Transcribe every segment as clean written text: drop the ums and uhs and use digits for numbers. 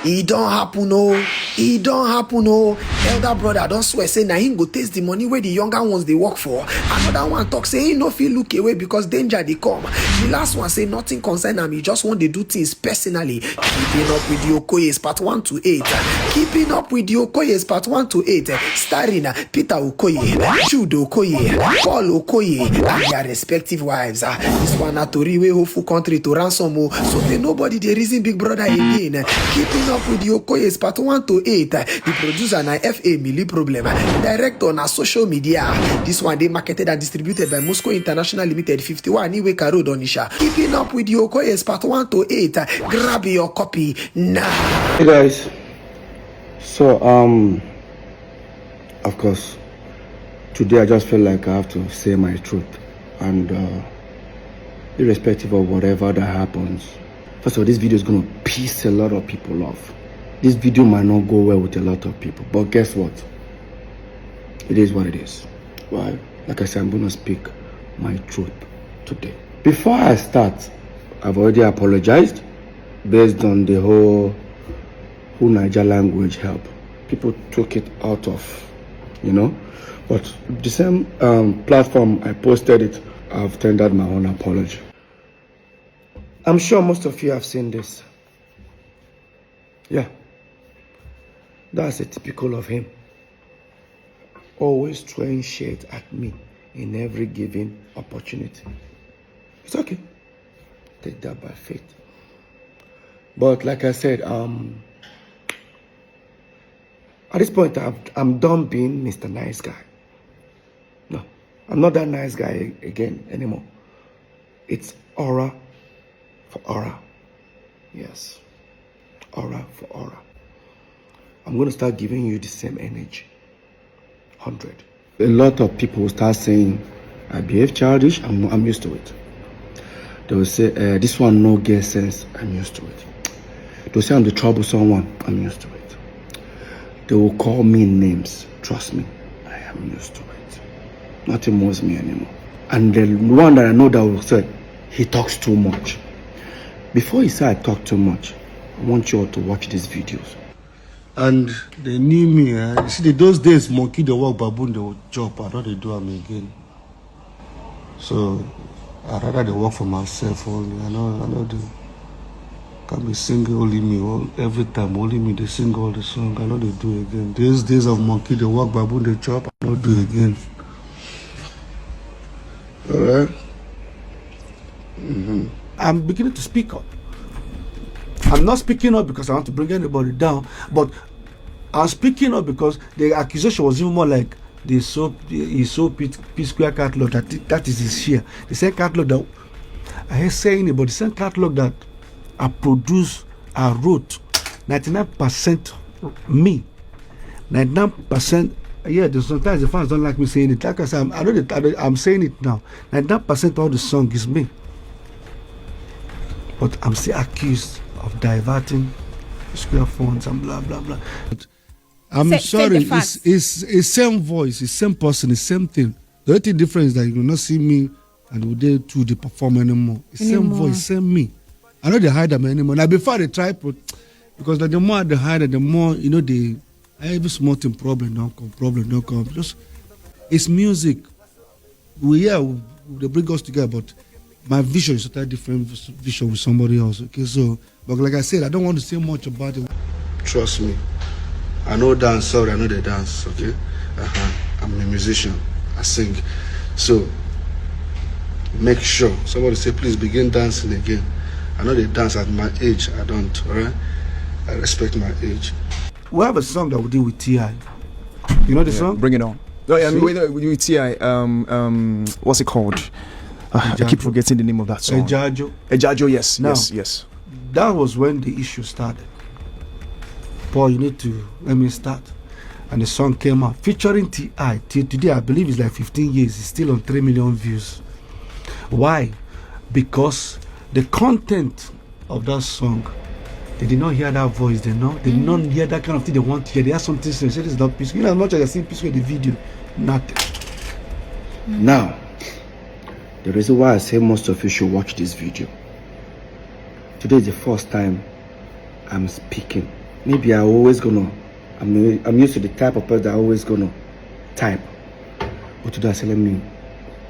E don't happen, oh. E don't happen, oh. Elder brother don't swear say na him go taste the money where the younger ones they work for. Another one talk say he no fit look away because danger they come. The last one say nothing concern am, he just want to do things personally. Keeping up with the Okoyes part 1 to 8. Keeping up with the Okoyes part 1 to 8. Starring Peter Okoye, Jude Okoye, Paul Okoye, and their respective wives. This one na tori wey whole full country to ransom, oh. So they nobody they reason Big Brother again. Keeping up with the Okoyes part 1 to 8. The producer na FA Milli Problem. Director na social media. This one they marketed and distributed by Moscow International Limited 51 Iweka Road Onisha. Keeping up with the Okoyes part 1 to 8. Grab your copy now. Hey guys. So of course today I just feel like I have to say my truth, and irrespective of whatever that happens, first of all, this video is going to piss a lot of people off. This video might not go well with a lot of people, but guess what? It is what it is. Well, like I said, I'm going to speak my truth today. Before I start, I've already apologized based on the whole Niger language help. People took it out of, but the same platform I posted it, I've tendered my own apology. I'm sure most of you have seen this. Yeah, that's a typical of him. Always throwing shade at me in every given opportunity. It's okay. Take that by faith. But like I said, at this point, I'm done being Mr. Nice Guy. No, I'm not that nice guy again anymore. It's aura for aura. Yes, aura for aura. I'm going to start giving you the same energy. 100. A lot of people will start saying, I behave childish. I'm used to it. They will say, this one no get sense. I'm used to it. They will say I'm the troublesome one. I'm used to it. They will call me names. Trust me, I am used to it. Nothing moves me anymore. And the one that I know that will say, he talks too much. Before he said I talk too much, I want you all to watch these videos. And they knew me. You see, those days, monkey they walk, baboon they would chop. I know they do them again. So I rather they work for myself only. I know they can be singing only me every time. Only me they sing all the song. I know they do again. These days of monkey they walk, baboon they chop. I know do again. All right. I'm beginning to speak up. I'm not speaking up because I want to bring anybody down, but I'm speaking up because the accusation was even more like he sold Psquare catalog. That is his share. The same catalog that I hear saying about the same catalog that I produced, I wrote, 99% me, 99%. Yeah, sometimes the fans don't like me saying it. Like I said, I know that I'm saying it now. 99% of the song is me, but I'm still accused of diverting Square funds and blah blah blah. I'm sorry, it's same voice, it's same person, it's same thing. The only difference is that you will not see me and will they do the perform anymore. It's same voice, same me. I know they hide them anymore. Now before they try, because the more they hide it, the more they every small thing problem don't come. Just it's music. They bring us together, but my vision is a totally different vision with somebody else. Okay, so but like I said, I don't want to say much about it. Trust me, I know dance. Sorry, I know the dance. Okay, I'm a musician. I sing. So make sure somebody say please begin dancing again. I know they dance at my age. I don't. All right, I respect my age. We have a song that we did with T.I. You know the song? Bring it on. No, I mean, with T.I. What's it called? I keep forgetting the name of that song. Ejajo, yes. Now, yes. That was when the issue started. Paul, you need to let me start. And the song came out featuring T.I. Today, I believe it's like 15 years. It's still on 3 million views. Why? Because the content of that song, they did not hear that voice. They did not hear that kind of thing they want to hear. They have something to say. This is not peaceful. As much as I see peaceful in the video, nothing. Now, the reason why I say most of you should watch this video. Today is the first time I'm speaking maybe I'm used to the type of person that always gonna type. But today I said, let me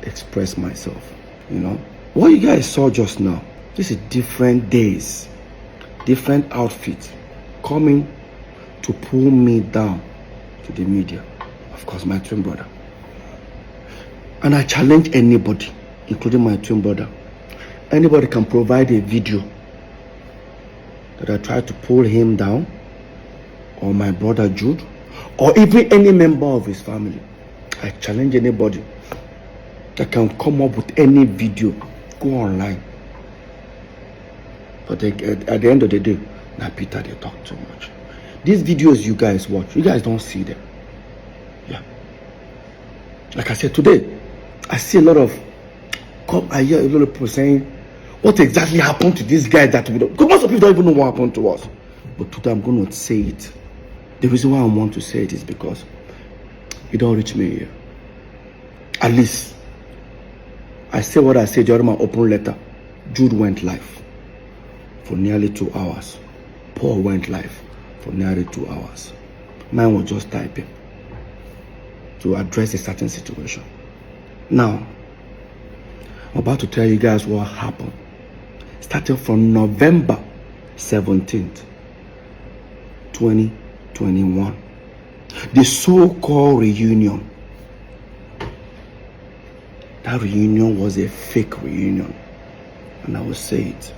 express myself, you know. What you guys saw just now, this is different days, different outfits coming to pull me down to the media. Of course, my twin brother. And I challenge anybody, including my twin brother. Anybody can provide a video that I tried to pull him down, or my brother Jude, or even any member of his family. I challenge anybody that can come up with any video, go online. But at the end of the day, now Peter, they talk too much. These videos you guys watch, you guys don't see them. Yeah. Like I said, today, I see a lot of, I hear a lot of people saying, what exactly happened to these guys that we don't, because most of people don't even know what happened to us. But today I'm going to say it. The reason why I want to say it is because it don't reach me here. At least, I say what I said during my open letter. Jude went live for nearly 2 hours. Paul went live for nearly 2 hours. Mine was just typing to address a certain situation. Now, I'm about to tell you guys what happened. Starting from November 17th, 2021. The so-called reunion. That reunion was a fake reunion. And I will say it.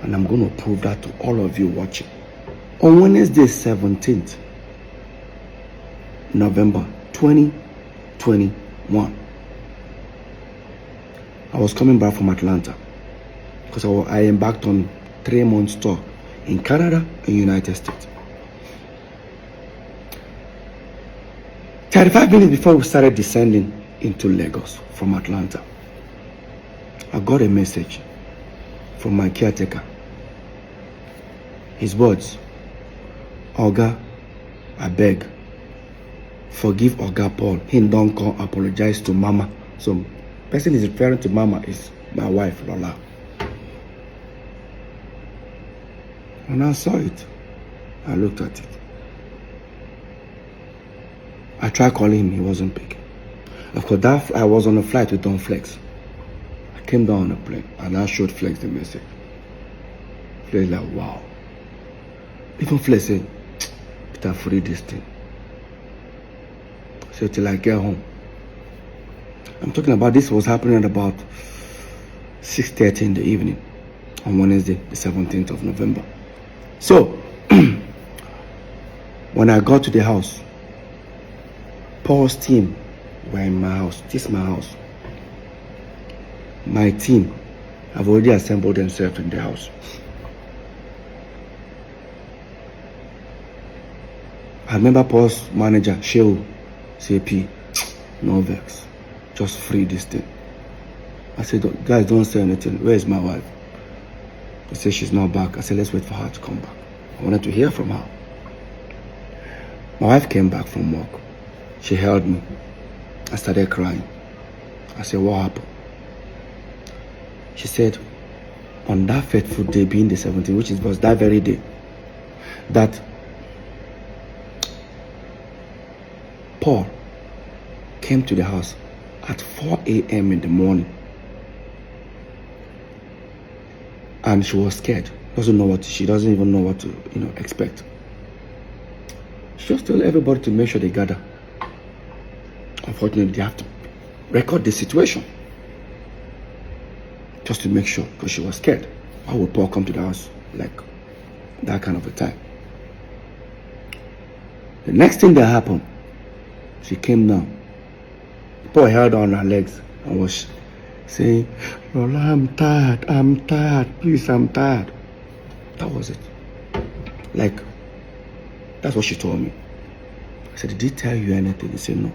And I'm going to prove that to all of you watching. On Wednesday 17th, November 2021. I was coming back from Atlanta because I embarked on 3-month tour in Canada and United States. 35 minutes before we started descending into Lagos from Atlanta, I got a message from my caretaker. His words, Oga, I beg, forgive Oga Paul. He don't come apologize to Mama. So, person is referring to Mama is my wife, Lola. When I saw it, I looked at it. I tried calling him, he wasn't picking. Of course, I was on a flight with Don Flex. I came down on a plane and I showed Flex the message. Flex like, wow. Even Flex said, Peter, free this thing. So till I get home. I'm talking about this was happening at about 6:30 in the evening on Wednesday, the 17th of November. So, when I got to the house, Paul's team were in my house. This is my house. My team have already assembled themselves in the house. I remember Paul's manager, Shehu, CP, no vex. Just free this thing. I said, guys, don't say anything. Where is my wife? They said she's not back. I said, let's wait for her to come back. I wanted to hear from her. My wife came back from work. She held me. I started crying. I said, what happened? She said, on that fateful day, being the 17th, which was that very day, that Paul came to the house at 4 a.m. in the morning. And she was scared. She doesn't even know what to, expect. She just told everybody to make sure they gather. Unfortunately, they have to record the situation. Just to make sure, because she was scared. Why would Paul come to the house like that kind of a time? The next thing that happened, she came down. Paul held on her legs and was saying, Lola, I'm tired, please, I'm tired. That was it. Like, that's what she told me. I said, did he tell you anything? He said, no.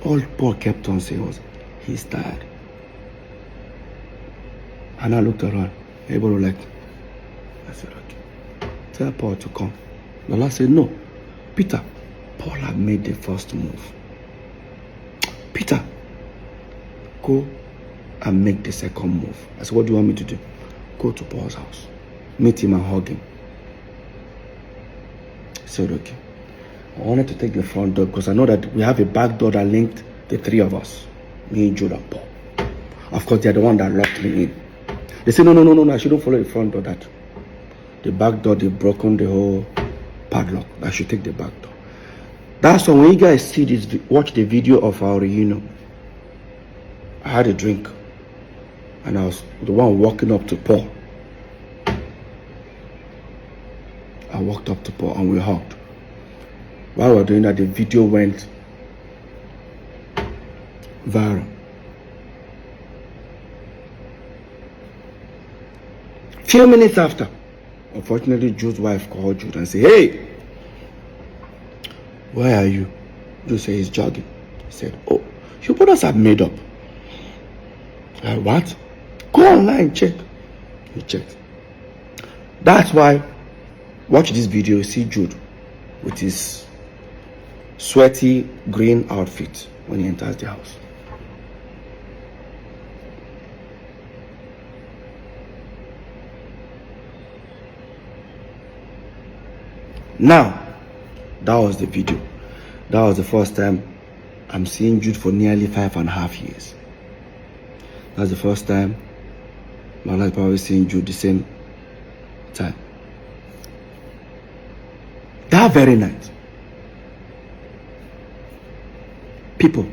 All Paul kept on saying was, he's tired. And I looked around. Everybody was like, I said, okay. Tell Paul to come. Lola said, no. Peter, Paul had made the first move. Peter, go and make the second move. I said, what do you want me to do? Go to Paul's house. Meet him and hug him. said, okay. I wanted to take the front door because I know that we have a back door that linked the three of us, me, Jude, and Paul. Of course, they're the one that locked me in. They said, no, I shouldn't follow the front door. That the back door, they've broken the whole padlock. I should take the back door. That's why when you guys see this, watch the video of our reunion, I had a drink and I was the one walking up to Paul. I walked up to Paul and we hugged. While we were doing that, the video went viral. Few minutes after, unfortunately, Jude's wife called Jude and said, hey, where are you? Jude said he's jogging. He said, oh, your brothers have made up. What? Go online, check. He checked. That's why, watch this video, you see Jude with his sweaty green outfit when he enters the house. Now, that was the video. That was the first time I'm seeing Jude for nearly 5.5 years. That's the first time my life probably seeing Jude the same time. That very night, people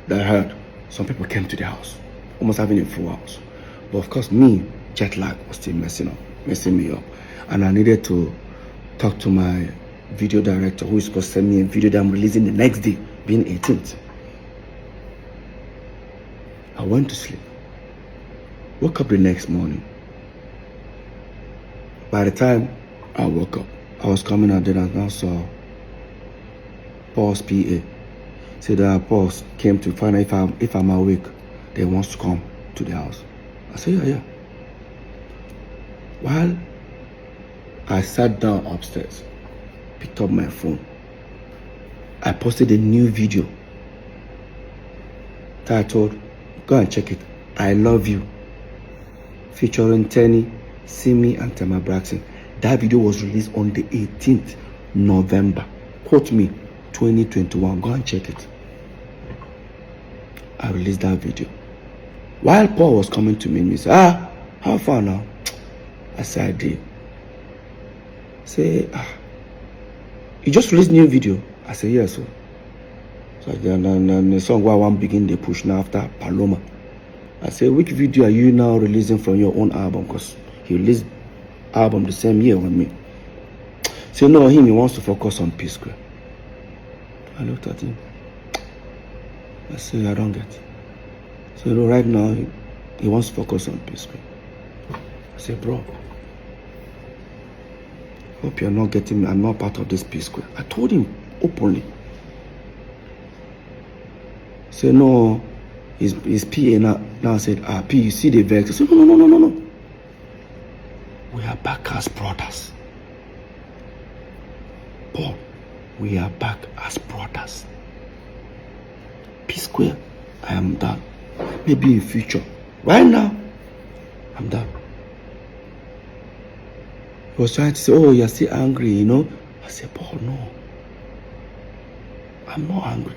that I heard, some people came to the house, almost having a full house. But of course, me, jet lag was still messing me up. And I needed to talk to my video director who is supposed to send me a video that I'm releasing the next day, being 18th. I went to sleep. Woke up the next morning. By the time I woke up, I was coming out there and I saw Paul's PA. Said that Paul came to find out if I'm awake, they wants to come to the house. I said, yeah. While I sat down upstairs, picked up my phone, I posted a new video titled, go and check it, I Love You, featuring Tenny, Simi, and Tema Braxton. That video was released on the 18th November. Quote me, 2021. Go and check it. I released that video. While Paul was coming to me, he said, how far now? I said, I did. Say, you just released new video? I said, yes, sir. So then the song where I want begin the push now after Paloma. I said, which video are you now releasing from your own album? Because he released album the same year with me. So no, he wants to focus on Psquare. I looked at him. I said, I don't get it. So no, right now he wants to focus on Psquare. I said, bro, hope you're not getting me. I'm not part of this Psquare. I told him openly. Say no, his PA now said, P, you see the vex. I said, no. We are back as brothers. Paul, we are back as brothers. Psquare, I am done. Maybe in future. Right now, I'm done. He was trying to say, oh, you're still angry, you know. I said, Paul, no. I'm not angry.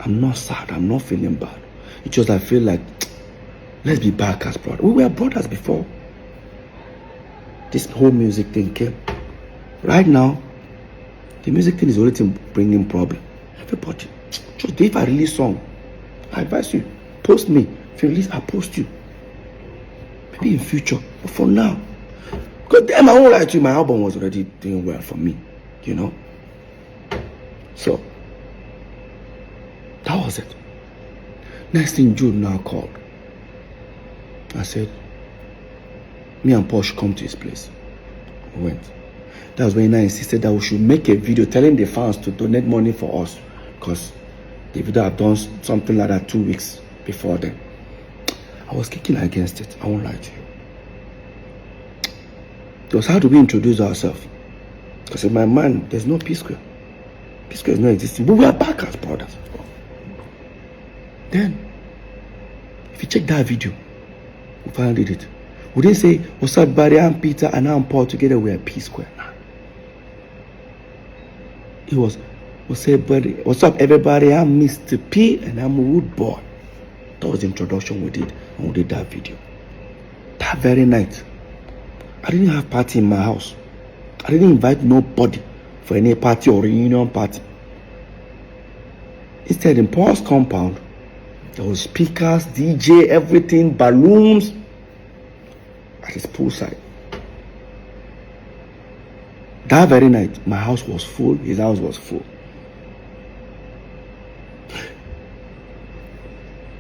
I'm not sad. I'm not feeling bad. It's just I feel like, let's be back as brothers. We were brothers before this whole music thing came. Right now, the music thing is already bringing problem. Everybody, just if I release song, I advise you, post me. If you release, I post you. Maybe in future, but for now, because damn, I won't lie to you, my album was already doing well for me, you know. So that was it. Next thing, Jude now called. I said, me and Paul should come to his place. We went. That was when I insisted that we should make a video telling the fans to donate money for us, because the video had done something like that 2 weeks before then. I was kicking against it. I won't lie to you. It was how do we introduce ourselves? Because in my mind, there's no Psquare. Psquare is not existing, but we are back as brothers. Then, if you check that video, we finally did it. We didn't say, what's up, Barry, I'm Peter, and I'm Paul, together we are Psquare. Nah. He was say, buddy, what's up, everybody? I'm Mr. P and I'm a rude boy. That was the introduction we did when we did that video. That very night, I didn't have party in my house. I didn't invite nobody for any party or reunion party. Instead, in Paul's compound, there was speakers, DJ, everything, balloons at his poolside. That very night, my house was full, his house was full.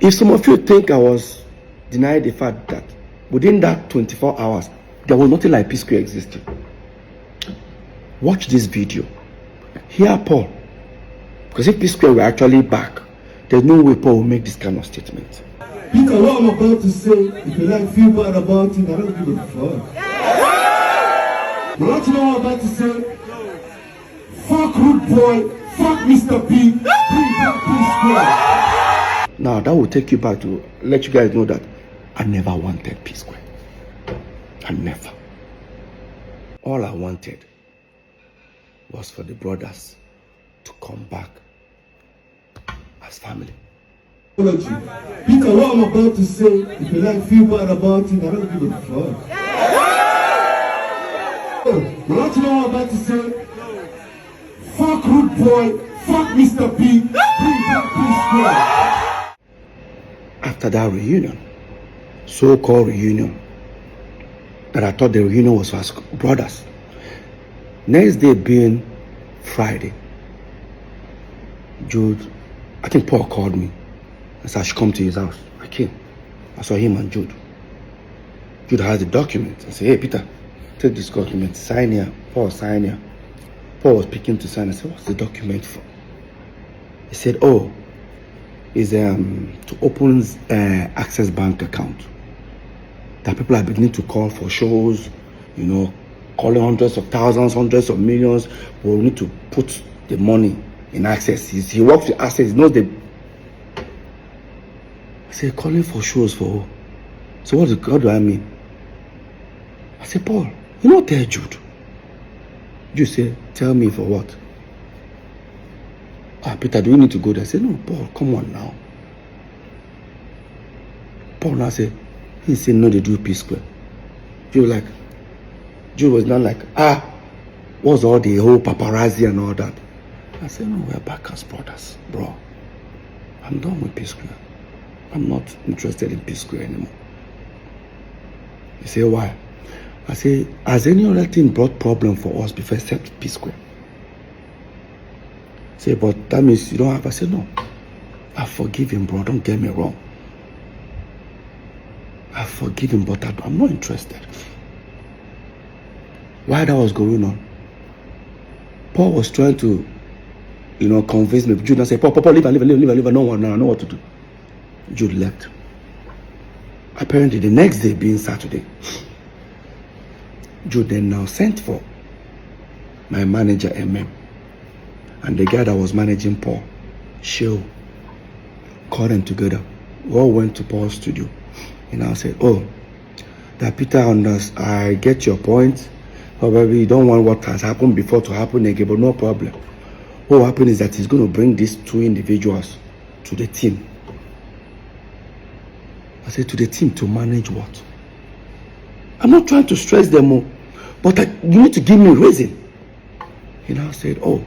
If some of you think I was denying the fact that within that 24 hours, there was nothing like Psquare existing, watch this video. Hear Paul. Because if Psquare were actually back, there's no way Paul will make this kind of statement. Peter, what I'm about to say, if you like feel bad about it, I don't give a fuck. But what you know what I'm about to say? Fuck rude boy, fuck Mr. P, bring back Psquare. Now that will take you back to let you guys know that I never wanted Psquare. I never. All I wanted was for the brothers to come back as family. Peter, what I'm about to say, if you like feel bad about it, I don't give a fuck. But what you know what I'm about to say? Fuck rude boy, fuck Mr. P, bring back Psquare. After that reunion, so-called reunion, that I thought the reunion was for us brothers. Next day being Friday, Jude, I think Paul called me and said I should come to his house. I came. I saw him and Jude. Jude has the document. I said, hey Peter, take this document, sign here. Paul, sign here. Paul was picking to sign. I said, what's the document for? He said, oh, it's to open Access Bank account. That people are beginning to call for shows, you know, calling hundreds of thousands, hundreds of millions. We need to put the money in Access. He works with Access, he knows the... I said, calling for shows for who? So what do I mean? I said, Paul, you know, tell Jude. Jude said, tell me for what? Ah, Peter, do we need to go there? I said, no, Paul, come on now. Paul now said, he said, no, they do Psquare. Jude was not like, what's all the whole paparazzi and all that? I said, no, we're back as brothers, bro. I'm done with Psquare. I'm not interested in Psquare anymore. He said, why? I said, has any other thing brought problem for us before except Psquare? Say, but that means you don't have. I said, no. I forgive him, bro. Don't get me wrong. I forgive him, but I'm not interested. Why that was going on? Paul was trying to, you know, convince me. Jude said, Paul, leave. No one now. I know what to do. Jude left. Apparently, the next day being Saturday, Jude then now sent for my manager, MM. And the guy that was managing Paul, Sheo, called them together. We all went to Paul's studio. And I said, oh, that Peter I get your point. However, you don't want what has happened before to happen again, but no problem. What will happen is that he's going to bring these two individuals to the team. I said, to the team to manage what? I'm not trying to stress them more, but you need to give me a reason. He now said, oh,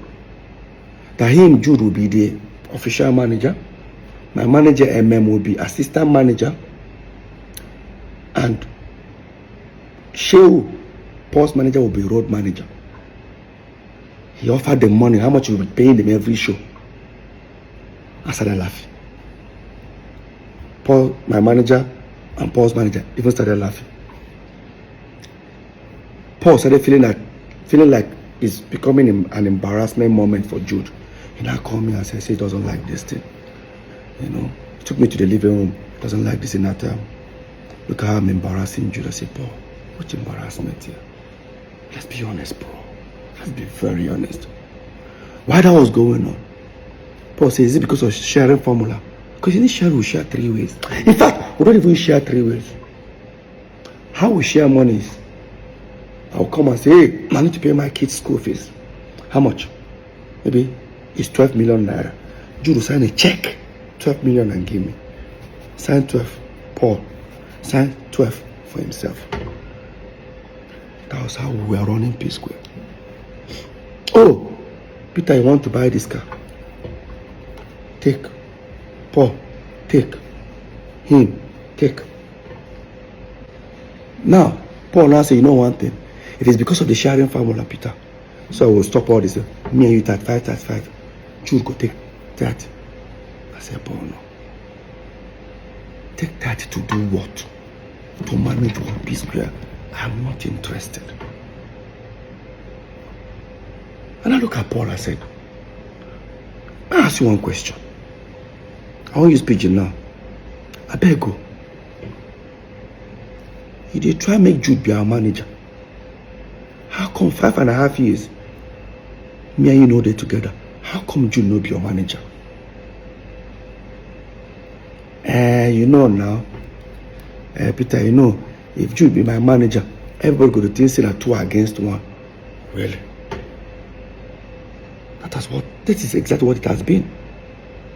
that him, Jude, will be the official manager. My manager, MM, will be assistant manager. And Sheu, Paul's manager, will be road manager. He offered them money, how much he would be paying them every show. I started laughing. Paul, my manager, and Paul's manager even started laughing. Paul started feeling like it's becoming an embarrassment moment for Jude. He now called me and said, he doesn't like this thing. You know, he took me to the living room. Doesn't like this in that time. Look how I'm embarrassing Jude. I said, Paul, what embarrassment here? Let's be honest, bro. Let's be very honest. Why that was going on? Paul said, is it because of sharing formula? Because in this share, we share 3 ways. In fact, we don't even share 3 ways. How we share money is, I'll come and say, hey, I need to pay my kids' school fees. How much? maybe it's 12 million naira. Jude will sign a check, 12 million, and give me. Sign 12, Paul. Sign 12 for himself. That was how we were running Psquare. Oh, Peter, you want to buy this car? Take. Paul, take. Him, take. Now, Paul now say, you know one thing? It is because of the sharing formula, Peter. So I will stop all this. Me and you 35. Jude go take 30. I said, Paul, no. Take 30 to do what? To manage one Psquare. I'm not interested. And I look at Paul, I said, I ask you one question. I won't use pigeon now. I beg you. You did try make Jude be our manager. How come 5.5 years, me and you know they together? How come Jude no be your manager? You know now, Peter, you know, if Jude be my manager, everybody go to think say that 2 against 1. Really? This is exactly what it has been.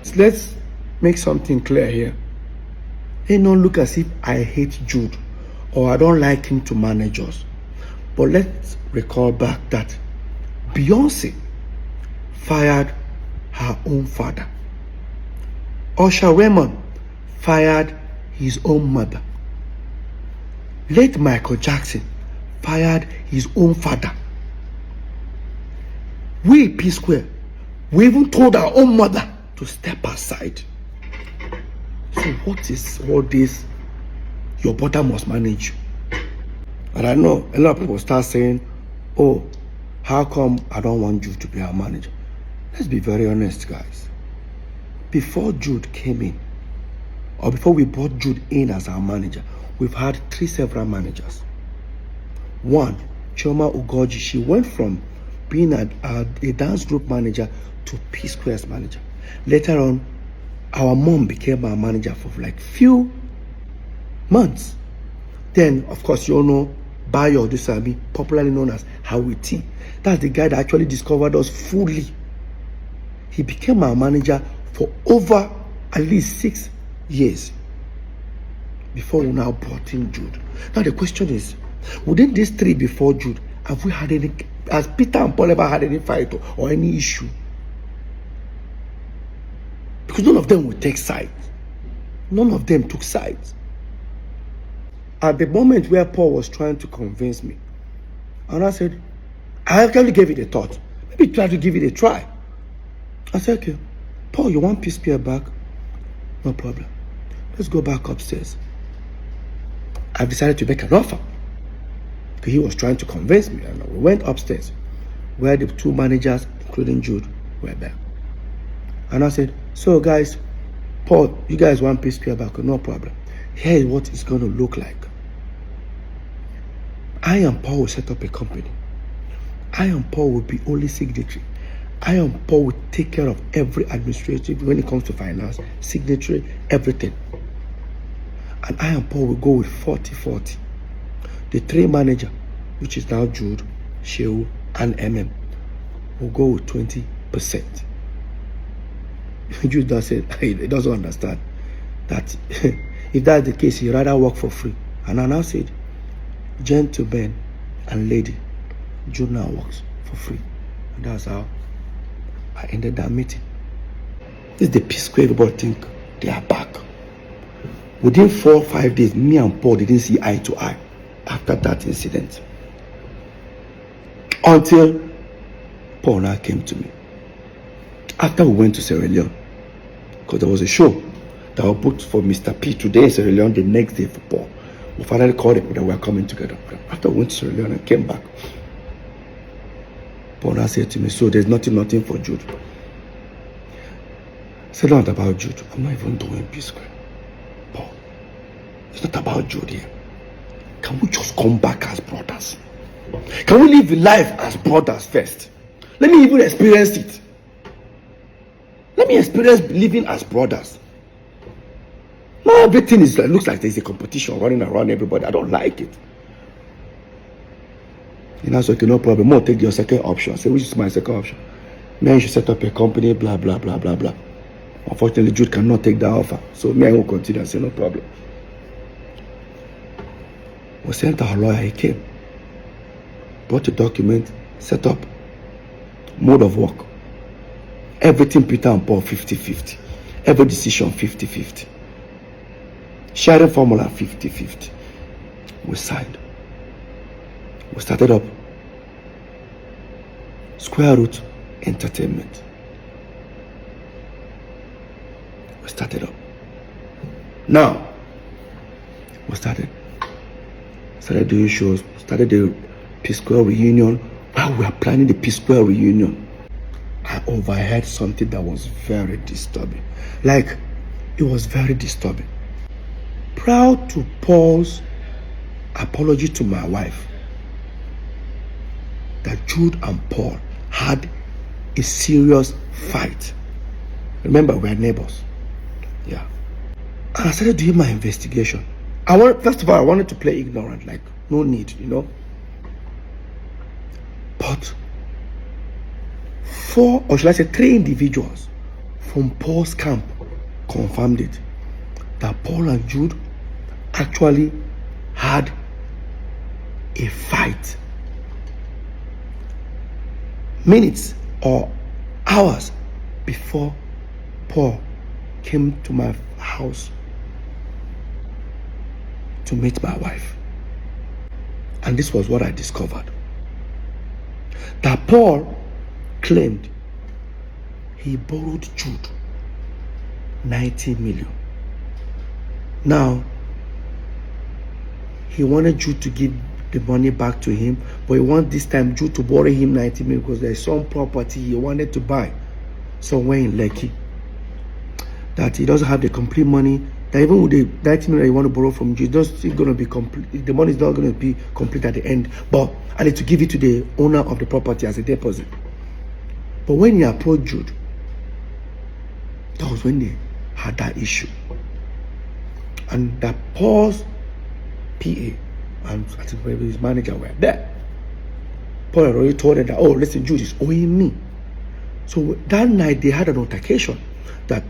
So let's make something clear here. It don't look as if I hate Jude or I don't like him to manage us. But let's recall back that Beyonce fired her own father. Usher Raymond fired his own mother. Late Michael Jackson fired his own father. We, Psquare, we even told our own mother to step aside. So what is all this? Your brother must manage you. And I know a lot of people start saying, oh, how come I don't want Jude to be our manager? Let's be very honest, guys. Before Jude came in, or before we brought Jude in as our manager, we've had 3 several managers. One, Chioma Ugoji, she went from being a dance group manager to Psquare's manager. Later on, our mom became our manager for like few months. Then, of course, you all know Bayo Dusami, popularly known as Hawiti. That's the guy that actually discovered us fully. He became our manager for over at least 6 years before we now brought in Jude. Now the question is, within these 3 before Jude, have we had any, has Peter and Paul ever had any fight or any issue? Because none of them would take sides. None of them took sides. At the moment where Paul was trying to convince me, and I said, I actually gave it a thought. Maybe try to give it a try. I said, okay, Paul, you want Psquare back? No problem. Let's go back upstairs. I've decided to make an offer. Because he was trying to convince me. And we went upstairs where the 2 managers, including Jude, were there. And I said, so guys, Paul, you guys want Psquare back? No problem. Here is what it's going to look like. I and Paul will set up a company. I and Paul will be only signatory. I and Paul will take care of every administrative when it comes to finance, signatory, everything. And I and Paul will go with 40-40. The 3 manager, which is now Jude, Shehu, and MM, will go with 20%. Jude does say he doesn't understand that if that's the case, he'd rather work for free. And I now said, gentlemen and lady, Jude now works for free. And that's how I ended that meeting. This is the Psquare everybody think they are back. Within 4 or 5 days, me and Paul didn't see eye to eye after that incident. Until Paul now came to me. After we went to Sierra Leone, because there was a show that was booked for Mr. P today in Sierra Leone, the next day for Paul. We finally called it that we were coming together. After we went to Sierra Leone and came back, Paul now said to me, so there's nothing for Jude. I said, not about Jude. I'm not even doing Psquare. Paul, it's not about Jude here. Can we just come back as brothers? Can we live life as brothers first? Let me even experience it. Let me experience living as brothers. Now everything looks like there's a competition running around everybody. I don't like it. And I said, okay, no problem. More take your second option. I said, which is my second option? Man, you should set up a company, blah, blah, blah, blah, blah. Unfortunately, Jude cannot take that offer. So me, I will continue and say, no problem. We sent our lawyer, he came. Brought a document, set up, mode of work. Everything Peter and Paul 50-50. Every decision 50-50. Sharing formula 50-50. We signed. We started up Square Root Entertainment. We started up. Now, we started doing shows, started the Psquare reunion. While we were planning the Psquare reunion, I overheard something that was very disturbing. Like, it was very disturbing. Proud to Paul's apology to my wife that Jude and Paul had a serious fight. Remember, we're neighbors. Yeah. And I started doing my investigation. First of all, I wanted to play ignorant, like, no need, you know. But 4, or should I say 3 individuals from Paul's camp confirmed it, that Paul and Jude actually had a fight minutes or hours before Paul came to my house to meet my wife. And this was what I discovered. That Paul claimed he borrowed Jude 90 million. Now, he wanted Jude to give the money back to him, but he wanted this time Jude to borrow him 90 million because there's some property he wanted to buy somewhere in Lekki that he doesn't have the complete money. That even with the 90 million you want to borrow from Jude, it's still going to be complete. The money is not going to be complete at the end, but I need to give it to the owner of the property as a deposit. But when he approached Jude, that was when they had that issue. And that Paul's PA and I think maybe his manager were there. Paul had already told them that, oh, listen, Jude is owing me. So that night they had an altercation that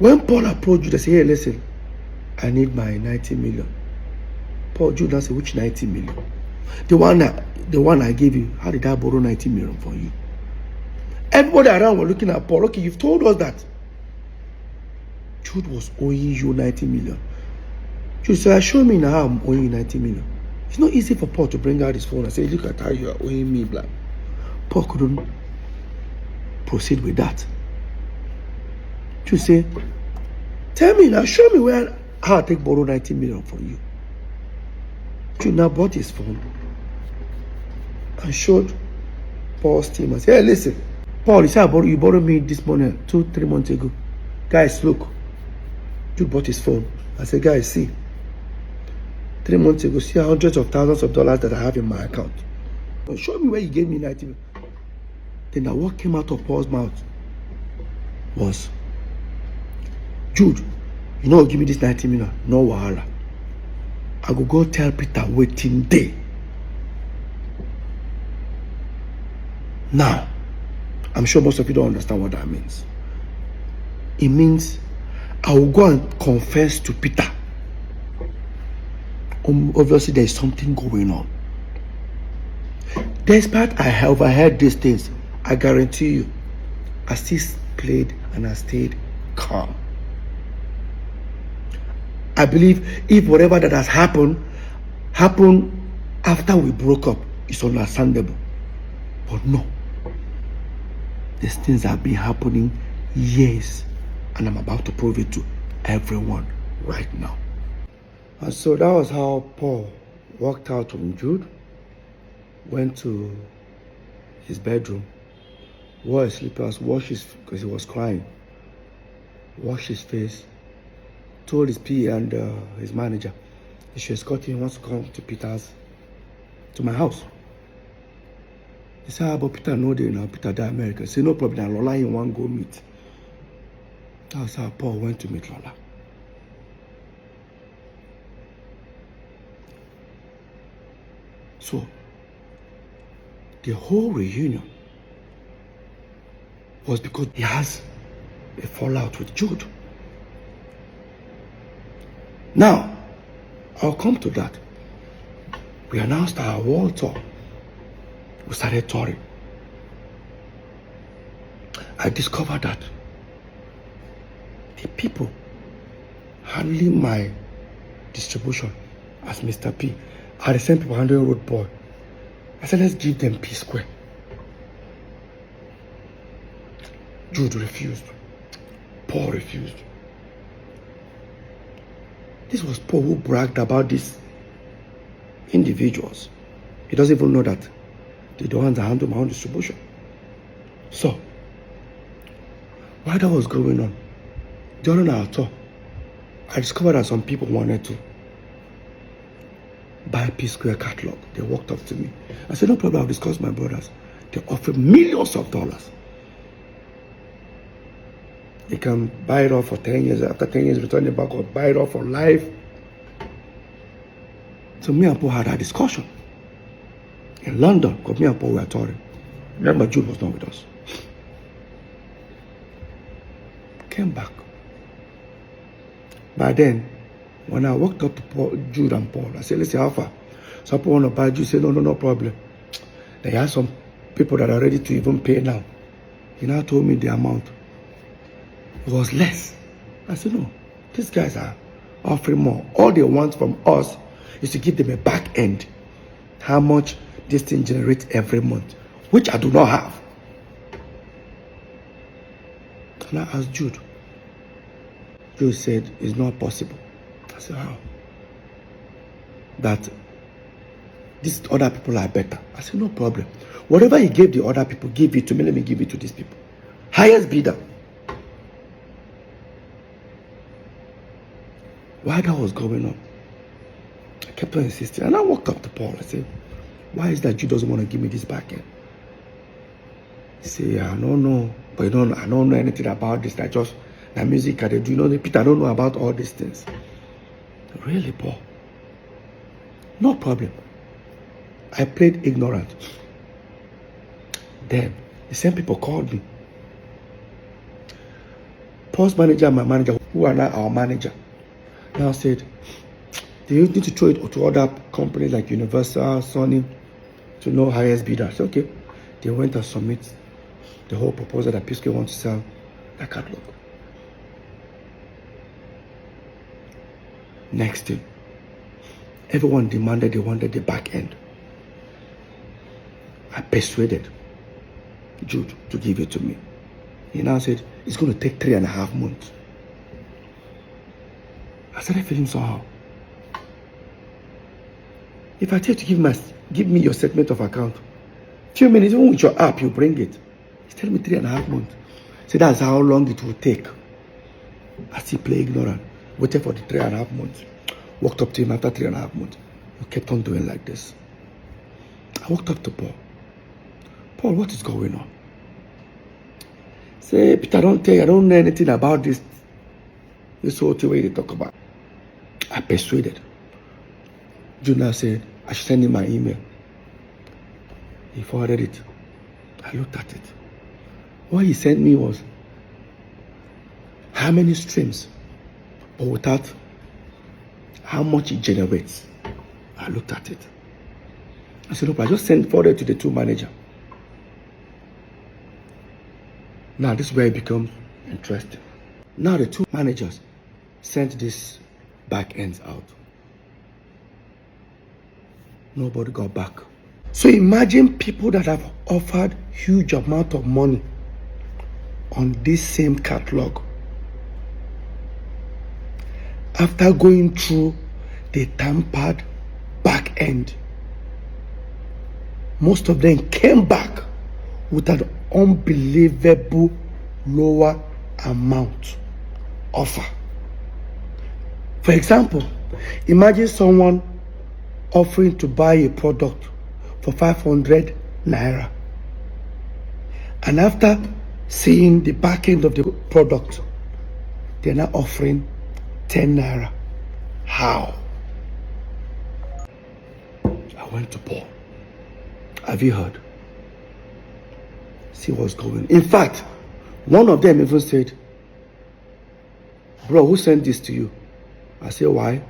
when Paul approached Jude, they said, hey, listen, I need my 90 million. Paul, Jude now said, which 90 million? The one I gave you, how did I borrow 90 million from you? Everybody around were looking at Paul. Okay, you've told us that Jude was owing you 90 million. Jude said, show me now how I'm owing you 90 million. It's not easy for Paul to bring out his phone and say, look at how you are owing me, blah. Paul couldn't proceed with that. Jude said, tell me now, show me how I take borrow 90 million from you. Jude now brought his phone and showed Paul's team and said, hey, listen, Paul, you said you borrowed me this money 2-3 months ago. Guys, look. Jude bought his phone. I said, guys, see. 3 months ago, see hundreds of thousands of dollars that I have in my account. But show me where you gave me 90 million. Then what came out of Paul's mouth was, Jude, you know, give me this 90 million. No wahala. I go tell Peter waiting day. Now, I'm sure most of you don't understand what that means. It means I will go and confess to Peter. Obviously, there is something going on. Despite I overheard these things, I guarantee you, I still played and I stayed calm. I believe if whatever that has happened after we broke up, it's understandable. But no. These things have been happening years, and I'm about to prove it to everyone right now. And so that was how Paul walked out from Jude, went to his bedroom, wore his slippers, washed his, because he was crying, washed his face, told his PA and his manager he should escort him, wants to come to my house. He said, how about Peter no day now, Peter die America. He said, no problem, now Lola you want go meet. That's how Paul went to meet Lola. So, the whole reunion was because he has a fallout with Jude. Now, I'll come to that. We announced our world tour. We started touring. I discovered that the people handling my distribution as Mr. P are the same people handling Rudeboy. I said, let's give them Psquare. Jude refused. Paul refused. This was Paul who bragged about these individuals. He doesn't even know that they're the ones that handle my own distribution. So, while that was going on, during our tour, I discovered that some people wanted to buy Psquare catalog. They walked up to me. I said, no problem, I'll discuss with my brothers. They offered millions of dollars. They can buy it off for 10 years. After 10 years, return it back or buy it off for life. So me and Paul had a discussion in London, because me and Paul were touring. Remember, Jude was not with us. Came back. By then, when I walked up to Paul, Jude and Paul, I said, listen, how far? Some people want to buy Jude. Say, no problem. They have some people that are ready to even pay now. He now told me the amount. It was less. I said, no, these guys are offering more. All they want from us is to give them a back end. How much this thing generates every month, which I do not have. And I asked Jude. Jude said, it's not possible. I said, how? That these other people are better. I said, no problem. Whatever he gave the other people, give it to me. Let me give it to these people. Highest bidder. While that was going on, I kept on insisting. And I walked up to Paul. I said, why is that Jude doesn't want to give me this back end? He said, yeah, I don't know. But I don't know anything about this. I just, the music, I do. You know, Peter, I don't know about all these things. Really, Paul? No problem. I played ignorant. Then, the same people called me. Paul's manager and my manager, who are now our manager, now said, they need to throw it to other companies like Universal, Sony, to know highest bidder. I said, okay. They went and submit the whole proposal that Psquare wants to sell their catalog. Next thing, everyone demanded they wanted the back end. I persuaded Jude to give it to me. He now said, it's going to take 3.5 months. I started feeling somehow. If I tell you to give me your statement of account, few minutes, even with your app, you bring it. He's telling me 3.5 months. So that's how long it will take. I still play ignorant. Waited for the 3.5 months. Walked up to him after 3.5 months. He kept on doing like this. I walked up to Paul. Paul, what is going on? Say, Peter, I don't know anything about this whole thing where they talk about. I persuaded. Junior said, I should send him my email. He forwarded it. I looked at it. What he sent me was how many streams, but without how much it generates. I looked at it. I said, look, I just forwarded to the two managers. Now this is where it becomes interesting. Now the two managers sent this back ends out. Nobody got back. So imagine people that have offered huge amount of money on this same catalog. After going through the tampered back end, most of them came back with an unbelievable lower amount offer. For example, imagine someone offering to buy a product for 500 naira, and after seeing the back end of the product, they're now offering 10 naira. How? I went to Paul. Have you heard? See what's going on. In fact, One of them even said, bro, who sent this to you? I said, why?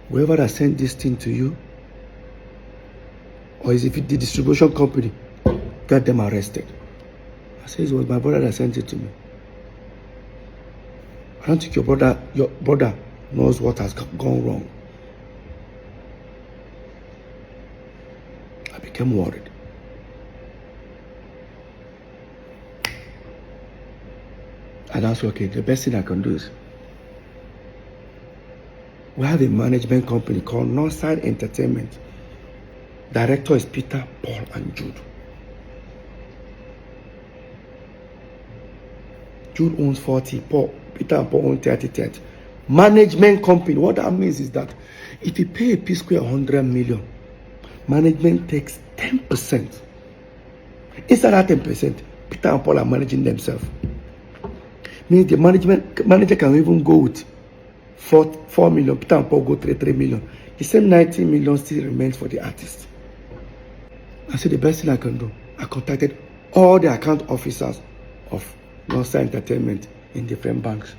Whoever that sent this thing to you, or is it the distribution company, get them arrested. I said, it was my brother that sent it to me. I don't think your brother knows what has gone wrong. I became worried. And I said, okay, the best thing I can do is, we have a management company called Northside Entertainment. Director is Peter, Paul, and Jude. Jude owns 40, Peter and Paul own 30. Management company, what that means is that if you pay a Psquare 100 million, management takes 10%. Inside that 10%, Peter and Paul are managing themselves. Means the manager can even go with 4 million, Peter and Paul go 3 million. The same 90 million still remains for the artist. I said the best thing I can do, I contacted all the account officers of Northside Entertainment in different banks.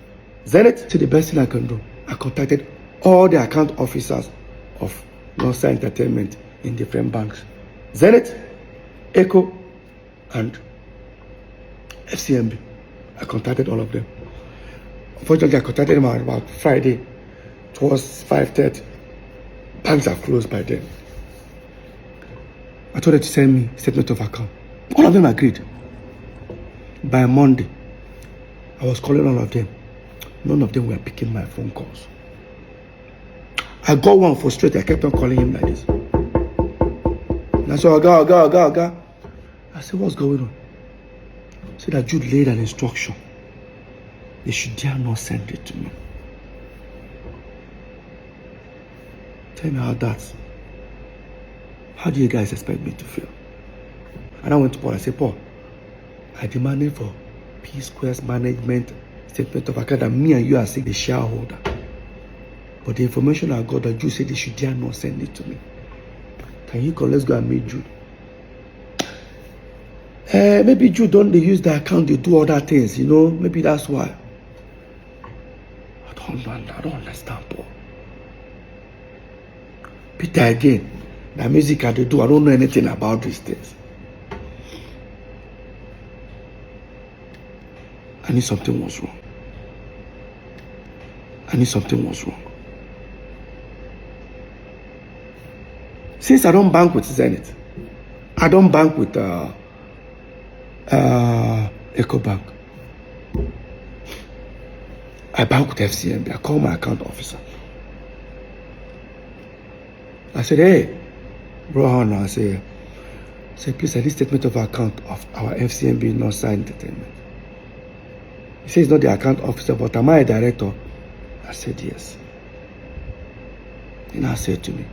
Zenith, said the best thing I can do, I contacted all the account officers of Northside Entertainment in different banks. Zenith, Echo, and FCMB. I contacted all of them. Unfortunately, I contacted them about Friday. It was 5:30. Banks are closed by then. I told them to send me statement of account. All of them agreed. By Monday, I was calling all of them. None of them were picking my phone calls. I got one frustrated. I kept on calling him like this. And I said, Oga. I said, what's going on? He said that Jude laid an instruction. They should dare not send it to me. Tell me how do you guys expect me to feel? And I went to Paul. I said, Paul, I demanded for Psquare's management statement of account that me and you are saying the shareholder. But the information I got that Jude said they should dare not send it to me. Can you come? Let's go and meet Jude. Maybe Jude don't they use the account, they do other things, you know? Maybe that's why. I don't understand, Paul. Peter again, the music I do, I don't know anything about these things. I knew something was wrong. Since I don't bank with Zenith, I don't bank with EcoBank. I bank with FCMB. I call my account officer. I said, hey, bro, I say, please, I need statement of account of our FCMB Northside Entertainment. He says he's not the account officer, but am I a director? I said, yes. And I said to me,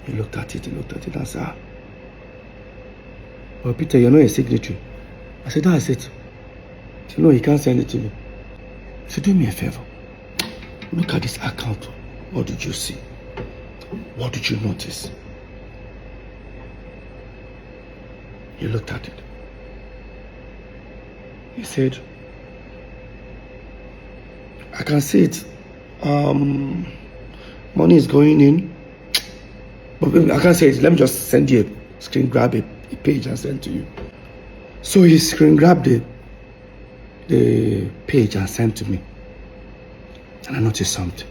he looked at it, and I said, well, Peter, you're not a signatory. I said, that's it. He said, no, he can't send it to me. He said, do me a favor. Look at this account. What did you see? What did you notice? He looked at it. He said, I can see it. Money is going in. But I can't say it. Let me just send you a screen grab a page and send to you. So he screen grabbed the page and sent to me. And I noticed something.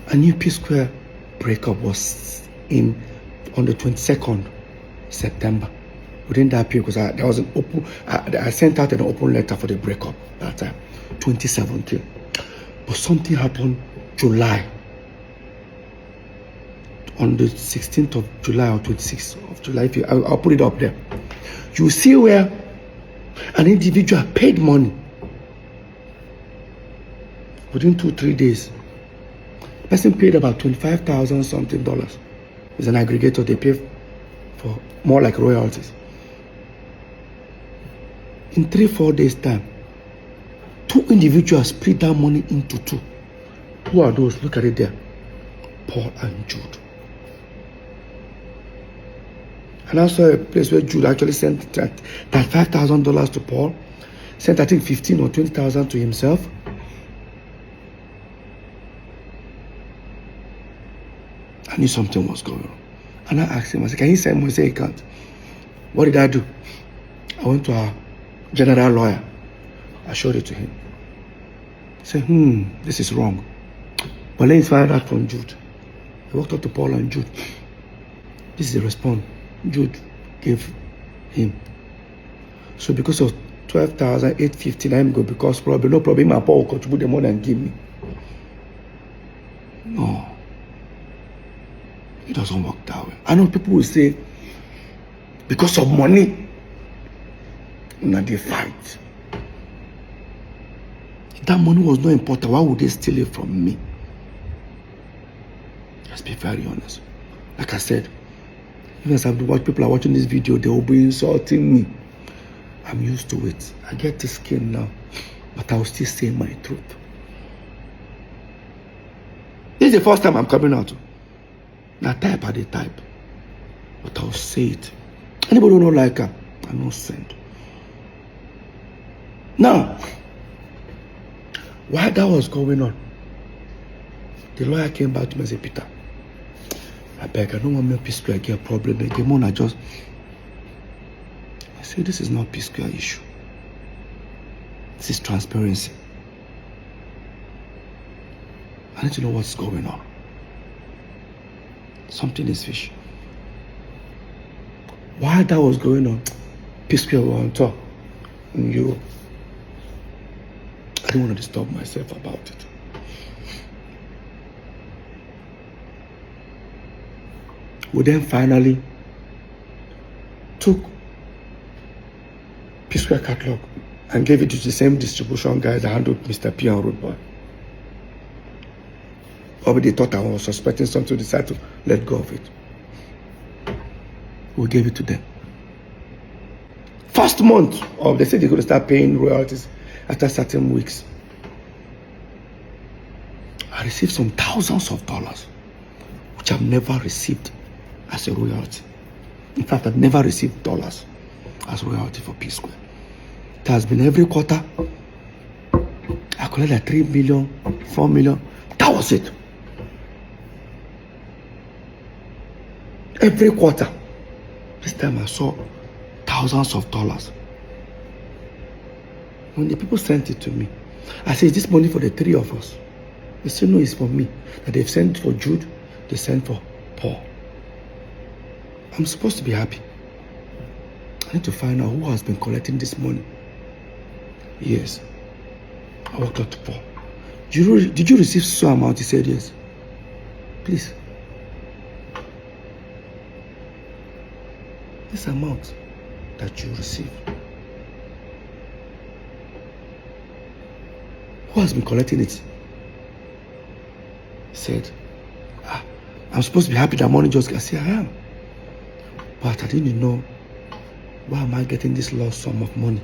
A new Psquare breakup was on the 22nd September. Within that period, because there was an open, I sent out an open letter for the breakup that time, 2017. But something happened July. On the 16th of July or 26th of July, I'll put it up there. You see where an individual paid money within 2-3 days. The person paid about $25,000 something dollars. It's an aggregator, they pay for more like royalties. In 3-4 days time, 2 individuals split that money into 2. Who are those? Look at it there. Paul and Jude. And I saw a place where Jude actually sent that $5,000 to Paul, sent I think 15 or 20,000 to himself. I knew something was going on. And I asked him, I said, can you send more? He said he can't. What did I do? I went to our general lawyer. I showed it to him. He said, this is wrong. But let me find out from Jude. I walked up to Paul and Jude. This is the response Jude gave him. So because of 12,850, I'm going because probably no problem. My Paul will contribute the money and give me. No. It doesn't work that way. I know people will say, because of money, now they fight. If that money was not important, why would they steal it from me? Let's be very honest. Like I said, even as people are watching this video, they will be insulting me. I'm used to it. I get the skin now, but I will still say my truth. This is the first time I'm coming out. Now type at the type, but I'll say it. Anybody who don't like her, I don't send. Now, while that was going on, the lawyer came back to me and said, Peter, I beg, I don't want me Psquare get a problem again. I said, this is not Psquare issue. This is transparency. I need to know what's going on. Something is fishy. While that was going on, Psquare were on tour in Europe. I didn't want to disturb myself about it. We then finally took Psquare catalog and gave it to the same distribution guys that handled Mr. P and Rudeboy. Probably they thought I was suspecting something, to decide to let go of it. We gave it to them. First month they said they're going to start paying royalties after certain weeks. I received some thousands of dollars, which I've never received as a royalty. In fact, I've never received dollars as royalty for Psquare. It has been every quarter. I collected like 3 million, 4 million. That was it. Every quarter. This time I saw thousands of dollars. When the people sent it to me, I said, is this money for the three of us? They said, no, it's for me. That they've sent for Jude, they sent for Paul. I'm supposed to be happy. I need to find out who has been collecting this money. Yes. I walked up to Paul. Did you receive some amount? He said, yes. Please. This amount that you received, who has been collecting it? He said, I'm supposed to be happy that money just got. I said, I am. But I didn't know, why am I getting this large sum of money?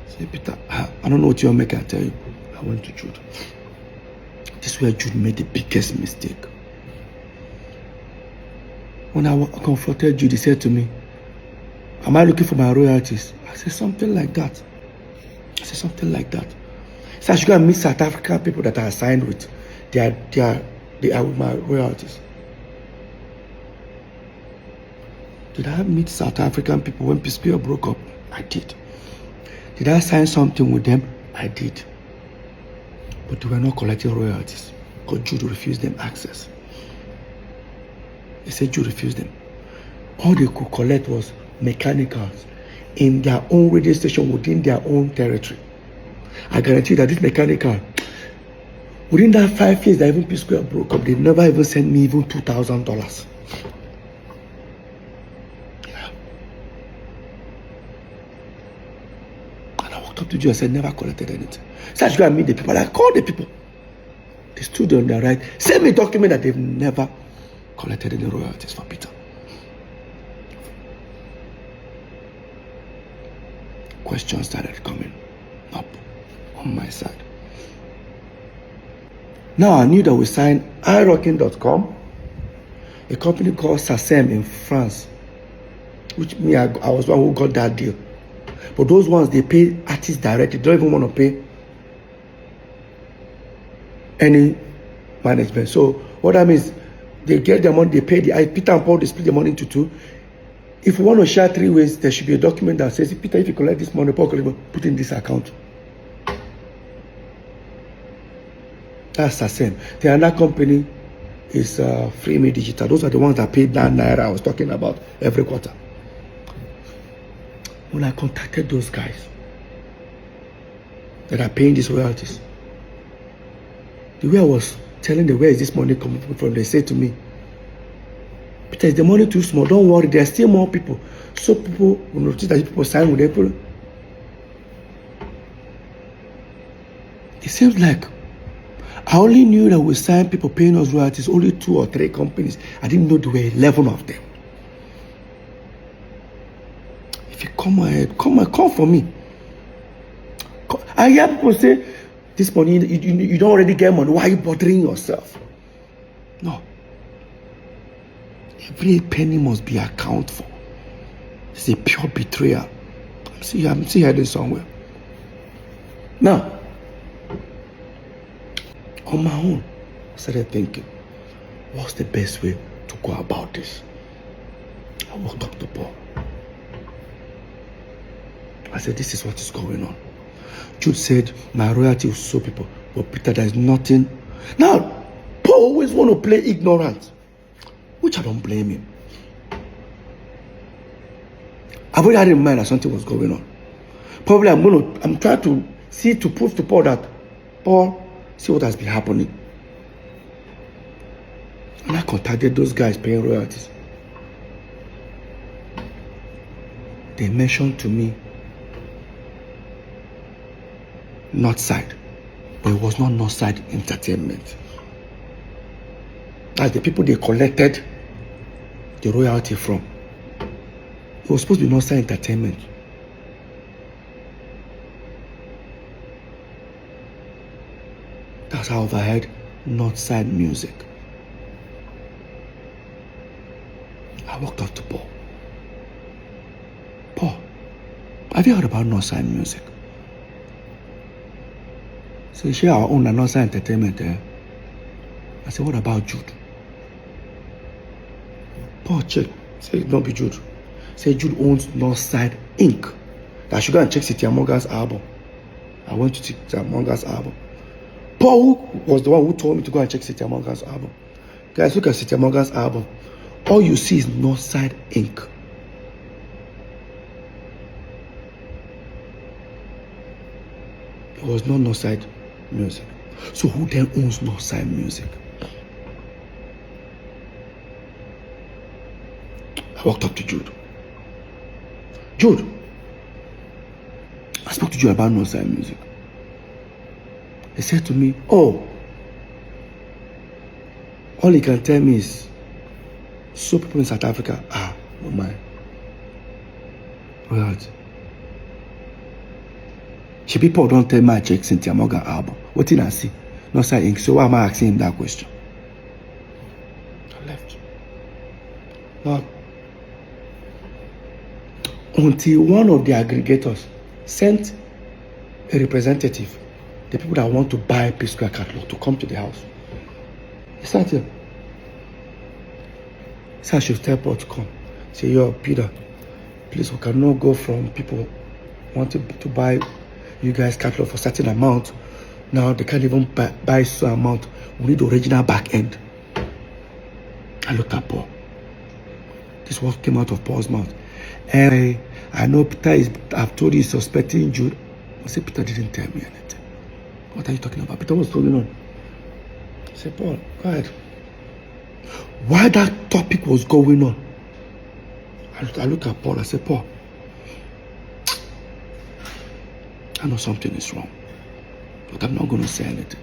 I said, Peter, I don't know what you're making, I tell you. I went to Jude. This is where Jude made the biggest mistake. When I confronted Jude, he said to me, am I looking for my royalties? I said, something like that. I said, something like that. So I should go and meet South African people that are assigned with. They are with my royalties. Did I meet South African people when Psquare broke up? I did. Did I sign something with them? I did. But they were not collecting royalties because Jude refused them access. They said Jude refused them. All they could collect was mechanicals in their own radio station within their own territory. I guarantee that this mechanical, within that 5 years that even Psquare broke up, they never even sent me even $2,000. Yeah. And I walked up to Jude and said, never collected anything. So I should go and meet the people. I called the people. They stood on their right. Send me a document that they've never collected any royalties for Peter. Questions started coming up on my side. Now I knew that we signed irocking.com a company called Sassem in France, which me, I was one who got that deal. But those ones, they pay artists directly. They don't even want to pay any management. So what that means, they get their money, they pay the Peter and Paul, they split the money into two. If you want to share 3 ways, there should be a document that says, Peter, if you collect this money, Paul, put in this account. That's the same. The other company is Free Me Digital. Those are the ones that paid that naira I was talking about every quarter. When I contacted those guys that are paying these royalties, the way I was telling them, where is this money coming from, they said to me, Peter, is the money too small? Don't worry, there are still more people. So people will notice that people sign with April. It seems like I only knew that we signed people paying us royalties, only 2 or 3 companies. I didn't know there were 11 of them. If you come ahead, come for me. I hear people say, this money, you don't already get money. Why are you bothering yourself? No. Every penny must be accounted for. It's a pure betrayal. I'm still heading somewhere. Now, on my own, I started thinking, what's the best way to go about this? I walked up to Paul. I said, this is what is going on. Jude said, my royalty will show people. But Peter, there's nothing. Now, Paul always want to play ignorant, which I don't blame him. I've already had in mind that something was going on. Probably I'm trying to see, to prove to Paul that, Paul, see what has been happening. And I contacted those guys paying royalties. They mentioned to me Northside, but it was not Northside Entertainment. That's the people they collected the royalty from. It was supposed to be Northside Entertainment. That's how I overheard Northside Music. I walked up to Paul. Paul, have you heard about Northside Music? So you share our own Northside Entertainment, eh? I said, what about Jude? Paul check. Say, don't be Jude. Say Jude owns Northside Inc. That I should go and check City Morgan's album. I went to City Morgan's album. Paul was the one who told me to go and check City Morgan's album. Guys, look at City Morgan's album. All you see is Northside Inc. It was not Northside Music. So who then owns Northside Music? I walked up to Jude. Jude, I spoke to Jude about Northside Music. He said to me, oh, all he can tell me is, so people in South Africa, oh my, royalty. She people don't tell me I check Cynthia Morgan album. What did I see? Northside Inc. So why am I asking him that question? I left. Now, until one of the aggregators sent a representative, the people that want to buy Psquare catalog, to come to the house. He sat here. He said I should tell Paul to come. Say, yo, Peter, please, we cannot go from people wanting to buy you guys catalog for a certain amount. Now they can't even buy so amount. We need the original back end. I looked at Paul. This is what came out of Paul's mouth. And I know Peter I've told you he's suspecting Jude. I said, Peter didn't tell me anything. What are you talking about? Peter, what's going on? I said, Paul, go ahead. While that topic was going on, I looked at Paul. I said, Paul, I know something is wrong, but I'm not going to say anything.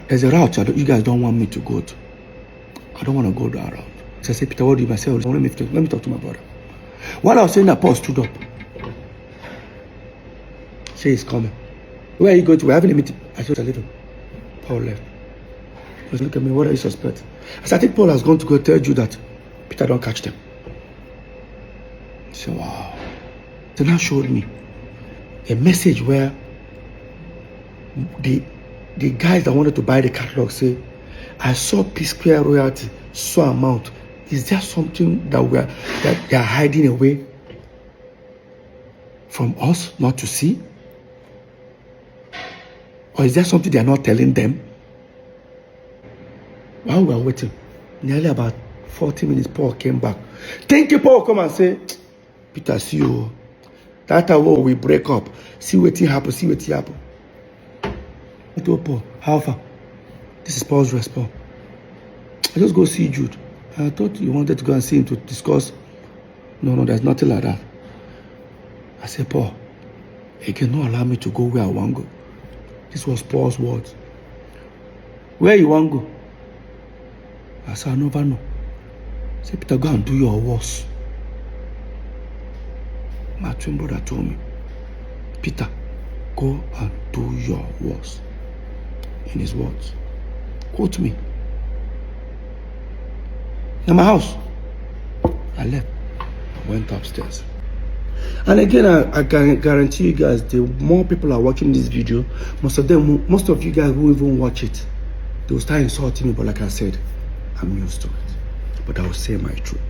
There's a route you guys don't want me to go to. I don't want to go that route. So I said, Peter, what do you say? Let me talk to my brother. While I was saying that, Paul stood up. Say he's coming. Where are you going to? We're having a meeting. I said, I leave him. Paul left. He was looking at me, what are you suspecting? I said, I think Paul has gone to go tell you that Peter don't catch them. He said, wow. They now showed me a message where the guys that wanted to buy the catalog say, I saw Psquare royalty, so amount. Is there something that they are hiding away from us not to see? Or is there something they are not telling them? While we were waiting, nearly about 40 minutes, Paul came back. Thank you, Paul. Come and say, Peter, see you. That's how we break up. See what happen. See what happen. I told Paul, how far? This is Paul's response. I just go see Jude. I thought you wanted to go and see him to discuss. No, there's nothing like that. I said, Paul, again, don't allow me to go where I want to go. This was Paul's words. Where you want to go? I said, I never know. I said, Peter, go and do your worst. My twin brother told me, Peter, go and do your worst. In his words. Quote me. In my house. I left. I went upstairs. And again, I can guarantee you guys, the more people are watching this video, most of you guys who even watch it, they will start insulting me. But like I said, I'm used to it. But I will say my truth.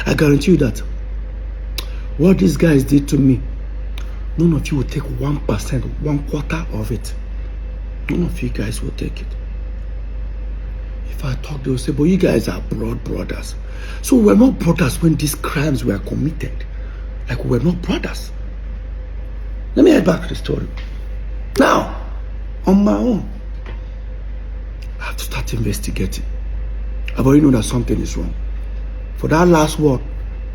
I guarantee you that what these guys did to me, none of you will take 1%, 1/4 of it. None of you guys will take it. If I talk, they will say, but you guys are blood brothers. So we're not brothers when these crimes were committed. Like we're not brothers. Let me head back to the story. Now, on my own, I have to start investigating. I've already known that something is wrong. For that last word,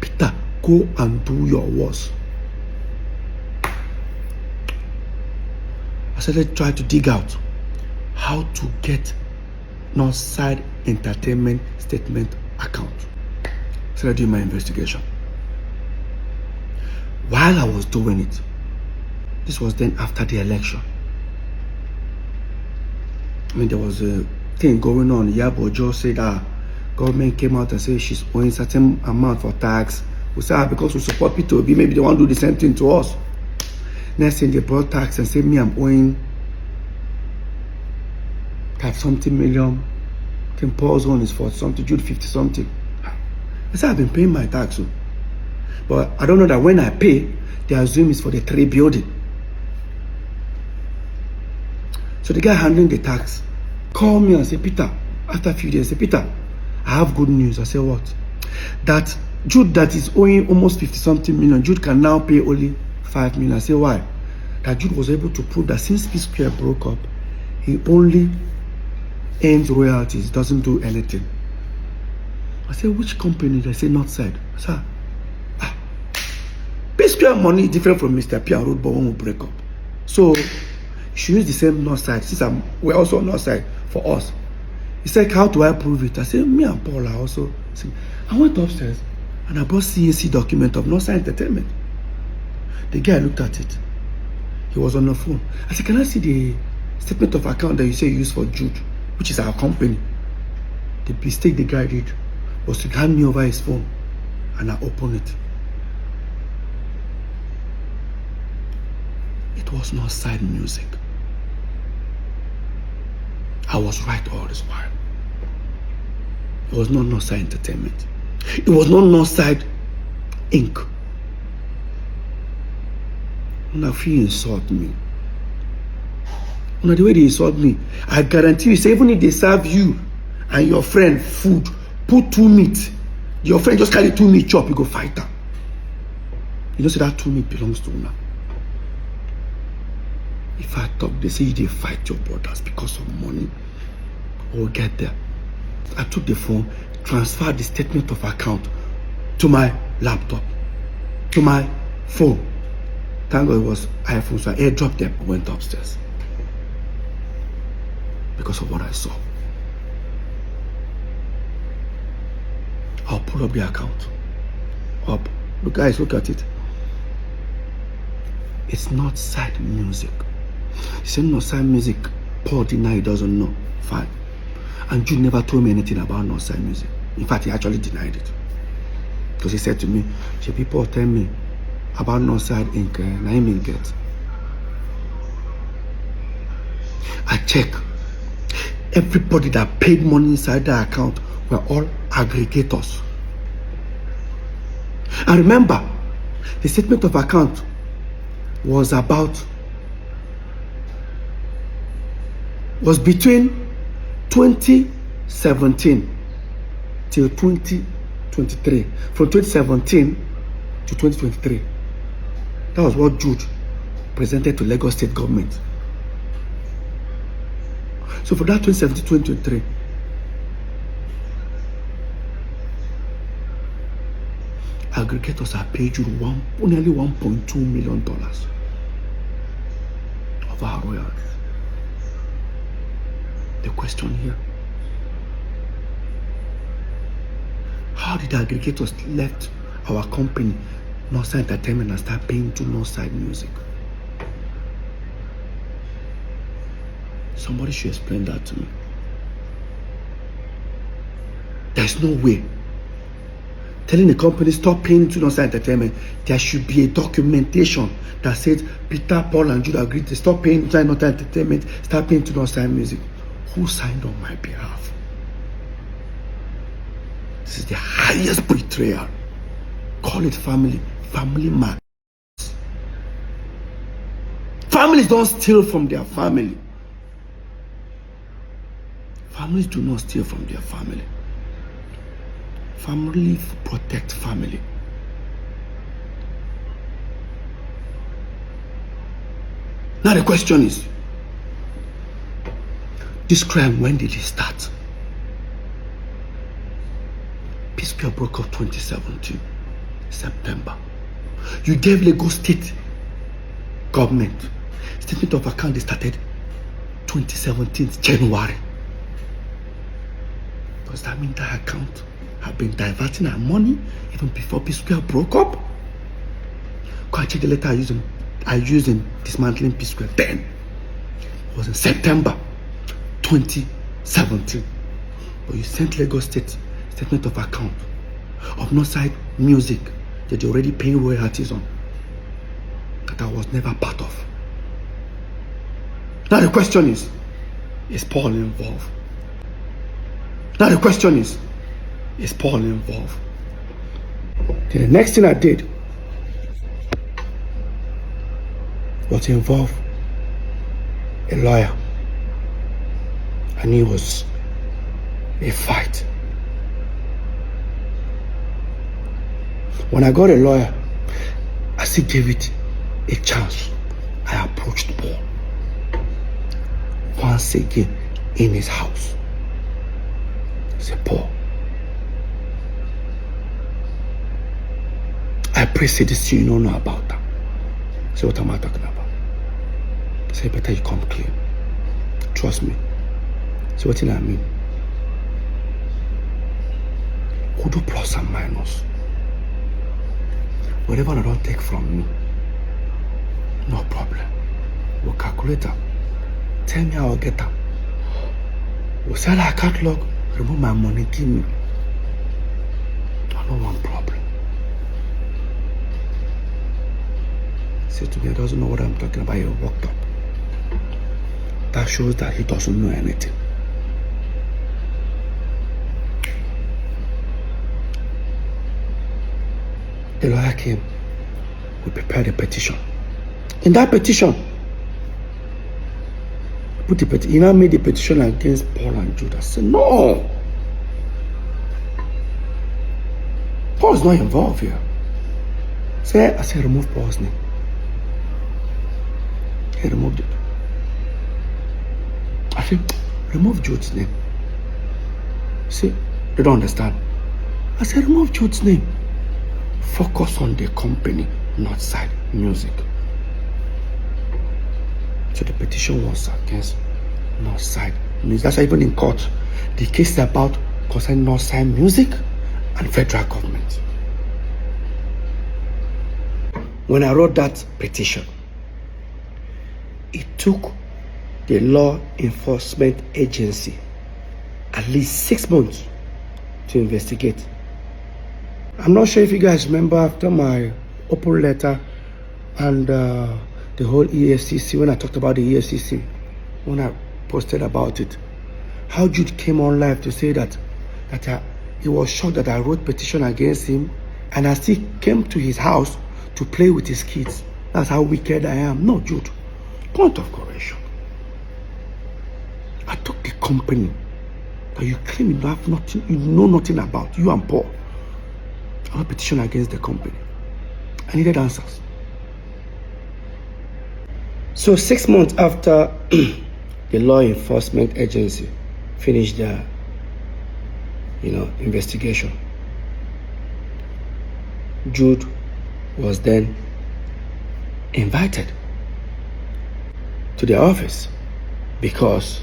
Peter, go and do your worst. I started trying to dig out how to get Northside Entertainment statement account. I started doing my investigation. While I was doing it, this was then after the election. I mean, there was a thing going on. Yabo Joe said that government came out and said she's owing certain amount for tax. We said, because we support P2B, maybe they want to do the same thing to us. Next thing they brought tax and said, me, I'm owing something million. I think Paul's own is 40 something, Jude 50 something. I said, I've been paying my tax. But I don't know that when I pay, they assume it's for the 3 building. So the guy handling the tax called me and said, Peter, after a few days, I said, Peter, I have good news. I said, what? That Jude that is owing almost 50 something million, Jude can now pay only 5 million. I said, why? That Jude was able to prove that since Psquare broke up, he only earns royalties, doesn't do anything. I said, which company? They say Northside. I said, Psquare money is different from Mr. P and rudeboy when we break up. So you should use the same Northside since we're also Northside for us. He said, how do I prove it? I said, me and Paul are also. I went upstairs and I brought CAC document of Northside Entertainment. The guy looked at it. He was on the phone. I said, can I see the statement of account that you say you use for Jude, which is our company? The mistake the guy did was to hand me over his phone and I opened it. It was Northside Music. I was right all this while. It was not Northside Entertainment. It was not Northside Inc. Now, if you insult me, the way they insult me, I guarantee you, say, even if they serve you and your friend food, put 2 meat, your friend just carry 2 meat chop, you go fight her. You know, say that 2 meat belongs to una. If I talk, they say they fight your brothers because of money. We'll get there. I took the phone, transferred the statement of account to my laptop, to my phone. Thank God it was iPhone, so I airdropped them and went upstairs. Because of what I saw. I'll pull up the account. Up. Look, guys, look at it. It's Northside Music. He said Northside Music. Paul denied he doesn't know. Fine. And Jude never told me anything about Northside music. In fact, he actually denied it. Because he said to me, people tell me about Northside Inc. And I ain't get. I check. Everybody that paid money inside that account were all aggregators. And remember, the statement of account was between 2017 till 2023. From 2017 to 2023. That was what Jude presented to Lagos State government. So for that 2017-2023, aggregators are paid you nearly $1.2 million of our royalties. The question here, how did the aggregators left our company, Northside Entertainment, and start paying to Northside Music? Somebody should explain that to me. There's no way. Telling the company stop paying to Northside Entertainment, there should be a documentation that says Peter, Paul, and Jude agreed to stop paying to Northside Entertainment, start paying to Northside Music. Who signed on my behalf? This is the highest betrayal. Call it family man. Families don't steal from their family. Families do not steal from their family. Family protect family. Now the question is, this crime, when did it start? Psquare broke up 2017, September. You gave Lagos State government statement of account. They started 2017, January. Does that mean that account have been diverting our money even before Psquare broke up? Go and check the letter I used in dismantling Psquare. Then it was in September 2017. But you sent Lagos State statement of account of Northside Music that you're already paying royalties on, that I was never part of. Now the question is Paul involved? Now the question is Paul involved? Then the next thing I did was to involve a lawyer. And it was a fight. When I got a lawyer, I still gave it a chance. I approached Paul once again in his house. I said, Paul, I pray say this you don't know about that. I said, what am I talking about? I said, better you come clean. Trust me. So what do I mean? Who do plus and minus? Whatever I don't take from me, no problem. We'll calculate them. Tell me how I'll get them. We'll sell our catalog, remove my money, give me. I don't want problem. He said to me, he doesn't know what I'm talking about. He walked up. That shows that he doesn't know anything. The lawyer came. We prepared a petition. In that petition, he now made the petition against Paul and Jude. I said, no. Paul's not involved here. I said, remove Paul's name. He removed it. I said, remove Jude's name. See, they don't understand. I said, remove Jude's name. Focus on the company, Northside Music. So the petition was against Northside Music. That's why even in court, the case is about concerning Northside Music and federal government. When I wrote that petition, it took the law enforcement agency at least 6 months to investigate. I'm not sure if you guys remember after my open letter and the whole EFCC, when I talked about the EFCC, when I posted about it, how Jude came on live to say that he was shocked that I wrote petition against him and I still came to his house to play with his kids. That's how wicked I am. No, Jude. Point of correction. I took the company that you claim you have nothing, you know nothing about, you and Paul. I wrote petition against the company. I needed answers. So 6 months after the law enforcement agency finished their investigation, Jude was then invited to their office because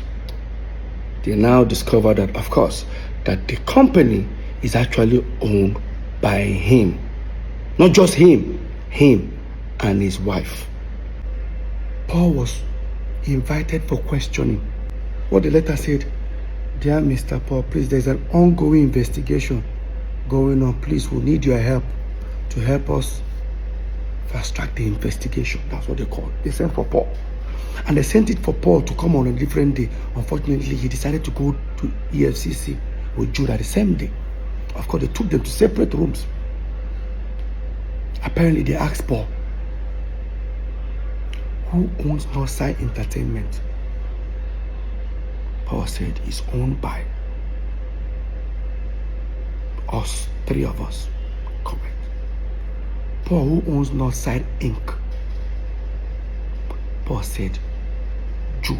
they now discovered that, of course, that the company is actually owned by him. Not just him and his wife. Paul was invited for questioning. What the letter said, dear Mr. Paul, please, there's an ongoing investigation going on. Please, we need your help to help us fast track the investigation. That's what they call it. They sent for Paul. And they sent it for Paul to come on a different day. Unfortunately, he decided to go to EFCC with Jude at the same day. Of course, they took them to separate rooms. Apparently, they asked Paul, who owns Northside Entertainment? Paul said it's owned by us, 3 of us. Correct. Paul, who owns Northside Inc.? Paul said Jude.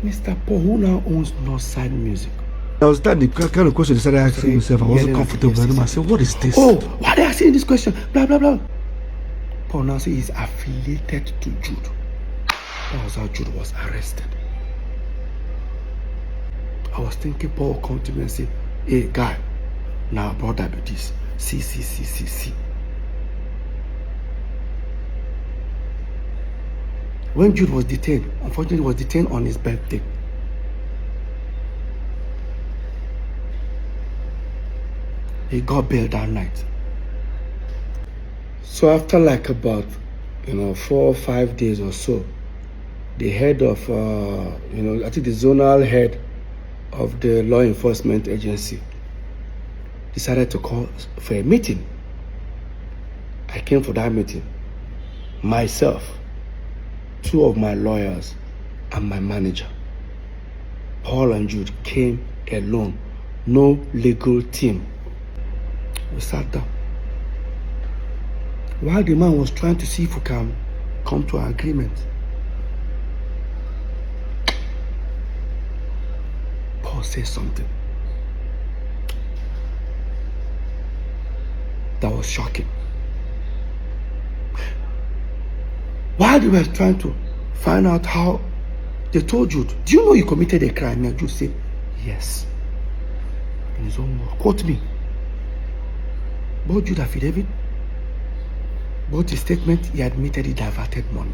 Mr. Paul, who now owns Northside Music? I was that the kind of question he started asking himself. I wasn't comfortable with him. I said, what is this? Oh, why are they asking this question? Blah, blah, blah. Paul now says he's affiliated to Jude. That was how Jude was arrested. I was thinking Paul will come to me and say, hey, guy, now brother do this. See. When Jude was detained, unfortunately, he was detained on his birthday. He got bail that night. So after like about 4 or 5 days or so, the head of I think the zonal head of the law enforcement agency decided to call for a meeting. I came for that meeting. Myself, 2 of my lawyers, and my manager. Paul and Jude came alone. No legal team. We sat down. While the man was trying to see if we can come to an agreement, Paul said something that was shocking. While they were trying to find out how, they told Jude, do you know you committed a crime? And Jude said, yes. In his own word. Quote me. Both Jude affidavit, both his statement, he admitted he diverted money.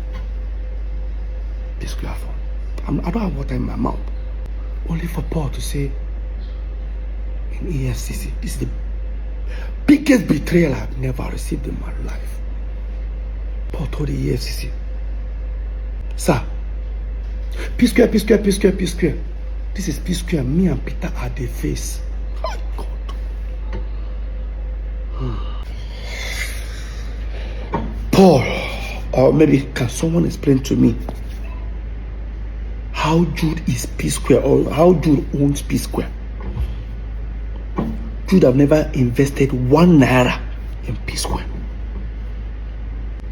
Psquare phone. I don't have water in my mouth. Only for Paul to say in EFCC, this is the biggest betrayal I've never received in my life. Paul told the EFCC, sir, Psquare. This is Psquare. Me and Peter are the face. Oh God. Paul, or maybe can someone explain to me how Jude is Psquare, or how Jude owns Psquare? Jude have never invested 1 naira in Psquare.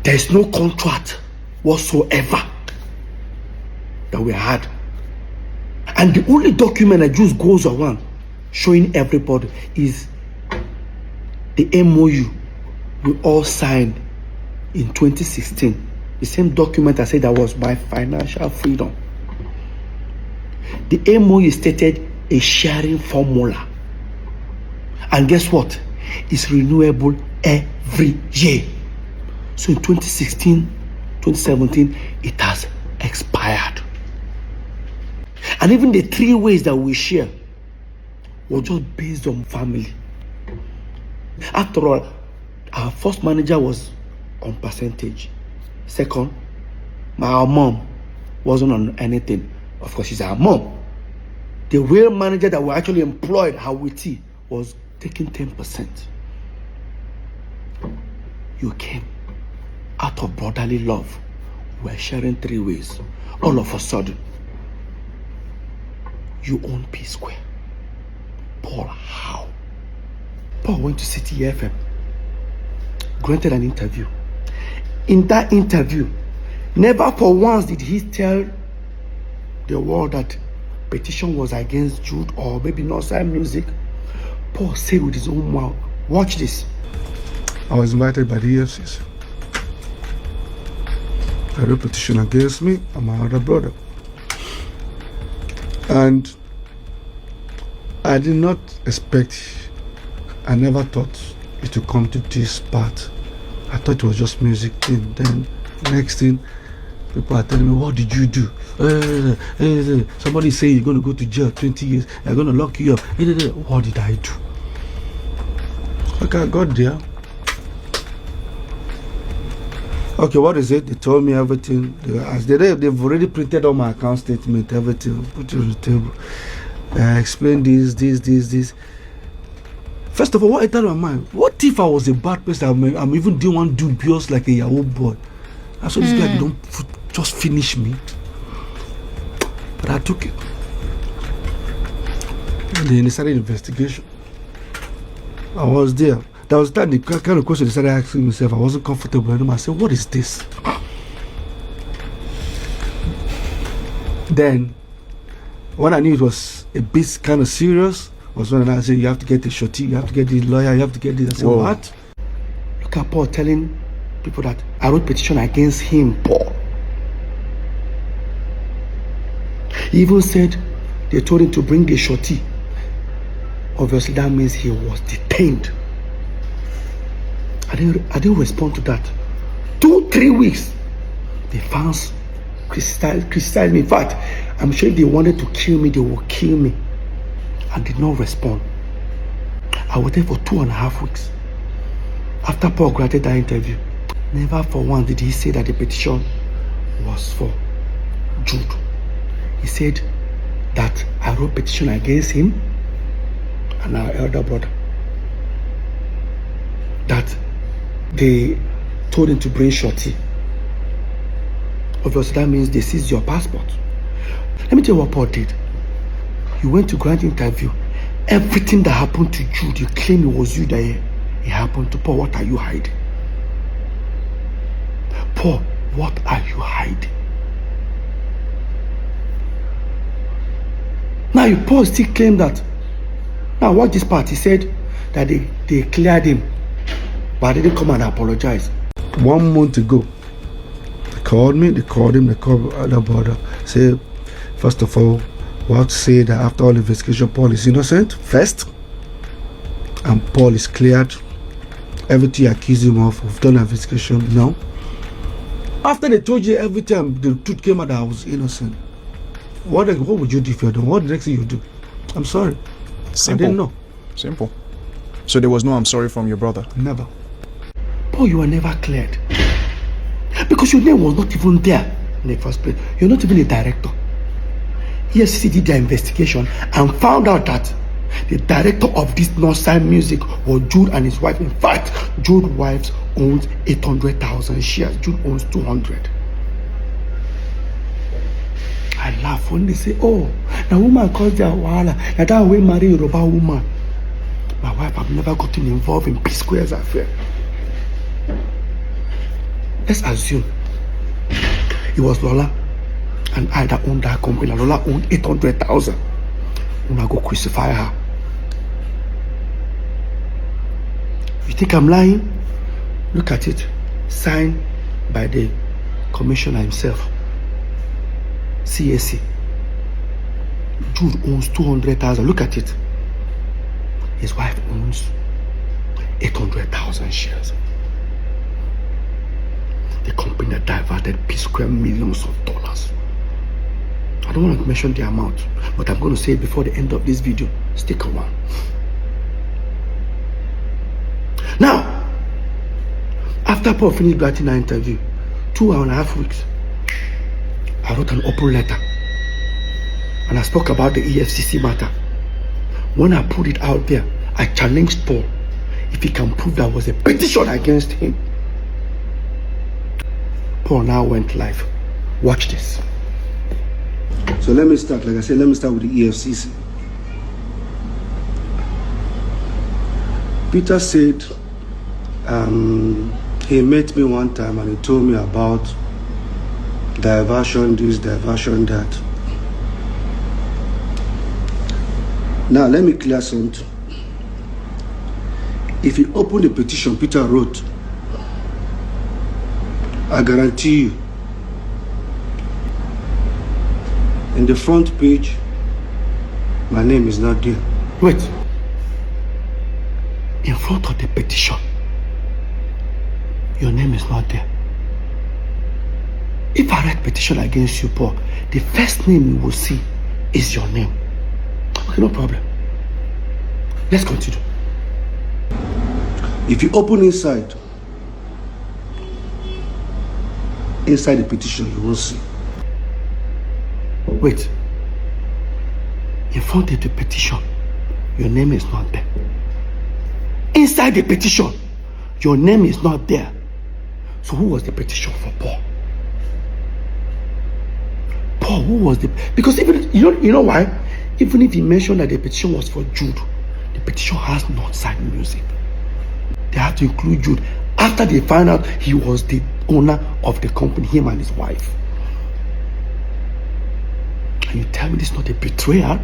There is no contract whatsoever that we had. And the only document that just goes around showing everybody is the MOU we all signed in 2016. The same document I said that was my financial freedom. The MOU stated a sharing formula. And guess what? It's renewable every year. So in 2016, 2017, it has expired. And even the 3 ways that we share was just based on family. After all, our first manager was on percentage. Second, our mom wasn't on anything. Of course, she's our mom. The real manager that we actually employed, Hawiti, was taking 10%. You came out of brotherly love. We're sharing 3 ways. All of a sudden, you own Psquare. Paul, how? Paul went to City FM, granted an interview. In that interview, never for once did he tell the world that petition was against Jude or maybe not sign music. Paul said with his own mouth, watch this. I was invited by the EFCs. A petition against me and my other brother. And I did not expect, I never thought it would come to this part. I thought it was just music thing. Then next thing, people are telling me, what did you do? Somebody say you're going to go to jail 20 years. They're going to lock you up. What did I do? Okay, I got there. Okay, what is it? They told me everything. They've already printed on my account statement, everything, put it on the table. I explained this. First of all, what entered my mind? What if I was a bad person? I'm even doing one dubious like a Yahoo boy. I saw this guy don't just finish me. But I took it. And then they started investigation. I was there. That was the kind of question they started asking myself. I wasn't comfortable anymore. I said, what is this? Then, when I knew it was a bit kind of serious, was when I said, you have to get a shorty, you have to get the lawyer, you have to get this. I said, whoa. What? Look at Paul telling people that I wrote petition against him, Paul. He even said they told him to bring a shorty. Obviously, that means he was detained. I didn't respond to that. 2-3 weeks, the fans criticized me. In fact, I'm sure if they wanted to kill me, they would kill me. I did not respond. I was there for 2.5 weeks. After Paul granted that interview, never for once did he say that the petition was for Jude. He said that I wrote petition against him and our elder brother. That they told him to bring shorty. Obviously, that means they seized your passport. Let me tell you what Paul did. You went to grant interview. Everything that happened to Jude, you claim it was you that it happened to. Paul, what are you hiding? Paul, what are you hiding? Now, Paul still claimed that. Now, watch this part. He said that they cleared him, but they didn't come and apologize. 1 month ago, they called me, they called him, they called other brother. Say, first of all, we have to say that after all investigation, Paul is innocent, first, and Paul is cleared. Everything you accuse him of, we've done an investigation, no. After they told you everything, the truth came out that I was innocent. What would you do if you're doing? What the next thing you do? I'm sorry. Simple. I didn't know. Simple. So there was no I'm sorry from your brother? Never. Paul, you were never cleared. Because your name was not even there in the first place. You're not even a director. EFCC did their investigation and found out that the director of this non-sign music was Jude and his wife. In fact, Jude's wife owns 800,000 shares. Jude owns 200. I laugh when they say, oh, the woman calls their wahala. Now that way marry a Yoruba woman. My wife have never gotten involved in Psquare's affair. Let's assume it was Lola and I that owned that company. Lola owned 800,000. I'm gonna go crucify her. You think I'm lying? Look at it. Signed by the commissioner himself. CSC. Jude owns 200,000. Look at it. His wife owns 800,000 shares. The company diverted Psquare millions of dollars. I don't want to mention the amount, but I'm going to say it before the end of this video. Stick around. Now, after Paul finished writing our interview, 2.5 weeks, I wrote an open letter and I spoke about the EFCC matter. When I put it out there, I challenged Paul if he can prove there was a petition against him. Paul now went live. Watch this. So let me start, like I said, let me start with the EFCC. Peter said he met me one time and he told me about diversion this, diversion that. Now let me clear something. If you open the petition Peter wrote, I guarantee you, in the front page, my name is not there. Wait. In front of the petition, your name is not there. If I write petition against you, Paul, the first name you will see is your name. Okay, no problem. Let's continue. If you open inside the petition, you will see. Wait. In front of the petition, your name is not there. Inside the petition, your name is not there. So who was the petition for Paul? Paul, who was the... Because even, you know why? Even if he mentioned that the petition was for Jude, the petition has not signed music. They had to include Jude after they found out he was the owner of the company, him and his wife. And you tell me this is not a betrayal?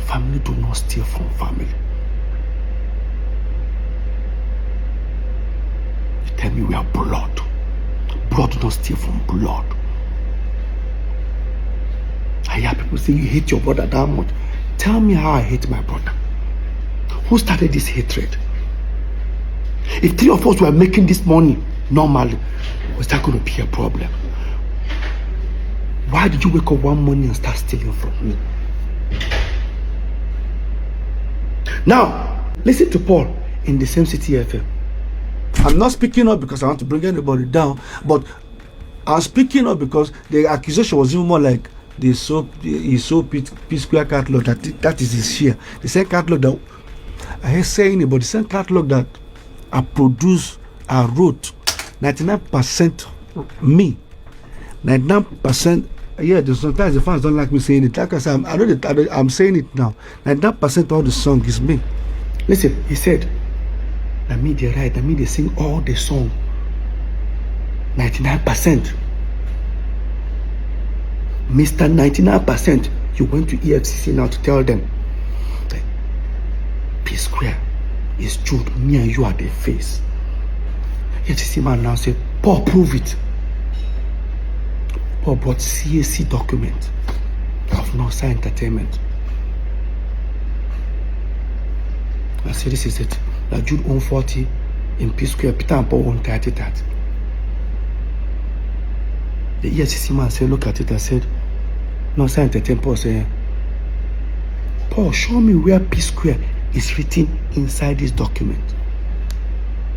Family do not steal from family. You tell me we are blood. Blood do not steal from blood. I hear people say you hate your brother that much. Tell me how I hate my brother. Who started this hatred? If 3 of us were making this money normally, was that going to be a problem? Why did you wake up one morning and start stealing from me? Now, listen to Paul in the same City FM. I'm not speaking up because I want to bring anybody down, but I'm speaking up because the accusation was even more like the Psquare catalog, that is his share. The same catalog that I hear saying about the same catalog that I produced, I wrote, 99% me, 99%. Yeah, sometimes the fans don't like me saying it. Like I said, I'm saying it now. 99% of the song is me. Listen, he said, I mean they write, I mean they sing all the song. 99%. Mr. 99%, you went to EFCC now to tell them that Psquare is Jude, me and you are the face. EFCC man now said, Paul, prove it. Paul brought CAC document of Nosa Entertainment. I said, this is it. That Jude owned 40 in Psquare, Peter and Paul owned 30 that. The EFCC man said, look at it and said, Nosa Entertainment. Paul said, Paul, show me where Psquare is written inside this document.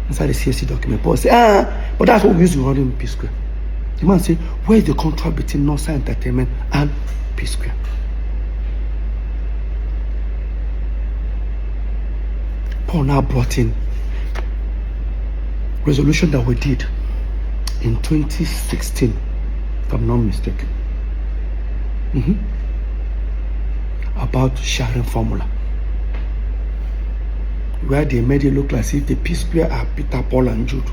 Inside the CAC document. Paul said, but that's what we use to run in Psquare. The man said, where is the contract between Nosa Entertainment and Psquare? Paul now brought in resolution that we did in 2016, if I'm not mistaken, about sharing formula, where they made it look like if the Psquare are Peter, Paul and Jude.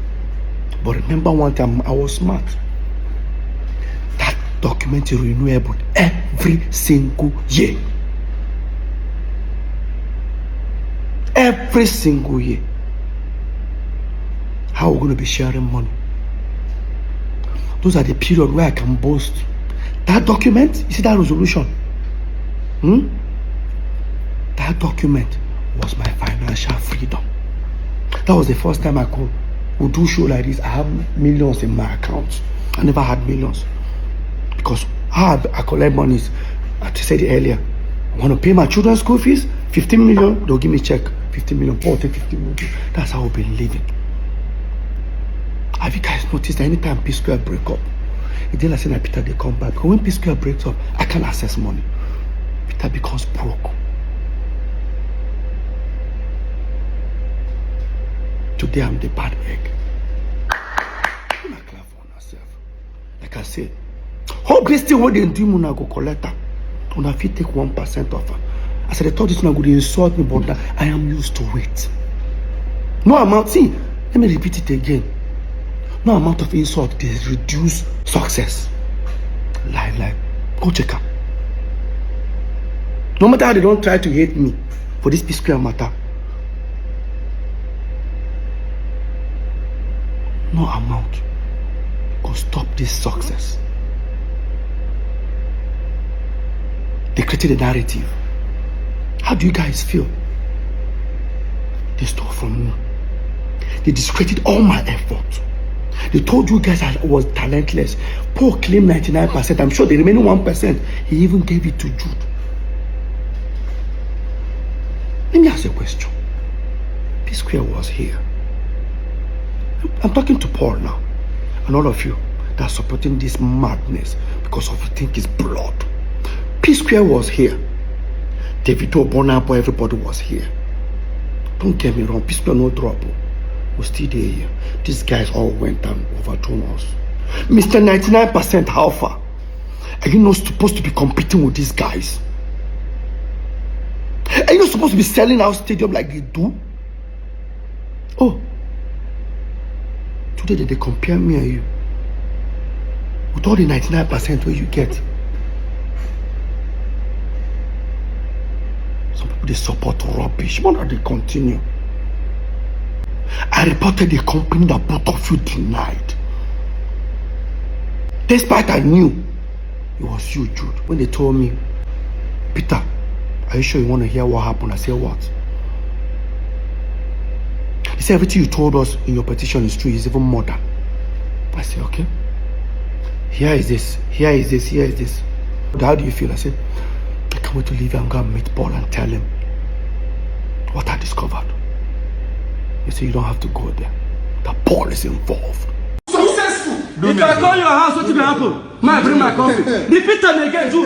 But remember one time I was smart. That document is renewable every single year. Every single year. How are we going to be sharing money? Those are the period where I can boast. That document, you see that resolution? That document was my financial freedom. That was the first time I could do show like this. I have millions in my account. I never had millions. Because how I collect monies, I said it earlier, I want to pay my children's school fees, 15 million, they'll give me a check, 15 million, Paul take 15 million. That's how we've been living. Have you guys noticed that anytime Psquare break up, it didn't like say that Peter they come back. But when Psquare breaks up, I can't access money. Peter becomes broke. Today I'm the bad egg. I'm not clear for myself. Like I said, hope this thing what they do, Muna go collect her. When I take 1% of her. I said, I thought this one would insult me, but I am used to it. No amount, see, let me repeat it again. No amount of insult is reduce success. Lie. Go check her. No matter how they don't try to hate me for this Psquare matter. No amount can stop this success. They created a narrative. How do you guys feel? They stole from me. They discredited all my effort. They told you guys I was talentless. Paul claimed 99%. I'm sure the remaining 1%, he even gave it to Jude. Let me ask you a question. Psquare was here. I'm talking to Paul now. And all of you that are supporting this madness because of you think it's blood. Psquare was here. Davido, Bonapo, everybody was here. Don't get me wrong, Psquare no trouble. We're still there. These guys all went and overthrown us. Mr. 99% how far? Are you not supposed to be competing with these guys? Are you not supposed to be selling out stadium like they do? Oh. Today they compare me and you. With all the 99% where you get. Some people they support rubbish. Why not they continue? I reported the company that both of you denied. Despite I knew it was you, Jude. When they told me, Peter, are you sure you want to hear what happened? I said, what? They said, everything you told us in your petition is true. It's even more than. I said, okay. Here is this. How do you feel? I said, I can't wait to leave here and go and meet Paul and tell him what I discovered. They say you don't have to go there. That Paul is involved. Successful. If I call your house, what will happen? I bring my coffee. Repeat them again, too.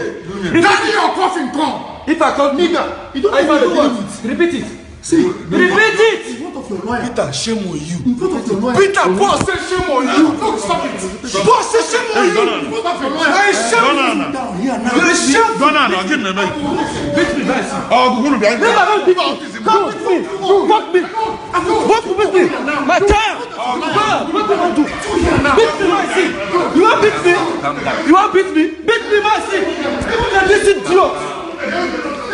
Daddy, your coffee come. If I call nigga, you don't have to do it. Repeat it. See, repeat it. In front of your lawyer. Peter, shame on you. In front of your lawyer. Peter, boss says shame on you. Don't stop it. Boss says shame on you. In front of your lawyer. I shame on you. Down here now. You shame. Go now, give me the mic. Beat me, guys. Oh, go to be angry. Come with me. Fuck me. What with me? My time. What do you do? Beat me, my seat. You want beat me? You want beat me? Beat me, my seat. Even this idiot.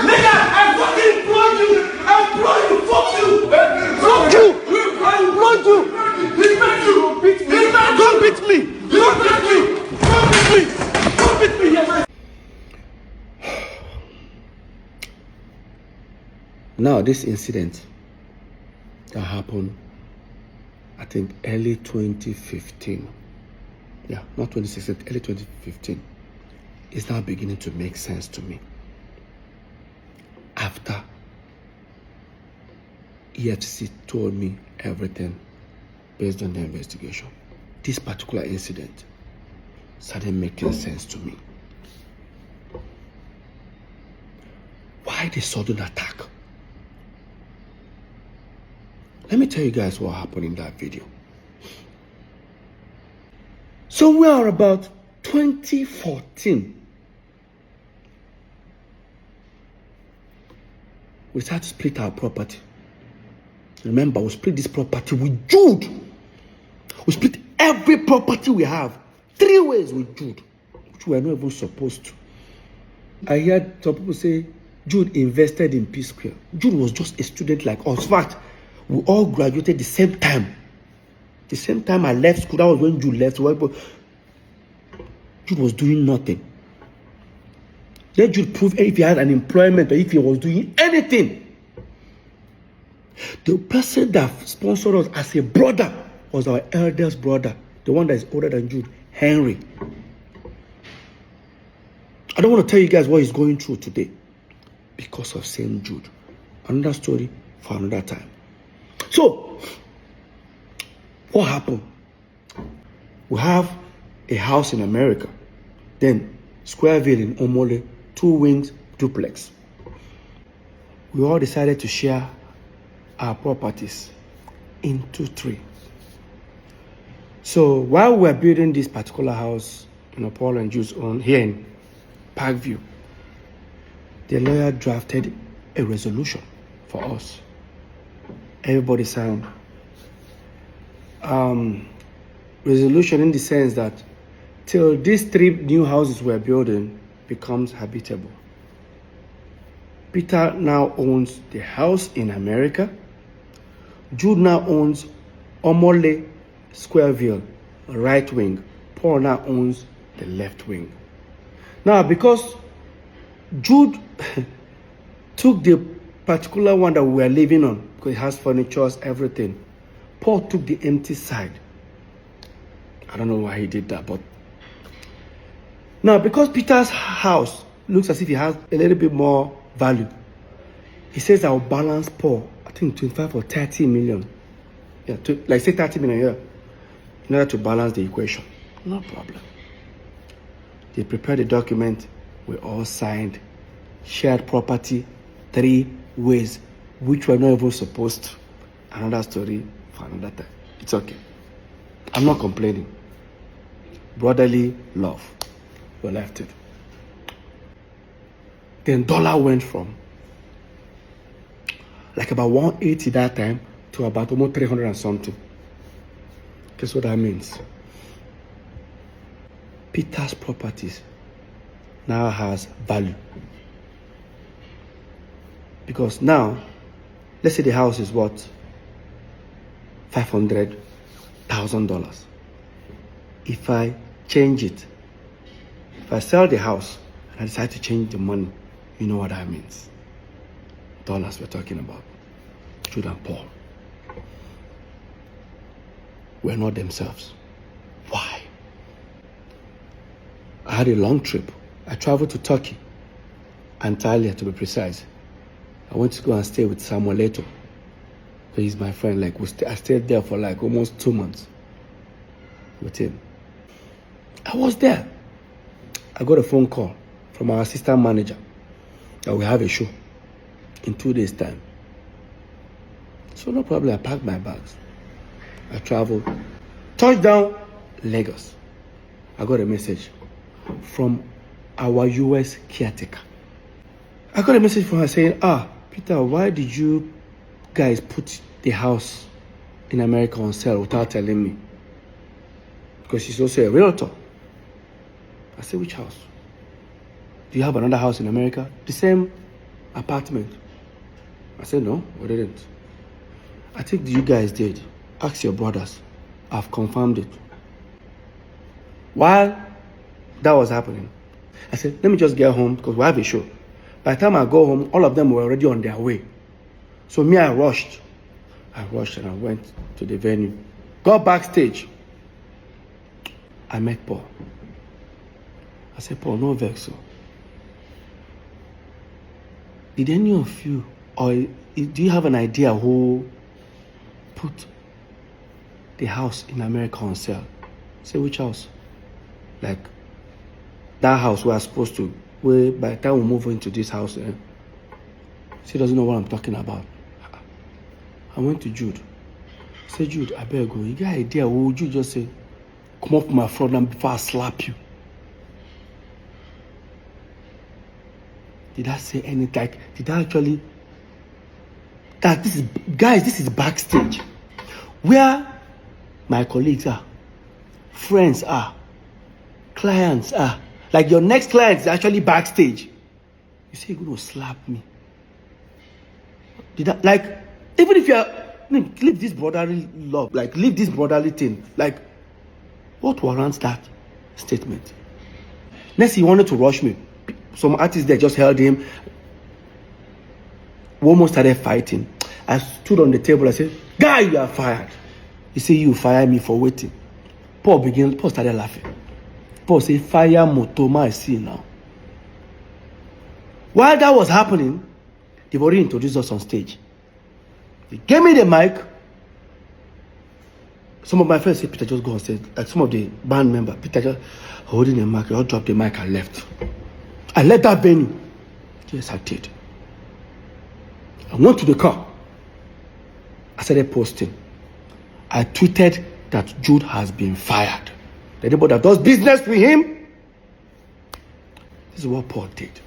Nigga, I fucking implore you. Fuck you. Fuck you. I implore you. Don't beat me. Don't beat me. Don't beat me. Don't beat me. Don't beat me. Yes. Now this incident that happened, I think early 2015. Yeah, not 2016, early 2015. Is now beginning to make sense to me. After EFCC told me everything based on the investigation, this particular incident started making sense to me. Why the sudden attack? Let me tell you guys what happened in that video. So we are about 2014. We started to split our property. Remember, we split this property with Jude. We split every property we have 3 ways with Jude, which we are not even supposed to. I heard some people say Jude invested in Psquare. Jude was just a student like us. In fact, we all graduated the same time. The same time I left school, that was when Jude left. Jude was doing nothing. Let Jude prove if he had an employment or if he was doing anything. The person that sponsored us as a brother was our eldest brother, the one that is older than Jude, Henry. I don't want to tell you guys what he's going through today because of St. Jude. Another story for another time. So, what happened? We have a house in America. Then, Squareville in Omole, 2 wings, duplex. We all decided to share our properties into 3. So, while we're building this particular house, Paul and Jude's own here in Parkview, the lawyer drafted a resolution for us. Everybody signed. Resolution in the sense that till these 3 new houses we're building becomes habitable. Peter now owns the house in America. Jude now owns Omole Squareville, right wing. Paul now owns the left wing. Now, because Jude took the particular one that we were living on, because it has furniture, everything, Paul took the empty side. I don't know why he did that, but now because Peter's house looks as if it has a little bit more value, he says I'll balance Paul, I think 25 or 30 million. Yeah, say 30 million, yeah, in order to balance the equation. No problem. They prepared the document, we all signed, shared property 3 ways, which we're not even supposed to. Another story for another time. It's okay. I'm not complaining. Brotherly love. We left it. Then dollar went from like about 180 that time to about almost 300 and something. Guess what that means? Peter's properties now has value. Because now, let's say the house is what? $500,000. If I change it, if I sell the house and I decide to change the money, you know what that means. Dollars we're talking about. Jude and Paul were not themselves. Why? I had a long trip. I traveled to Turkey, Antalya to be precise. I went to go and stay with Samuel Leto. He's my friend. I stayed there for almost 2 months with him. I was there. I got a phone call from our assistant manager that we have a show in 2 days' time. So no problem, I packed my bags. I traveled. Touchdown, Lagos. I got a message from our US caretaker. I got a message from her saying, Peter, why did you guys put the house in America on sale without telling me? Because she's also a realtor. I said, which house? Do you have another house in America? The same apartment. I said, no, we didn't. I think you guys did. Ask your brothers. I've confirmed it. While that was happening, I said, let me just get home because we have a show. By the time I go home, all of them were already on their way. So me, I rushed and I went to the venue. Got backstage. I met Paul. I said, Paul, no vex. Did any of you, or do you have an idea who put the house in America on sale? I said, which house? Like that house we are supposed to, where by the time we move into this house, she doesn't know what I'm talking about. I went to Jude. I said, Jude, I better go. You got an idea? What would you just say? Come up my front and before I slap you. Did I say anything? Did I actually? This is backstage. Where my colleagues are, friends are, clients are. Like your next client is actually backstage. You say you're going to slap me. Even if you're, leave this brotherly love, leave this brotherly thing. What warrants that statement? Next, he wanted to rush me. Some artists there just held him. We almost started fighting. I stood on the table. I said, guy, you are fired. He said, you fire me for waiting. Paul started laughing. Paul said, fire Motoma, I see now. While that was happening, they've already introduced us on stage. They gave me the mic. Some of my friends said, Peter, just go on stage. Like some of the band members, Peter just holding the mic, they all dropped the mic and left. I left that venue. Yes, I did. I went to the car. I started posting. I tweeted that Jude has been fired. Anybody that does business with him, this is what Paul did.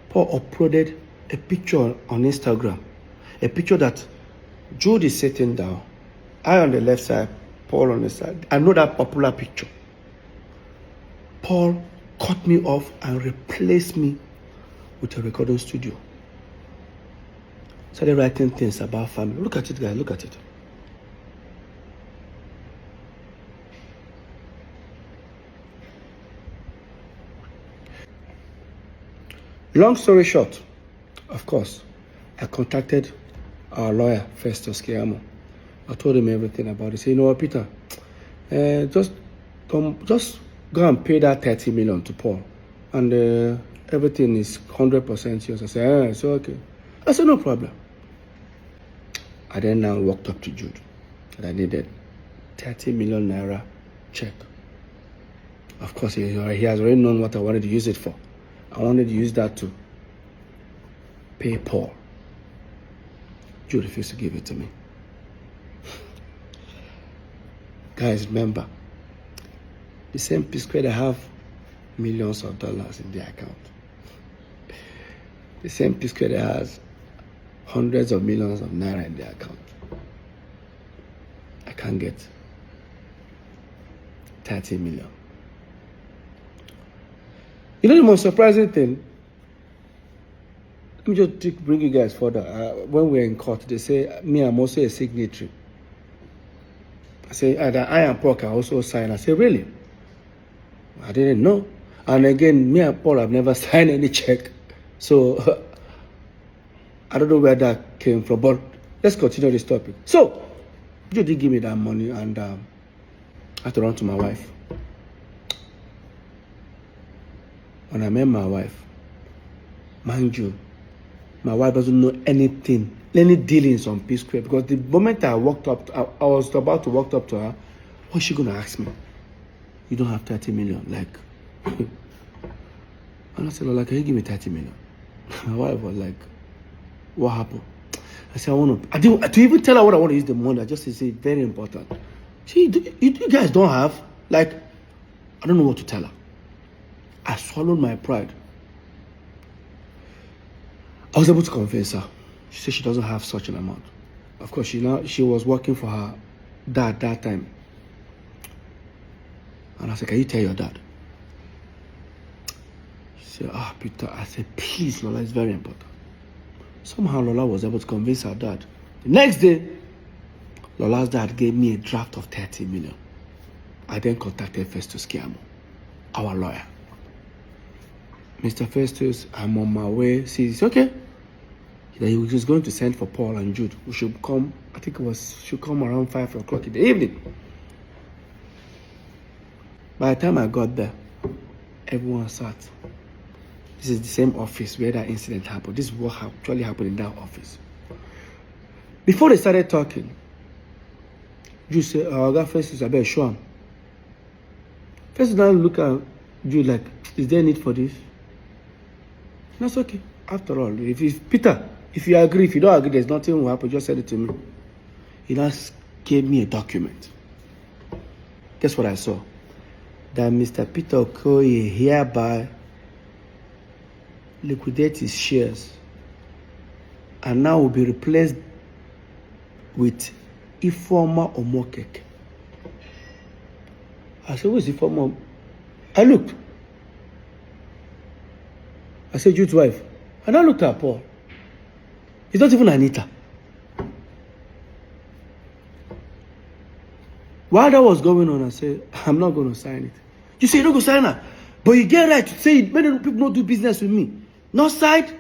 Paul uploaded a picture on Instagram. A picture that Jude is sitting down. I on the left side, Paul on the side. I know that popular picture. Paul cut me off and replaced me with a recording studio. Started writing things about family. Look at it, guys. Look at it. Long story short, of course, I contacted our lawyer, Psquare. I told him everything about it. He said, you know what, Peter, just go and pay that 30 million to Paul. And everything is 100% yours. I said, it's okay. I said, no problem. I then now walked up to Jude and I needed 30 million naira check. Of course, he has already known what I wanted to use it for. I wanted to use that to pay Paul. Jude refused to give it to me. Guys, remember, the same Psquare that have millions of dollars in their account. The same Psquare that has hundreds of millions of naira in their account. I can't get 30 million. You know the most surprising thing? Let me just bring you guys further. When we're in court, they say, me, I'm also a signatory. I say, that I and Paul can also sign. I say, really? I didn't know. And again, me and Paul have never signed any check. So, I don't know where that came from, but let's continue this topic. So, you did give me that money, and I had to run to my wife. When I met my wife, mind you, my wife doesn't know anything, any dealings on Psquare, because the moment I walked up, I was about to walk up to her, what's she going to ask me? You don't have 30 million, like. And I said, Lola, can you give me 30 million? My wife was like, what happened? I said, to even tell her what I want to use the money, I just say, very important. See, you guys don't have, like, I don't know what to tell her. I swallowed my pride. I was able to convince her. She said she doesn't have such an amount. Of course, she was working for her dad that time. And I said, can you tell your dad? She said, Peter. I said, please, Lola, it's very important. Somehow Lola was able to convince her dad. The next day, Lola's dad gave me a draft of 30 million. I then contacted Psquare, our lawyer. Mr. Festus, I'm on my way. He said, okay. He was going to send for Paul and Jude. We should come, I think should come around 5 o'clock in the evening. By the time I got there, everyone sat. This is the same office where that incident happened. This is what actually happened in that office. Before they started talking, Jude said, I got Festus, I better show him. Festus now look at Jude like, is there a need for this? That's okay. After all, Peter, if you agree, if you don't agree, there's nothing will happen. Just send it to me. He just gave me a document. Guess what I saw? That Mr. Peter Okoye hereby liquidate his shares and now will be replaced with Ifeoma Omokeke. I said, who is Ifeoma? I looked. I said, Jude's wife. And I looked at Paul. It's not even Anita. While that was going on, I said, I'm not going to sign it. You say you're not going to sign it, but you get right to say many people don't do business with me. North side,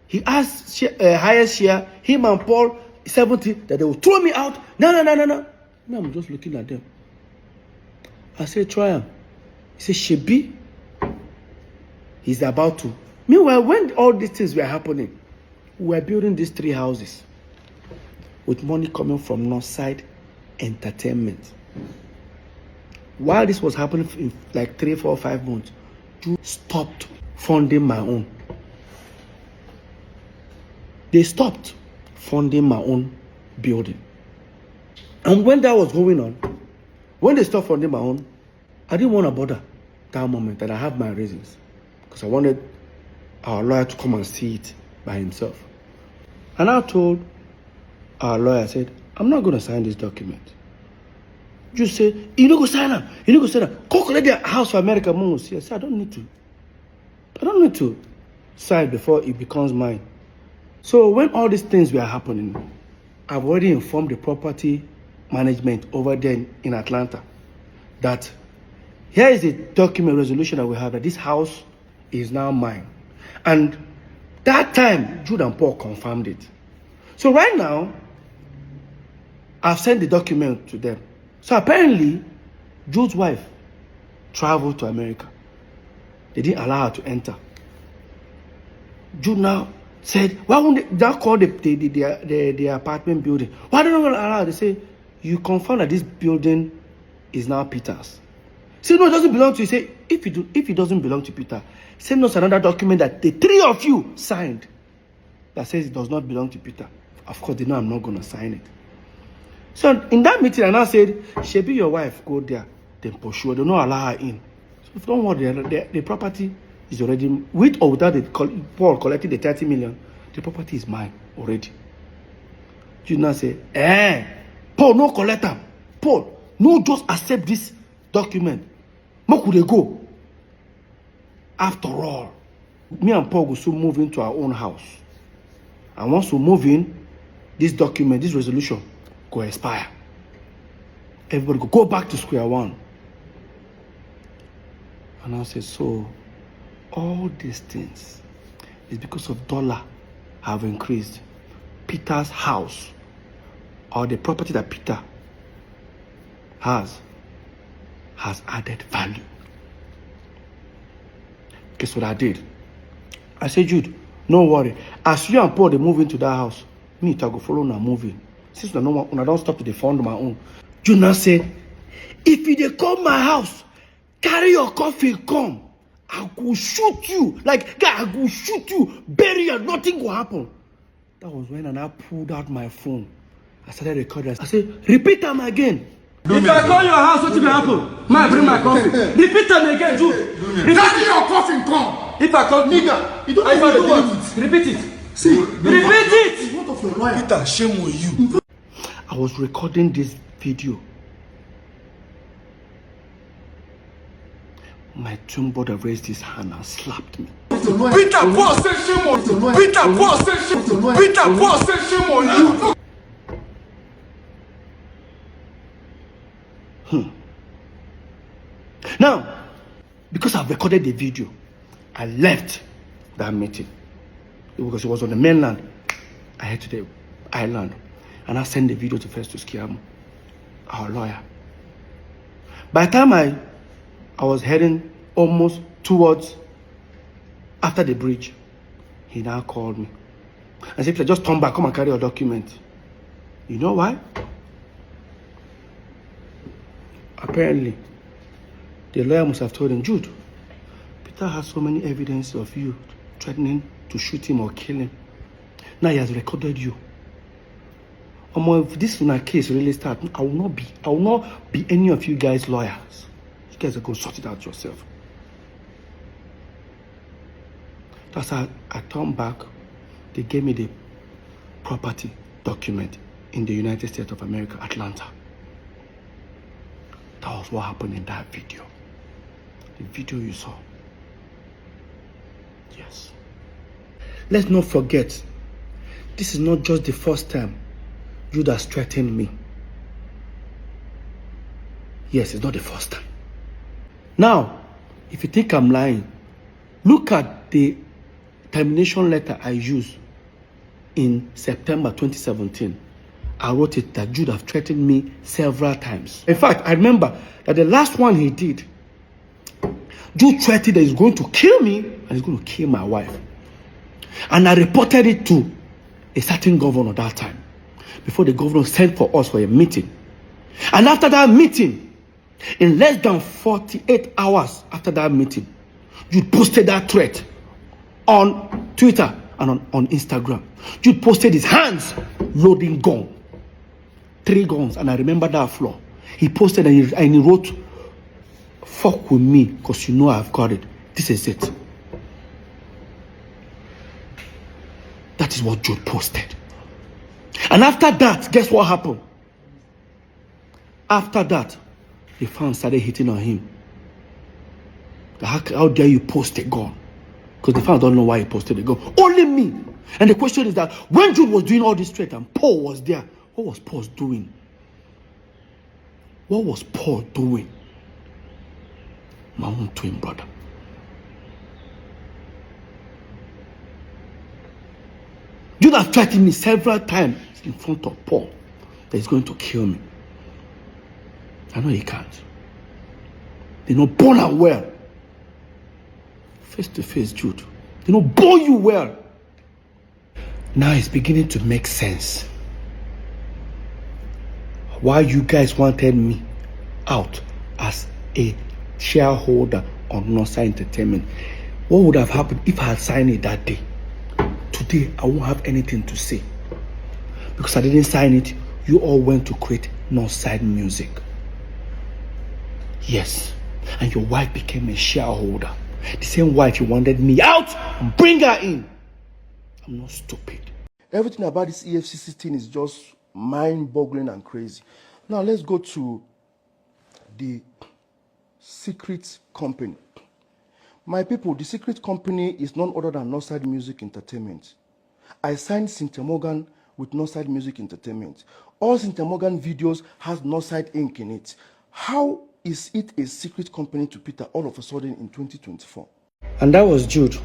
he asked highest share, him and Paul, 70, that they will throw me out. No. Now I'm just looking at them. I said, try him. He said, Shebi. he's about to. Meanwhile, when all these things were happening, we were building these 3 houses with money coming from Northside Entertainment. While this was happening in like 3, 4, 5 months, Jude stopped funding my own. They stopped funding my own building. And when that was going on, when they stopped funding my own, I didn't want to bother that moment, and I have my reasons. Because I wanted our lawyer to come and see it by himself. And I told our lawyer, I said, I'm not going to sign this document. Just say, you don't go sign up. You don't go sign up. Go collect the house for America. Mom will see. I said, I don't need to. I don't need to sign before it becomes mine. So when all these things were happening, I've already informed the property management over there in Atlanta that here is a document resolution that we have that this house is now mine. And that time, Jude and Paul confirmed it. So right now, I've sent the document to them. So apparently, Jude's wife traveled to America. They didn't allow her to enter. Jude now said, why won't they call the apartment building? Why don't they allow her? They say, you confirm that this building is now Peter's. Say, no, it doesn't belong to you. Say, if it doesn't belong to Peter, send us another document that the 3 of you signed that says it does not belong to Peter. Of course, they know I'm not going to sign it. So in that meeting, I now said, Shebi, your wife, go there, then pursue her. They don't allow her in. So don't worry, the property is already, with or without Paul collecting the 30 million, the property is mine already. You now say, Paul, no collect them. Paul, no just accept this document. Where could they go? After all, me and Paul will soon move into our own house. And once we move in, this document, this resolution, go expire. Everybody go back to square one. And I said, so all these things is because of dollar have increased. Peter's house, or the property that Peter has added value. Guess what I did? I said, Jude, no worry. As you and Paul, they move into that house, me, I go follow now moving. Since I don't stop to the fund my own. Jude now said, if you dey come my house, carry your coffin, come. I go shoot you. Like, guy, I go shoot you, bury you, nothing will happen. That was when I pulled out my phone. I started recording. I said, repeat them again. If I call your house, what will happen? I bring my coffin. Repeat them again, Jude. Carry your coffin, come. If I call Nigga, you don't know what. Repeat it. See, repeat it. What of your lawyer? Peter, shame on you. I was recording this video. My twin brother raised his hand and slapped me. Peter, Paul said shame on you. Peter, Paul said shame on you. Peter, Paul said shame on you. Now, because I've recorded the video, I left that meeting. Because it was on the mainland. I head to the island. And I sent the video to Festus Kiamu, our lawyer. By the time I was heading almost towards after the bridge, he now called me and said, just turn back, come and carry your document. You know why? Apparently, the lawyer must have told him, Jude, Peter has so many evidence of you threatening to shoot him or kill him. Now he has recorded you. If this case really starts, I will not be any of you guys' lawyers. You guys are going to sort it out yourself. That's how I turned back. They gave me the property document in the United States of America, Atlanta. That was what happened in that video. The video you saw. Yes. Let's not forget, this is not just the first time Judas threatened me. Yes, it's not the first time. Now, if you think I'm lying, look at the termination letter I used in September 2017. I wrote it that Jude have threatened me several times. In fact, I remember that the last one he did Jude threatened that he's going to kill me and he's going to kill my wife. And I reported it to a certain governor that time, before the governor sent for us for a meeting. And after that meeting, in less than 48 hours after that meeting, Jude posted that threat on Twitter and on Instagram. Jude posted his hands loading gun. 3 guns, and I remember that floor. He posted and he wrote, "Fuck with me, because you know I've got it. This is it." That is what Jude posted. And after that, guess what happened? After that, the fans started hitting on him. How dare you post a gun? Because the fans don't know why he posted a gun. Only me. And the question is that when Jude was doing all this threat and Paul was there, what was Paul doing? What was Paul doing? My own twin brother. Jude has threatened me several times in front of Paul that he's going to kill me. I know he can't. They know born and well. Face to face, Jude. They know born you well. Now it's beginning to make sense why you guys wanted me out as a shareholder on Northside Entertainment. What would have happened if I had signed it that day? Today, I won't have anything to say. Because I didn't sign it, you all went to create Northside Music. Yes, and your wife became a shareholder. The same wife you wanted me out and bring her in. I'm not stupid. Everything about this EFCC thing is just mind-boggling and crazy. Now let's go to the secret company. My people, the secret company is none other than Northside Music Entertainment. I signed Cynthia Morgan with Northside Music Entertainment. All Cynthia Morgan videos has Northside Inc. in it. How is it a secret company to Peter all of a sudden in 2024? And that was Jude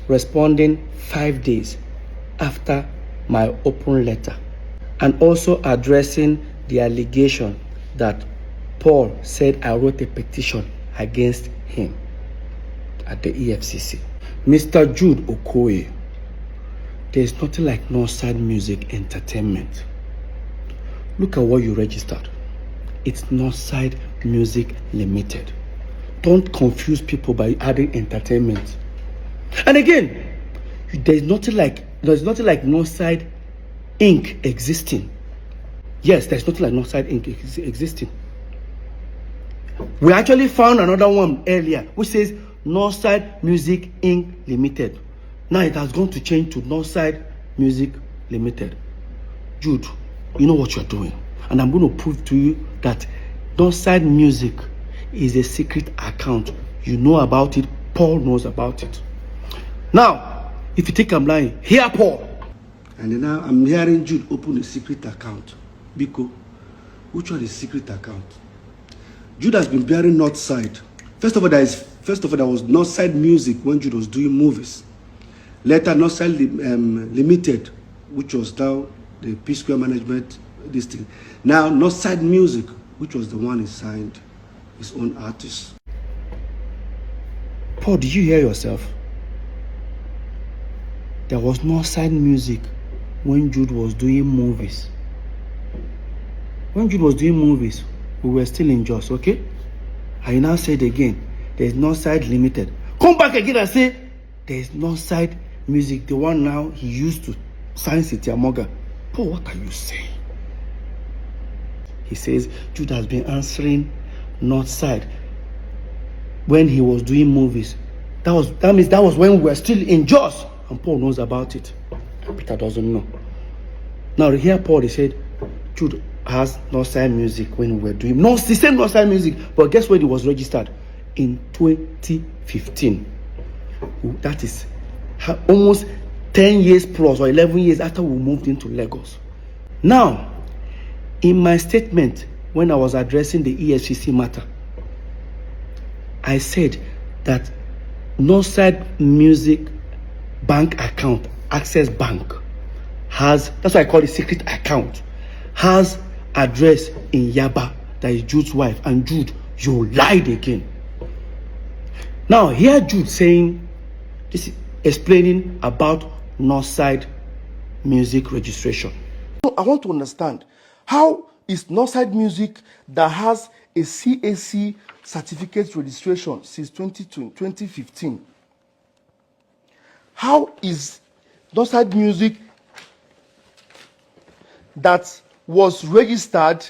responding 5 days after my open letter, and also addressing the allegation that Paul said I wrote a petition against him at the EFCC. Mr. Jude Okoye, there is nothing like Northside Music Entertainment. Look at what you registered. It's Northside Music Limited. Don't confuse people by adding entertainment. And again, there's nothing like Northside Inc. existing. Yes, there's nothing like Northside Inc. existing. We actually found another one earlier which says Northside Music Inc. Limited. Now it has gone to change to Northside Music Limited. Jude, you know what you're doing. And I'm going to prove to you that Northside Music is a secret account. You know about it. Paul knows about it. Now, if you think I'm lying, hear Paul. And now I'm hearing Jude open a secret account. Biko, which one is secret account? Jude has been bearing Northside. First of all, there was Northside Music when Jude was doing movies. Later, Northside Limited, which was now the Psquare management, this thing. Now, Northside Music, which was the one he signed his own artist. Paul, did you hear yourself? There was Northside Music when Jude was doing movies. When Jude was doing movies, we were still in Jos, okay? I now said again, there is Northside Limited. Come back again and say, there is Northside Music, the one now he used to sign Cynthia Morgan. Paul, what are you saying? He says Jude has been answering Northside when he was doing movies. That means that was when we were still in Jos, and Paul knows about it. Peter doesn't know. Now here Paul, he said Jude has Northside Music when we were doing the same Northside Music, but guess when it was registered? In 2015. That is almost 10 years plus or 11 years after we moved into Lagos. Now, in my statement when I was addressing the EFCC matter, I said that Northside Music bank account, Access Bank, has, that's why I call it secret account, has address in Yaba, that is Jude's wife. And Jude, you lied again. Now, here Jude saying, this is explaining about Northside Music registration. So I want to understand, how is Northside Music that has a CAC certificate registration since 2015? How is Northside Music that was registered,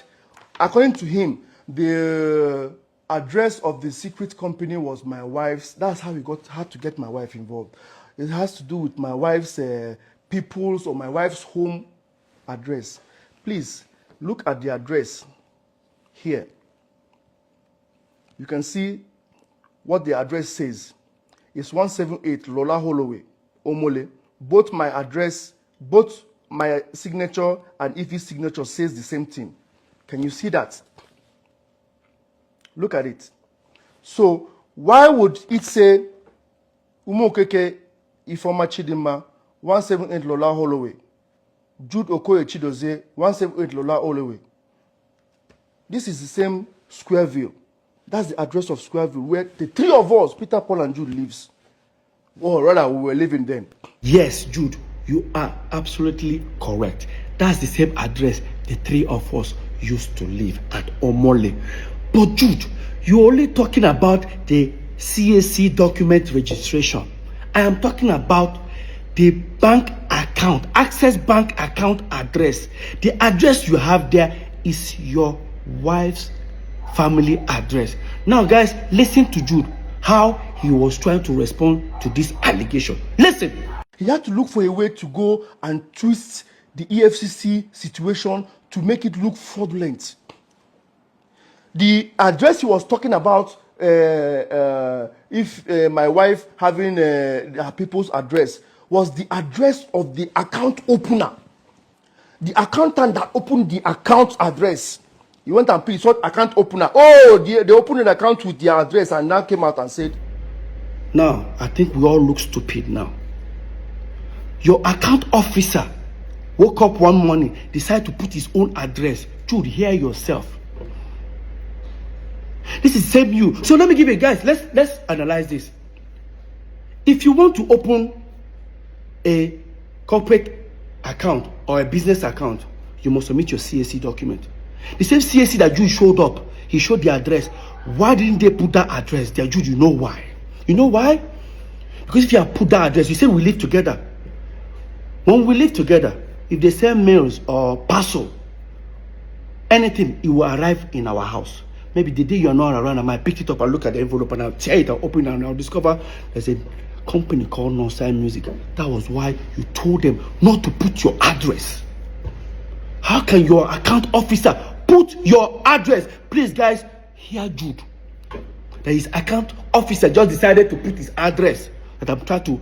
according to him, the address of the secret company was my wife's. That's how had to get my wife involved. It has to do with my wife's people's or my wife's home address. Please look at the address here. You can see what the address says. It's 178 Lola Holloway, Omole. Both my address, both my signature and Ife's signature says the same thing. Can you see that? Look at it. So why would it say Umokeke Ifeoma Chidinma 178 Lola Holloway, Jude Okoye Chidozie 178 Lola Holloway? This is the same Squareville. That's the address of Squareville where the three of us, Peter, Paul, and Jude, lives. Or rather, we were living then. Yes, Jude, you are absolutely correct. That's the same address the three of us used to live at Omole. But Jude, you're only talking about the CAC document registration. I am talking about the bank account, Access Bank account address. The address you have there is your wife's family address. Now, guys, listen to Jude, how he was trying to respond to this allegation. Listen. He had to look for a way to go and twist the EFCC situation to make it look fraudulent. The address he was talking about, if my wife having her people's address, was the address of the account opener. The accountant that opened the account address. He went and picked what account opener. Oh, they opened an account with their address and now came out and said, now, I think we all look stupid now. Your account officer woke up one morning, decided to put his own address. Jude, hear yourself. This is same you. So let me give you guys, let's analyze this. If you want to open a corporate account or a business account, you must submit your CAC document. The same CAC that Jude showed up, he showed the address. Why didn't they put that address there? Jude, you know why? You know why? Because if you have put that address, you say we live together. When we live together, if they send mails or parcel, anything, it will arrive in our house. Maybe the day you're not around, I might pick it up and look at the envelope and I'll tear it, I'll open it and I'll discover there's a company called Northside Music. That was why you told them not to put your address. How can your account officer put your address? Please, guys, hear Jude. That his account officer just decided to put his address. That I'm trying to...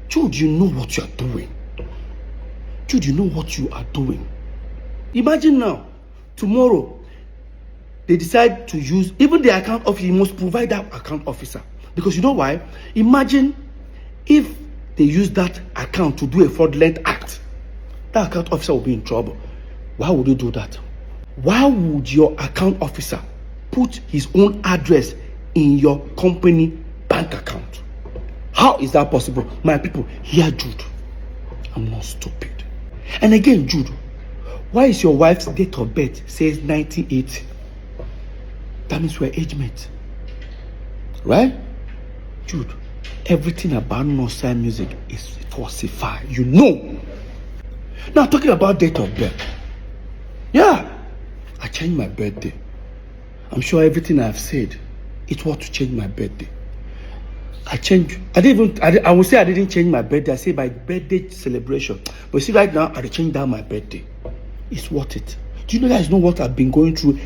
Jude, you know what you are doing. Jude, you know what you are doing. Imagine now, tomorrow, they decide to use, even the account officer, you must provide that account officer. Because you know why? Imagine if they use that account to do a fraudulent act. That account officer will be in trouble. Why would you do that? Why would your account officer put his own address in your company bank account? How is that possible? My people, hear Jude. I'm not stupid. And again, Jude, why is your wife's date of birth says 1980? That means we're age mates. Right? Jude, everything about Northside Music is falsified. You know. Now, talking about date of birth. Yeah. I changed my birthday. I'm sure everything I've said, it was to change my birthday. I would say I didn't change my birthday. I say my birthday celebration. But see, right now, I changed down my birthday. It's worth it. Do you know guys know what I've been going through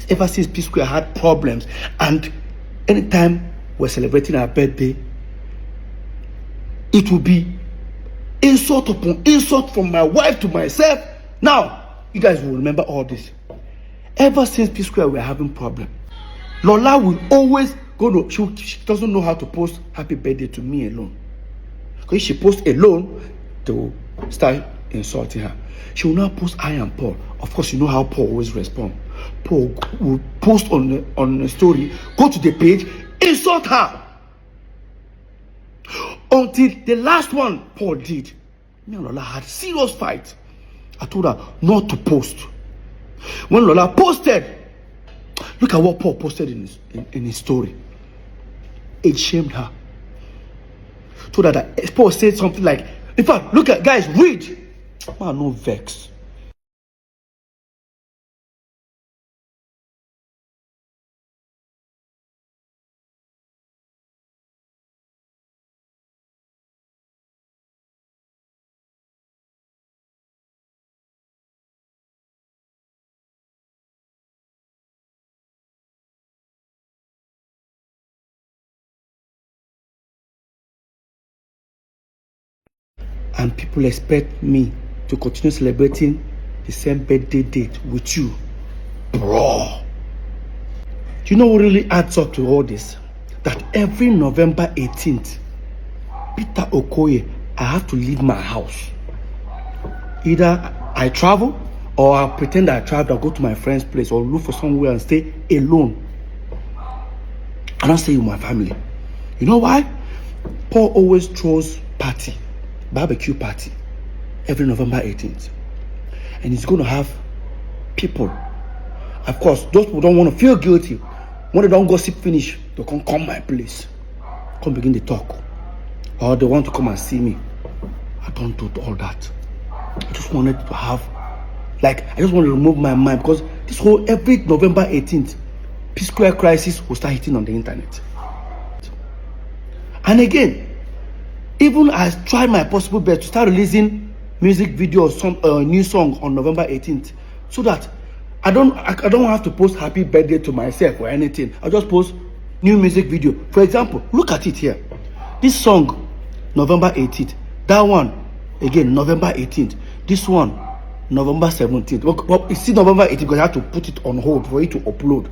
ever since Psquare had problems? And anytime we're celebrating our birthday, it will be insult upon insult from my wife to myself. Now, you guys will remember all this. Ever since Psquare, we're having problem. Lola will always go to, she doesn't know how to post happy birthday to me alone. Because if she posts alone, they will start insulting her. She will now post I and Paul. Of course, you know how Paul always responds. Paul will post on the story, go to the page, insult her. Until the last one Paul did. Me and Lola had serious fight. I told her not to post. When Lola posted, look at what Paul posted in his story. It shamed her. Told her that Paul said something like, in fact, look at, guys, read. Man, no vex. And people expect me to continue celebrating the same birthday date with you. Bro. Do you know what really adds up to all this? That every November 18th, Peter Okoye, I have to leave my house. Either I travel or I pretend I travel, I go to my friend's place or look for somewhere and stay alone. I don't stay with my family. You know why? Paul always throws barbecue party every November 18th, and he's going to have people. Of course, those who don't want to feel guilty, when they don't gossip finish, they can come my place, come begin to talk, or they want to come and see me. I don't do all that. I just wanted to have, I just want to remove my mind, because this whole every November 18th, Psquare crisis will start hitting on the internet. And again, even I tried my possible best to start releasing music video or some new song on November 18th, so that I don't have to post happy birthday to myself or anything. I'll just post new music video. For example, look at it here. This song, November 18th. That one, again, November 18th. This one, November 17th. Well, it's still November 18th because I have to put it on hold for it to upload.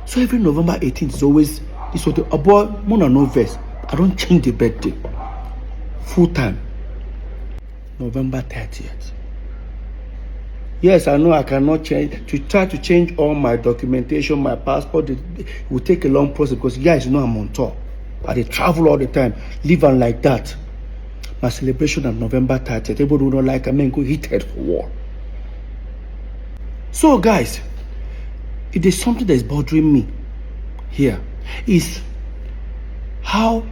So every November 18th is always this sort of about more no verse. I don't change the birthday. Full time. November 30th. Yes, I know I cannot change. To try to change all my documentation, my passport, it will take a long process because guys, you know I'm on tour. I travel all the time, live on like that. My celebration on November 30th. Everybody who don't like, I mean, go hit head for war. So guys, it is something that is bothering me here. Is how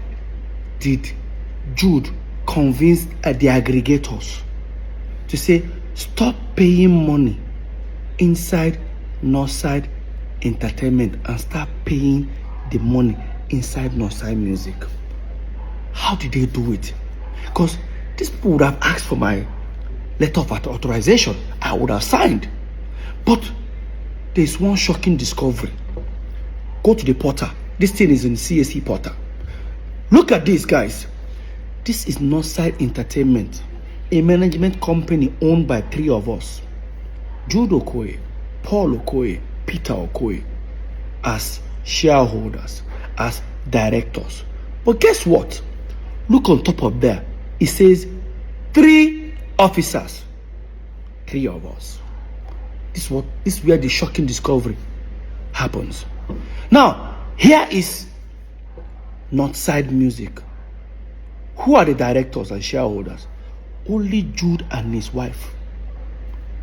did Jude convince the aggregators to say stop paying money inside Northside Entertainment and start paying the money inside Northside Music? How did they do it? Because these people would have asked for my letter of authorization. I would have signed. But there's one shocking discovery. Go to the portal. This thing is in CSE portal. Look at this, guys. This is Northside Entertainment, a management company owned by three of us. Jude Okoye, Paul Okoye, Peter Okoye, as shareholders, as directors. But guess what? Look on top of there. It says 3 officers. 3 of us. This is where the shocking discovery happens. Now, here is Northside Music. Who are the directors and shareholders? Only Jude and his wife.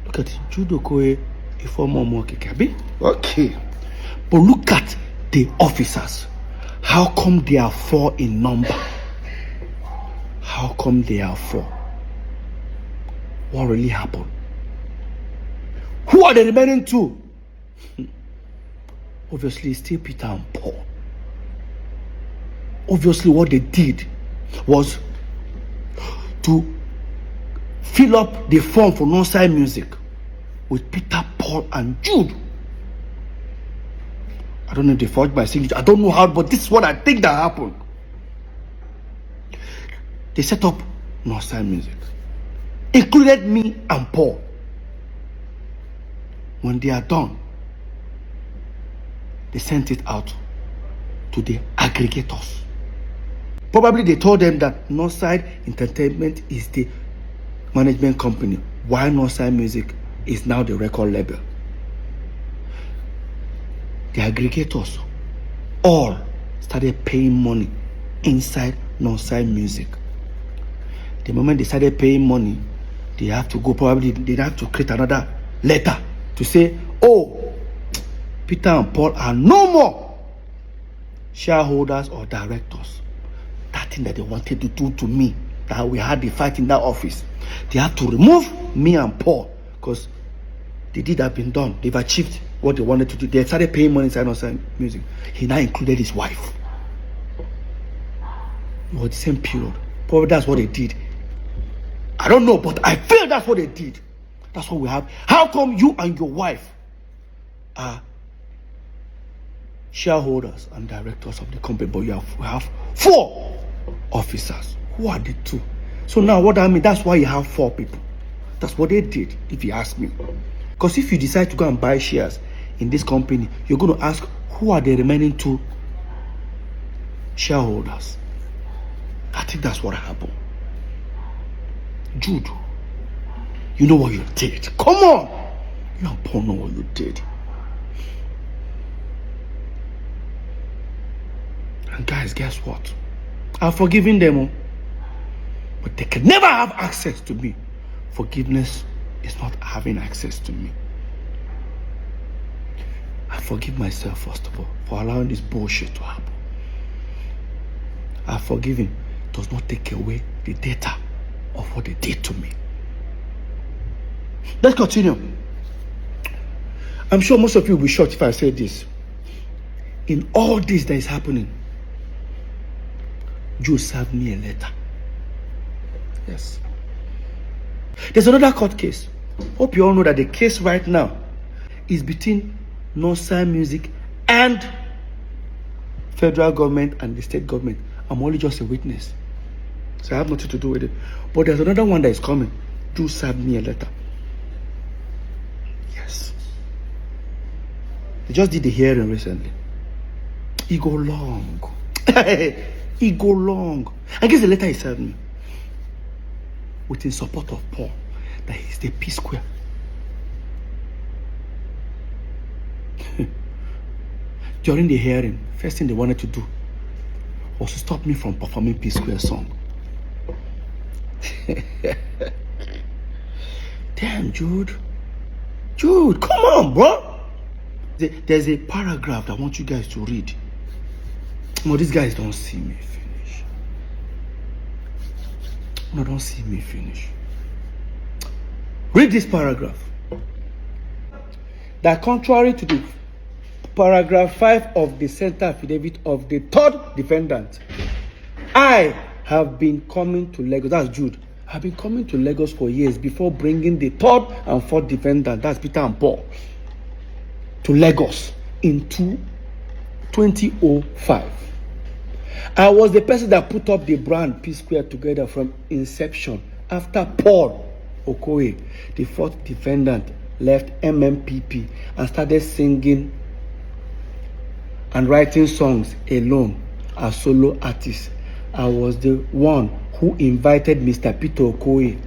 Look at it. Jude Okoye, a former Mokekabi. Okay. But look at the officers. How come they are 4 in number? How come they are 4? What really happened? Who are the remaining 2? Obviously, still Peter and Paul. Obviously, what they did was to fill up the form for Northside Music with Peter, Paul, and Jude. I don't know if they forged my signature. I don't know how, but this is what I think that happened. They set up Northside Music, included me and Paul. When they are done, they sent it out to the aggregators. Probably they told them that Northside Entertainment is the management company, while Northside Music is now the record label. The aggregators all started paying money inside non-side music. The moment they started paying money, they have to go, probably they have to create another letter to say, oh, Peter and Paul are no more shareholders or directors. That thing that they wanted to do to me, that we had the fight in that office, they have to remove me and Paul, because the deed have been done. They've achieved what they wanted to do. They started paying money inside non-side music. He now included his wife. It was the same period. Probably that's what they did. I don't know, but I feel that's what they did. That's what we have. How come you and your wife are shareholders and directors of the company, but we have 4 officers? Who are the 2? So now what I mean, that's why you have 4 people. That's what they did, if you ask me. Because if you decide to go and buy shares in this company, you're going to ask, who are the remaining 2 shareholders? I think that's what happened. Jude, you know what you did. Come on. You and Paul know what you did. And guys, guess what? I've forgiven them, but they can never have access to me. Forgiveness is not having access to me. I forgive myself, first of all, for allowing this bullshit to happen. I've forgiven does not take away the data of what they did to me. Let's continue. I'm sure most of you will be shocked if I say this. In all this that is happening, Joe served me a letter. Yes. There's another court case. Hope you all know that the case right now is between non-side music and federal government and the state government. I'm only just a witness, so I have nothing to do with it. But there's another one that is coming. Joe served me a letter. Yes. They just did the hearing recently. It go long. It go long. I guess the letter he served me with in support of Paul, that he's the Psquare. During the hearing, first thing they wanted to do was to stop me from performing Psquare song. Damn, Jude, come on, bro. There's a paragraph I want you guys to read. No, these guys don't see me finish. No, don't see me finish. Read this paragraph. That contrary to the paragraph 5 of the center affidavit of the 3rd defendant, I have been coming to Lagos. That's Jude. I've been coming to Lagos for years before bringing the 3rd and 4th defendant, that's Peter and Paul, to Lagos in 2005. I was the person that put up the brand Psquare together from inception after Paul Okoye, the 4th defendant, left MMPP and started singing and writing songs alone as solo artist. I was the one who invited Mr. Peter Okoye,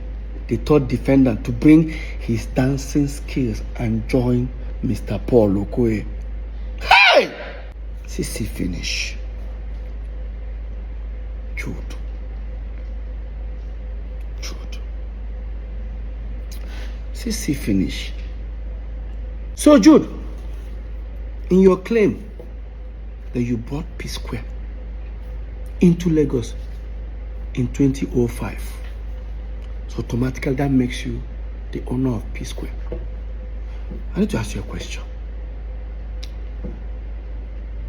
the 3rd defendant, to bring his dancing skills and join Mr. Paul Okoye. Hey! CC finish. Jude. CC finish. So Jude, in your claim that you brought Psquare into Lagos in 2005, so automatically that makes you the owner of Psquare. I need to ask you a question.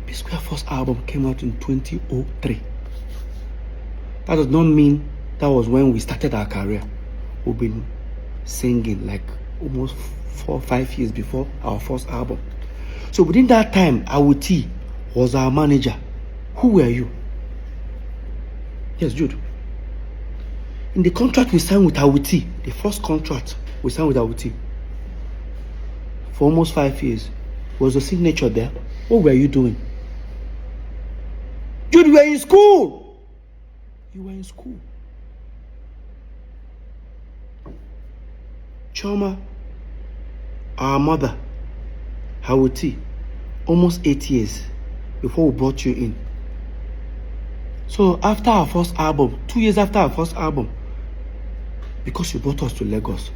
Psquare first album came out in 2003. That does not mean that was when we started our career. We've been singing like almost 4 or 5 years before our first album. So within that time, Awuti was our manager. Who were you? Yes, Jude. In the contract we signed with Awuti, the first contract we signed with Awuti for almost 5 years, was the signature there. What were you doing? Jude, you were in school. You were in school. Choma, our mother, Hawuti, almost 8 years before we brought you in. So after our first album, 2 years after our first album, because you brought us to Lagos,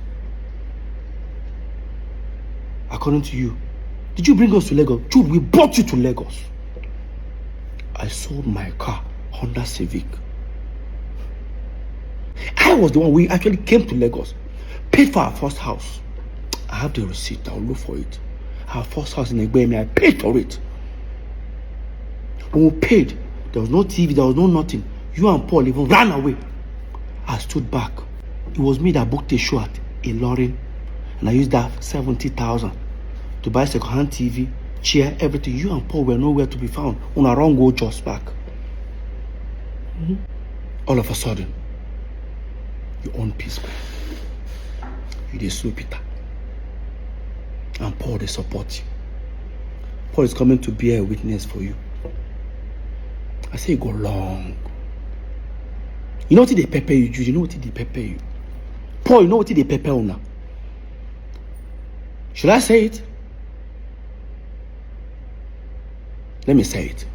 according to you, did you bring us to Lagos? Jude, we brought you to Lagos. I sold my car, Honda Civic. I was the one, we actually came to Lagos, paid for our first house. I have the receipt, I'll look for it. Our first house in Egbemi, I paid for it. When we paid, there was no TV, there was no nothing. You and Paul even ran away. I stood back. It was me that booked a show at Ilorin, and I used that 70,000 to buy second-hand TV, chair, everything. You and Paul were nowhere to be found. On our own go just back. All of a sudden, you own Psquare. You dey sue Peter. And Paul, they support you. Paul is coming to bear a witness for you. I say you go long. You know what they pepper you, Jude? You know what they pepper you? Paul, you know what they pepper you now? Should I say it? Let me say it.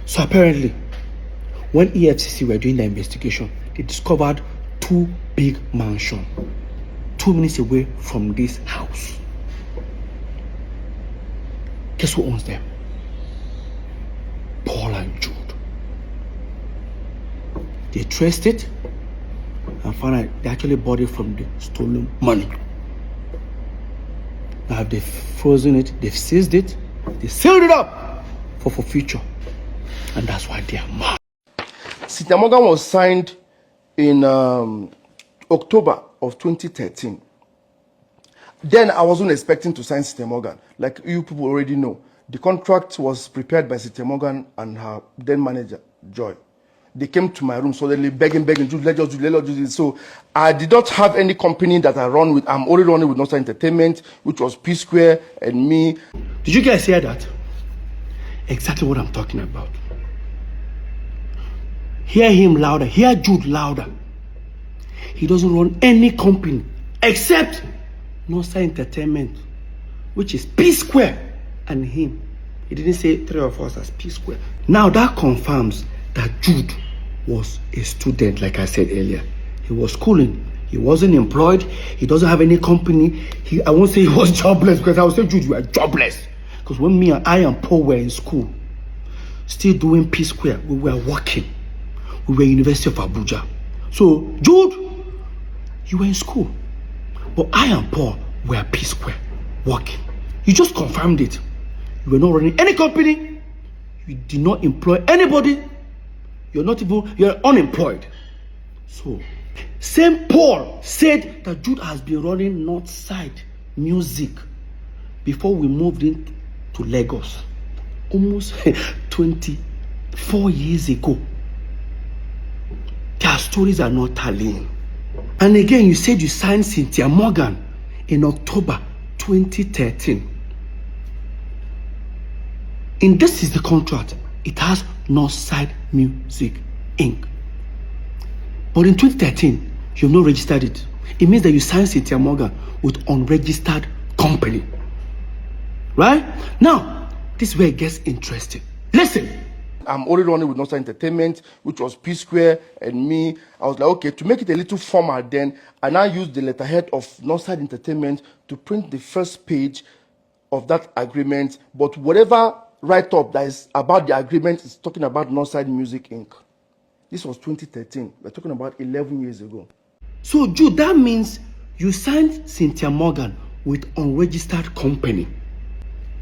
So apparently, when EFCC were doing the investigation, they discovered 2 big mansions 2 minutes away from this house. Guess who owns them? Paul and Jude. They traced it and found out they actually bought it from the stolen money. Now they've frozen it, they've seized it, they sealed it up for future. And that's why they are mad. Cynthia Morgan was signed in October of 2013. Then I wasn't expecting to sign Cynthia Morgan. Like you people already know, the contract was prepared by Cynthia Morgan and her then manager, Joy. They came to my room suddenly begging, Jude, let's just do this. So I did not have any company that I run with. I'm only running with Northside Entertainment, which was Psquare and me. Did you guys hear that? Exactly what I'm talking about. Hear him louder, hear Jude louder. He doesn't run any company except Northside Entertainment, which is Psquare and him. He didn't say 3 of us as Psquare. Now that confirms that Jude was a student, like I said earlier. He was schooling. He wasn't employed. He doesn't have any company. I won't say he was jobless, because I would say, Jude, you are jobless. Because when I and Paul were in school, still doing Psquare, we were working. We were University of Abuja. So, Jude, you were in school. But I and Paul were Psquare, working. You just confirmed it. You were not running any company. You did not employ anybody. You're unemployed. So, St. Paul said that Jude has been running Northside Music before we moved into Lagos. Almost 24 years ago. Their stories are not tallying. And again, you said you signed Cynthia Morgan in October 2013. And this is the contract. It has Northside Music Inc. But in 2013, you've not registered it. It means that you signed Cynthia Morgan with unregistered company. Right? Now, this is where it gets interesting. Listen. I'm only running with Northside Entertainment, which was Psquare and me. I was like, okay, to make it a little formal then, I now used the letterhead of Northside Entertainment to print the first page of that agreement. But whatever write-up that is about the agreement is talking about Northside Music Inc. This was 2013. We're talking about 11 years ago. So, Jude, that means you signed Cynthia Morgan with unregistered company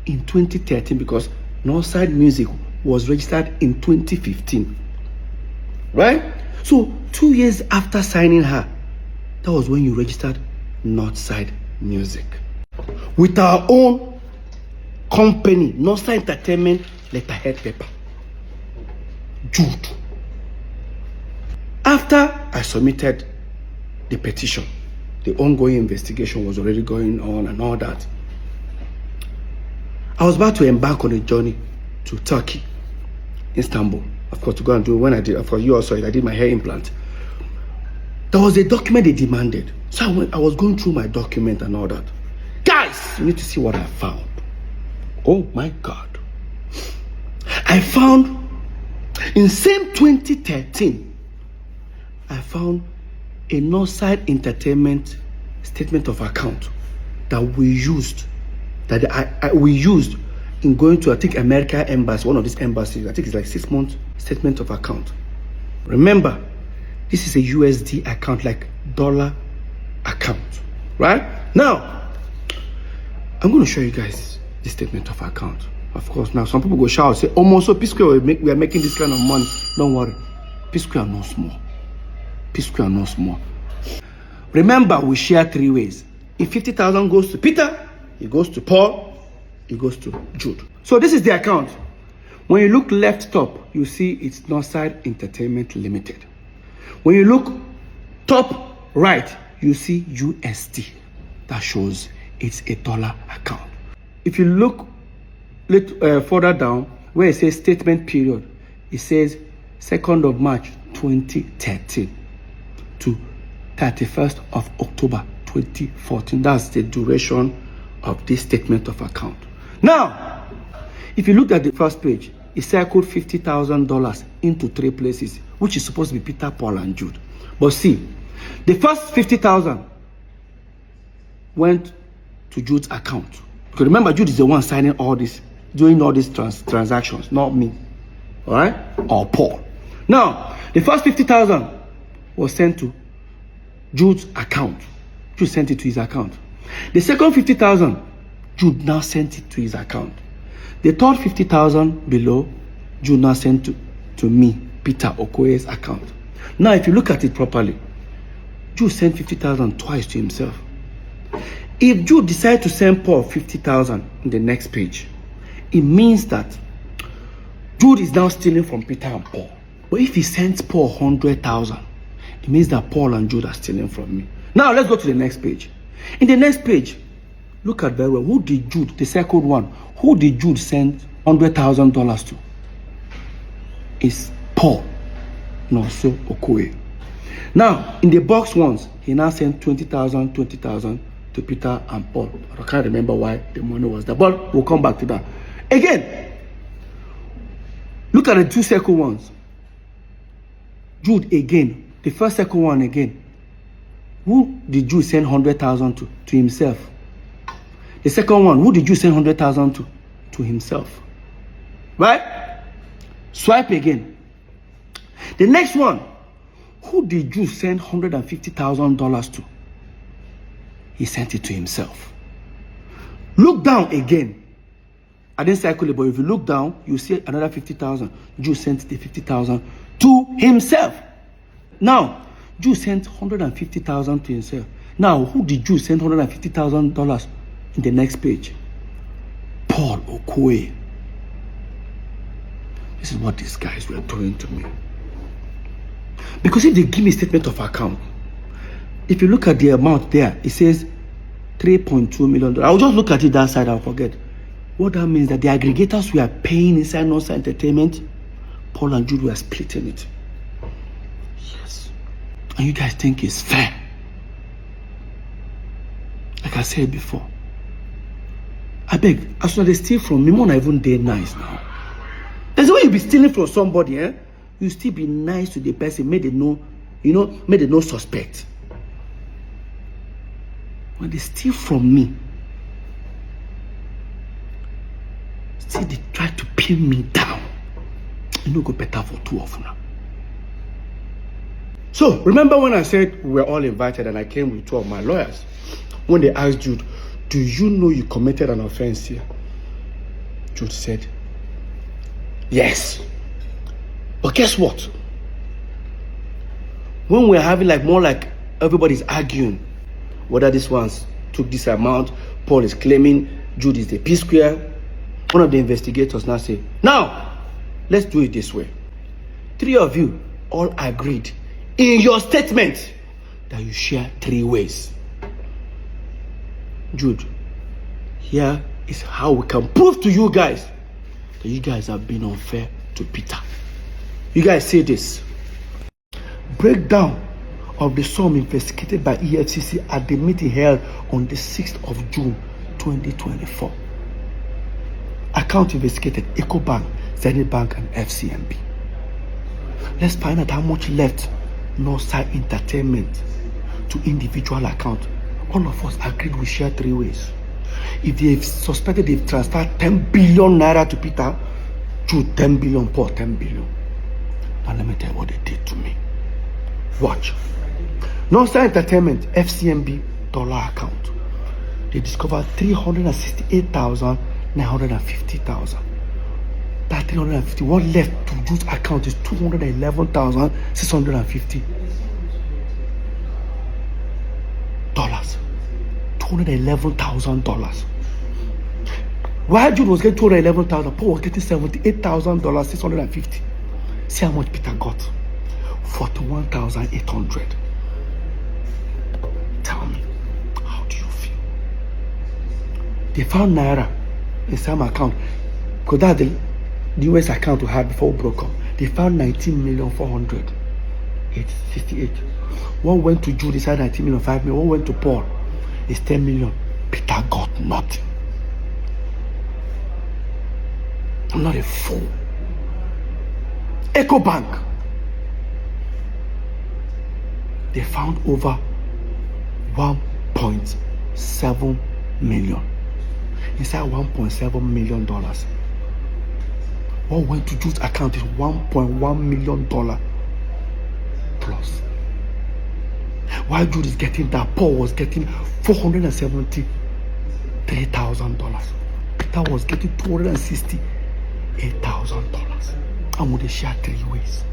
in 2013 because Northside Music was registered in 2015. Right? So, 2 years after signing her, that was when you registered Northside Music. With our own company, Northside Entertainment letterhead paper. Jude. After I submitted the petition, the ongoing investigation was already going on and all that. I was about to embark on a journey to Turkey, Istanbul, of course, to go and do, when I did, of course, you also, I did my hair implant. There was a document they demanded. So I was going through my document and all that. Guys, you need to see what I found. Oh my God. I found In same 2013, I found a Northside Entertainment statement of account that we used, we used in going to, I think, America Embassy, one of these embassies. I think it's like 6 months statement of account. Remember, this is a USD account, like dollar account, right? Now, I'm going to show you guys the statement of account. Of course, now some people go shout, say, almost so Psquare, we are making this kind of money. Don't worry, Psquare no small. Psquare no small. Remember, we share 3 ways. If 50,000 goes to Peter, it goes to Paul, it goes to Jude. So this is the account. When you look left top, you see it's Northside Entertainment Limited. When you look top right, you see USD. That shows it's a dollar account. If you look further down, where it says statement period, it says 2nd of March 2013 to 31st of October 2014. That's the duration of this statement of account. Now, if you look at the first page, it circled $50,000 into 3 places, which is supposed to be Peter, Paul, and Jude. But see, the first 50,000 went to Jude's account. Because remember, Jude is the one signing all this, doing all these transactions, not me. All right? Or Paul. Now, the first 50,000 was sent to Jude's account. Jude sent it to his account. The second 50,000, Jude now sent it to his account. The third 50,000 below, Jude now sent to me, Peter Okoye's account. Now, if you look at it properly, Jude sent 50,000 twice to himself. If Jude decides to send Paul 50,000 in the next page, it means that Jude is now stealing from Peter and Paul. But if he sends Paul 100,000, it means that Paul and Jude are stealing from me. Now, let's go to the next page. In the next page, look at very well. Who did Jude, the second one, who did Jude send $100,000 to? It's Paul, Nonso Okoye. Now, in the box ones, he now sent 20,000 to Peter and Paul. I can't remember why the money was there, but we'll come back to that. Again, look at the 2 second ones. Jude again, the first second one again. Who did Jude send 100,000 to himself? The second one, who did Jude send 100,000 to himself? Right? Swipe again. The next one, who did Jude send $150,000 to? He sent it to himself. Look down again. I didn't circle it, but if you look down, you see another 50,000. Jude sent the 50,000 to himself. Now, Jude sent 150,000 to himself. Now, who did Jude send $150,000 in the next page? Paul Okoye. This is what these guys were doing to me. Because if they give me a statement of account, if you look at the amount there, it says $3.2 million. I'll just look at it that side, I'll forget. What that means that the aggregators were paying inside Northside Entertainment, Paul and Jude were splitting it. Yes. And you guys think it's fair? Like I said before, I beg, as soon as they steal from me, more not even day nice now. There's a way you be stealing from somebody, eh? You still be nice to the person, make they know, make they no suspect. When they steal from me, still they try to pin me down. It no go better for two of them. So, remember when I said we were all invited and I came with 2 of my lawyers? When they asked Jude, do you know you committed an offense here? Jude said, yes. But guess what? When we're having more like everybody's arguing whether this one's took this amount, Paul is claiming Jude is the Psquare. One of the investigators now say, now, let's do it this way. 3 of you all agreed in your statement that you share 3 ways. Jude, here is how we can prove to you guys that you guys have been unfair to Peter. You guys see this. Breakdown of the sum investigated by EFCC at the meeting held on the 6th of June 2024. Account investigated EcoBank, Zenith Bank, and FCMB. Let's find out how much left Northside Entertainment to individual account. All of us agreed we share 3 ways. If they've suspected they've transferred 10 billion naira to Peter, Jude 10 billion, Paul 10 billion. Now let me tell you what they did to me. Watch. Northside Entertainment FCMB dollar account. They discovered 368,950,000. That 350, what left to Jude's account is 211,650 dollars. $211,000. While Jude was getting 211,000, Paul was getting $78,650. See how much Peter got? 41,800. Tell me, how do you feel? They found naira in some account, because that's the US account we had before we broke up. They found 19,400,868. One went to Jude, inside 19 million, 5 million. One went to Paul, it's 10 million. Peter got nothing. I'm not a fool. Echo Bank, they found over 1.7 million. Inside $1.7 million. What went to Jude's account is $1.1 million plus. While Jude is getting that, Paul was getting $473,000. Peter was getting $268,000. And would they share 3 ways?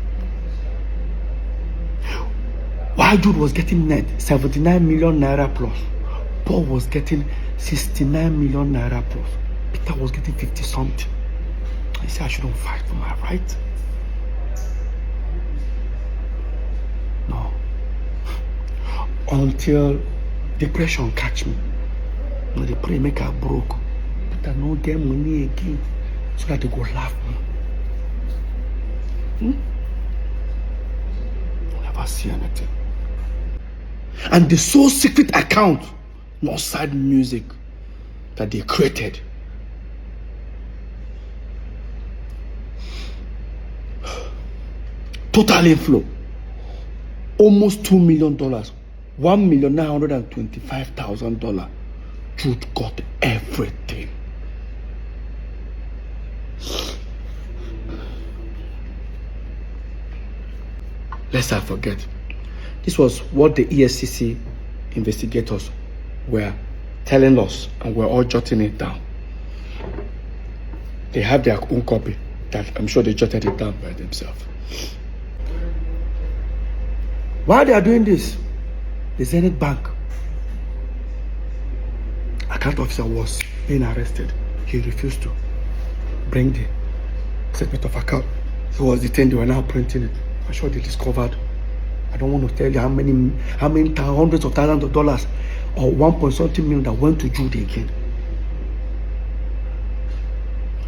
While Jude was getting net 79 million naira plus, Paul was getting 69 million naira plus. Peter was getting 50 something. I said I shouldn't fight for my right. No. Until depression catch me. No, they pray make her broke. Peter no get money again. So that they go laugh me. Never see anything. And the sole secret account, Northside Music, that they created, total inflow almost $2 million, $1,925,000. Jude got everything. Lest I forget, this was what the ESCC investigators were telling us, and we're all jotting it down. They have their own copy that I'm sure they jotted it down by themselves. While they are doing this, the Zenith Bank account officer was being arrested. He refused to bring the statement of account. He was detained. They were now printing it. I'm sure they discovered, I don't want to tell you how many hundreds of thousands of dollars or 1.something million that went to Jude again.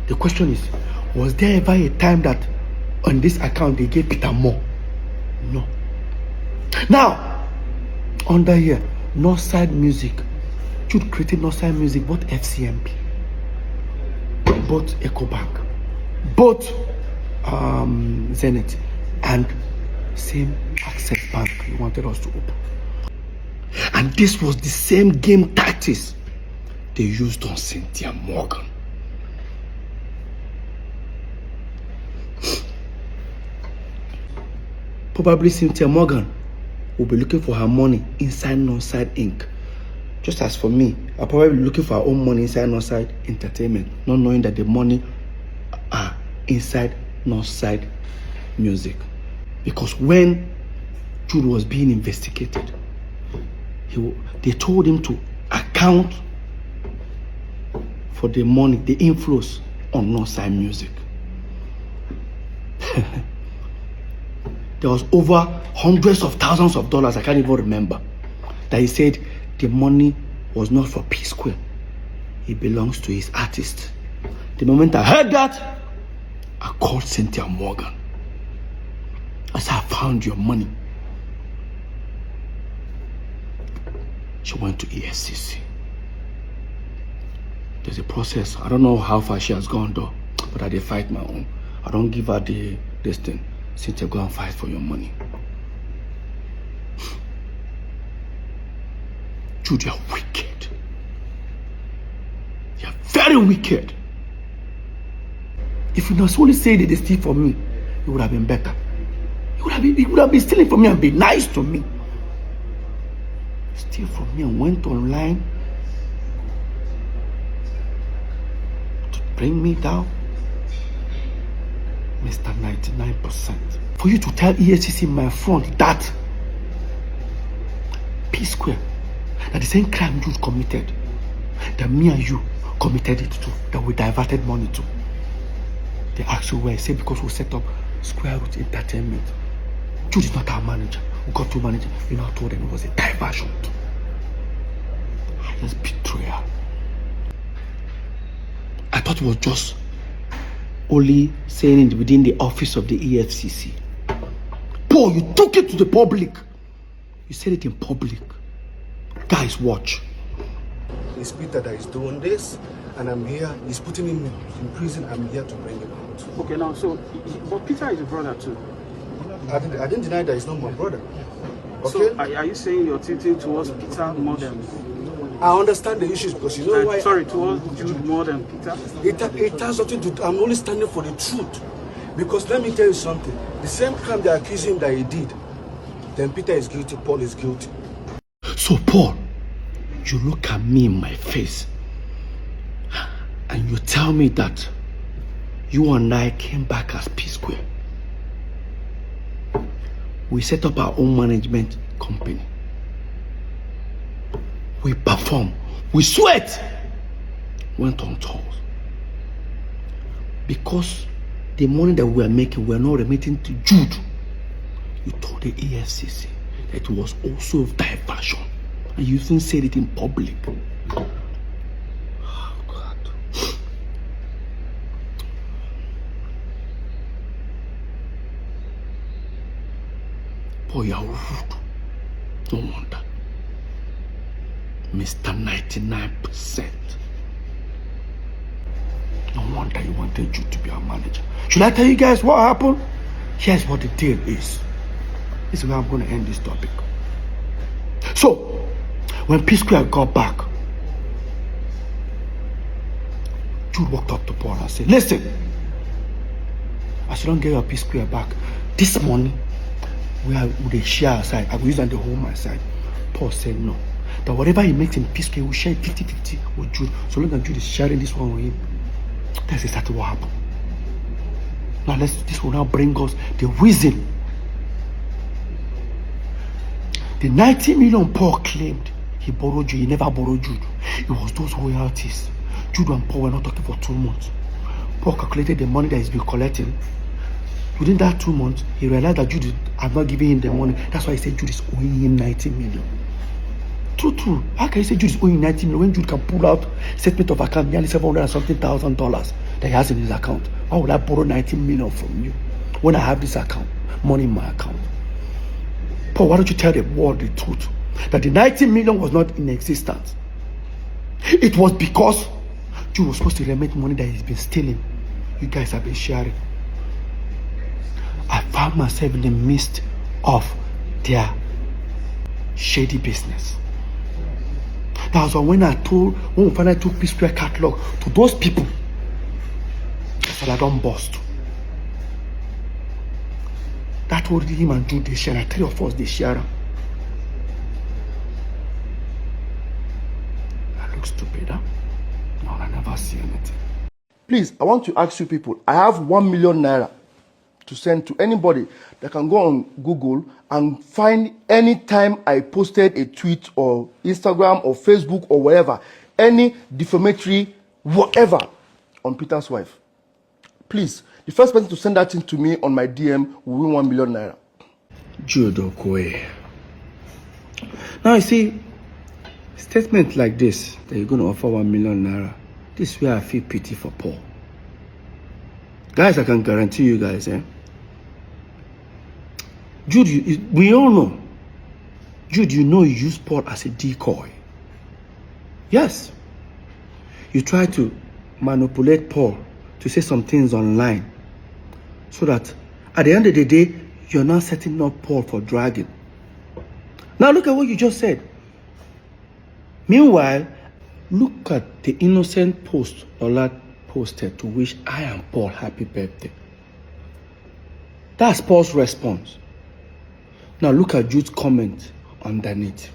The question is, was there ever a time that on this account they gave Peter more? No. Now, under here, Northside Music. Jude created Northside Music, both FCMB, both EcoBank, both Zenith, and same Access Bank he wanted us to open. And this was the same game tactics they used on Cynthia Morgan. Probably Cynthia Morgan will be looking for her money inside Northside Inc. Just as for me, I'll probably be looking for her own money inside Northside Entertainment, not knowing that the money are inside Northside Music. Because when Jude was being investigated, they told him to account for the money, the inflows on Northside Music. There was over hundreds of thousands of dollars, I can't even remember, that he said the money was not for Psquare. It belongs to his artist. The moment I heard that, I called Cynthia Morgan. I said, I found your money. She went to ESCC. There's a process. I don't know how far she has gone though, but I did fight my own. I don't give her this thing. since you go and fight for your money. Jude, you're wicked. You're very wicked. If you not only say that they steal from me, it would have been better. You would have been stealing from me and be nice to me. Steal from me and went online to bring me down. Mr. 99%. For you to tell EFCC in my front that Psquare, that the same crime you committed, that me and you committed it to, that we diverted money to. They asked you where I say because we set up Square Root Entertainment. Jude is not our manager. We got two managers. You know, I told them it was a diversion. Highest betrayal. I thought it was just only saying it within the office of the EFCC. Paul, you took it to the public. You said it in public. Guys, watch. It's Peter that is doing this, and I'm here. He's putting him in prison. I'm here to bring him out. Okay, now, so, but Peter is a brother too. I didn't deny that he's not my brother. Okay? So, are you saying you're tilting towards Peter more than... I understand the issues because you know why... Sorry, towards Jude more than Peter? It has nothing to do... I'm only standing for the truth. Because let me tell you something. The same crime they accuse him that he did, then Peter is guilty, Paul is guilty. So, Paul, you look at me in my face and you tell me that you and I came back as Psquare. We set up our own management company. We perform. We sweat. Went on tours. Because the money that we were making, we were not remitting to Jude. You told the EFCC that it was also diversion. And you even said it in public. Oh, God. Boy, you're rude. No wonder. Mr. 99%. No wonder you wanted you to be our manager. Should I tell you guys what happened? Here's what the deal is. This is where I'm going to end this topic. So, when Psquare got back, Jude walked up to Paul and said, listen, as you don't get your Psquare back, this money, we share aside. I will use that to hold my side. Paul said no. That whatever he makes in Psquare, we share 50-50 with Jude. So long as Jude is sharing this one with him. That's exactly what happened. Now this will now bring us the reason. The 90 million Paul claimed he borrowed you, he never borrowed Jude. It was those royalties. Jude and Paul were not talking for 2 months. Paul calculated the money that he's been collecting. Within that 2 months, he realized that Jude had not given him the money. That's why he said Jude is owing him 90 million. True. How can you say Jude is owing 90 million when Jude can pull out statement of account nearly $700,000 that he has in his account? Why would I borrow 90 million from you when I have this account, money in my account? Paul, why don't you tell the world the truth? That the 90 million was not in existence. It was because Jude was supposed to remit money that he's been stealing. You guys have been sharing. I found myself in the midst of their shady business. That was when we finally took Psquare catalog to those people. I said, I don't bust. That told him and Jude they share. 3 of us they share. I look stupid, huh? No, I never see anything. Please, I want to ask you people, I have 1 million naira to send to anybody that can go on Google and find any time I posted a tweet or Instagram or Facebook or wherever, any defamatory whatever on Peter's wife. Please, the first person to send that thing to me on my DM will win 1 million naira. Jude Okoye. Now you see, statement like this, that you're going to offer 1 million naira, this is where I feel pity for Paul. Guys, I can guarantee you guys, Jude, we all know. Jude, you know you use Paul as a decoy. Yes. You try to manipulate Paul to say some things online so that At the end of the day, you're not setting up Paul for dragging. Now look at what you just said. Meanwhile, look at the innocent post Lola posted to wish I and Paul happy birthday. That's Paul's response. Now look at Jude's comment underneath.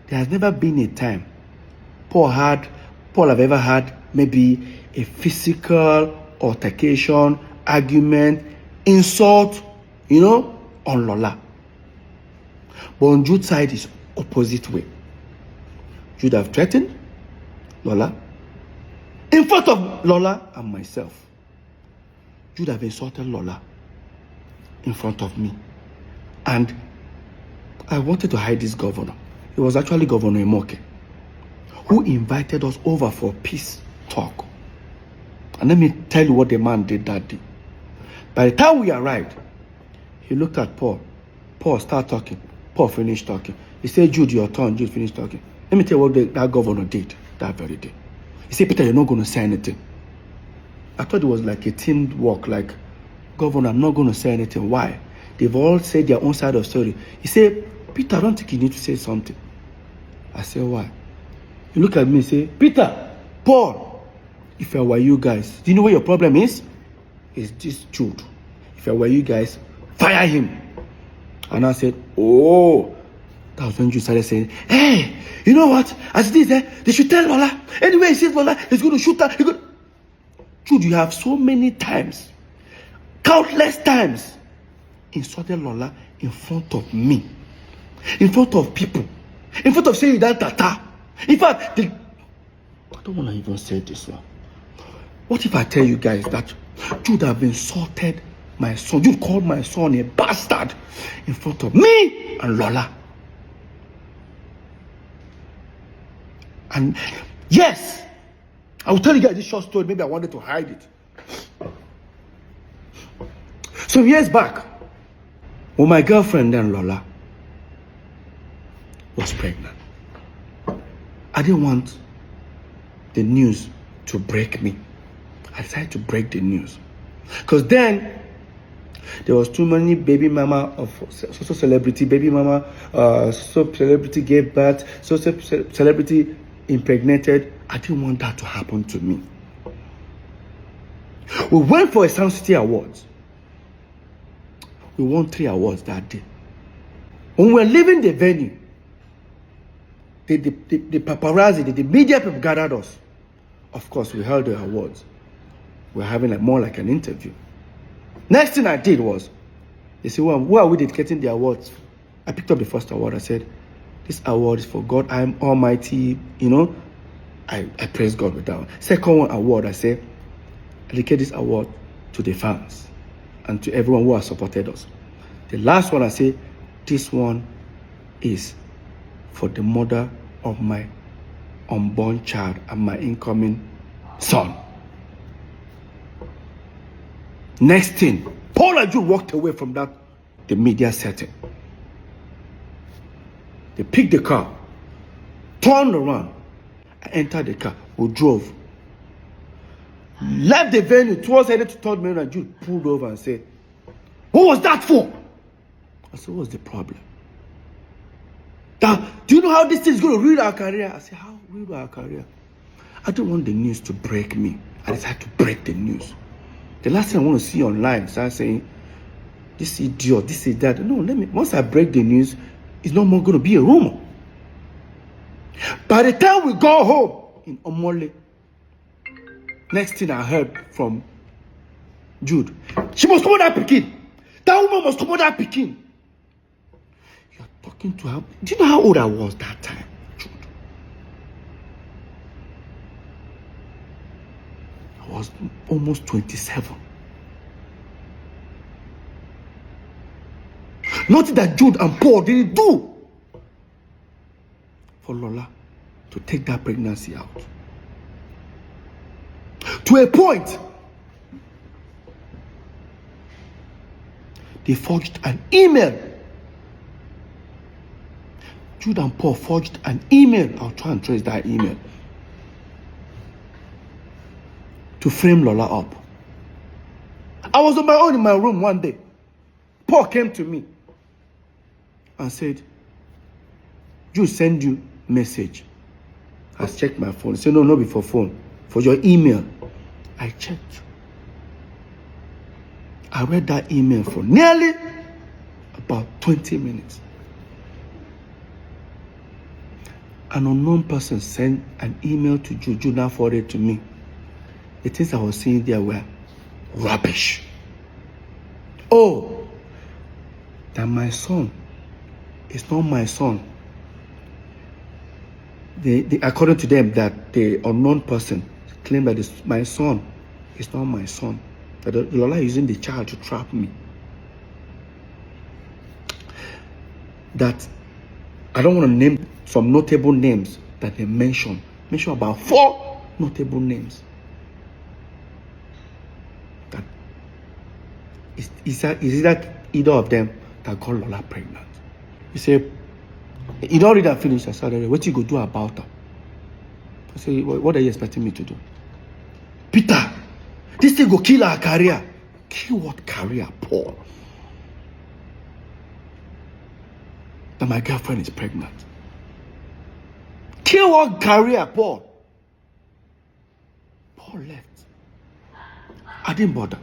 There has never been a time Paul have ever had maybe a physical altercation, argument, insult, on Lola. But on Jude's side is opposite way. Jude have threatened Lola in front of Lola and myself. Jude have insulted Lola in front of me. And I wanted to hide this governor. It was actually Governor Imoke who invited us over for peace talk. And let me tell you what the man did that day. By the time we arrived, he looked at Paul. Paul started talking. Paul finished talking. He said, Jude, your turn. Jude finished talking. Let me tell you what that governor did that very day. He said, Peter, you're not going to say anything. I thought it was like a team work, like, Governor, I'm not going to say anything. Why? They've all said their own side of the story. He said, Peter, I don't think you need to say something. I said, why? He looked at me and said, Peter, Paul, if I were you guys, do you know what your problem is? It's this Jude. If I were you guys, fire him. And I said, oh. That was when Jude started saying, hey, you know what? As it is, they should tell Lola. Anyway, he says Lola, he's going to shoot her. Jude, you have so many times, countless times, insulted Lola in front of me, in front of people, in front of saying that tata. In fact, I don't want to even say this one. What if I tell you guys that Jude have insulted my son? Jude called my son a bastard in front of me and Lola. And yes, I will tell you guys this short story. Maybe I wanted to hide it. Some years back, when my girlfriend then Lola was pregnant, I didn't want the news to break me. I decided to break the news. Because then, there was too many baby mama of so celebrity, baby mama, so celebrity gave birth, so celebrity impregnated. I didn't want that to happen to me. We went for a Sound City Awards. We won 3 awards that day. When we were leaving the venue, the paparazzi, the media people gathered us. Of course, we held the awards. We were having more like an interview. Next thing I did was, they said, well, who are we dedicating the awards? I picked up the first award. I said, this award is for God, I am Almighty. I praise God with that one. Second award, I said, I dedicate this award to the fans and to everyone who has supported us. The last one, I say, this one is for the mother of my unborn child and my incoming son. Next thing, Paul and Jude walked away from the media setting. They picked the car, turned around, and entered the car. We drove. Left the venue, towards headed to 3rd Main, and Jude pulled over and said, what was that for? I said, what's the problem? Now, do you know how this thing is going to ruin our career? I said, how ruin our career? I don't want the news to break me. I decided to break the news. The last thing I want to see online, start saying, this idiot, this is that. No, once I break the news, it's no more going to be a rumor. By the time we go home in Omole, next thing I heard from Jude, she must come out that Pekin. That woman must come out that Pekin. You're talking to her. Do you know how old I was that time, Jude? I was almost 27. Nothing that Jude and Paul didn't do for Lola to take that pregnancy out. To a point, they forged an email. Jude and Paul forged an email. I'll try and trace that email. To frame Lola up. I was on my own in my room one day. Paul came to me and said, Jude send you message. I checked my phone. He said, no, not before phone. For your email. I checked. I read that email for nearly about 20 minutes. An unknown person sent an email to Jude. Jude now forwarded to me. The things I was seeing there were rubbish. Oh, that my son is not my son. According to them, that the unknown person claimed that my son is not my son. That the Lola is using the child to trap me. That I don't want to name some notable names that they mention. Mention about 4 notable names. That is that either of them that got Lola pregnant. He said, he don't read and finish. I said, what you go do about her? I said, what are you expecting me to do? Peter, this thing go kill our career. Kill what career, Paul? That my girlfriend is pregnant. Kill what career, Paul? Paul left. I didn't bother.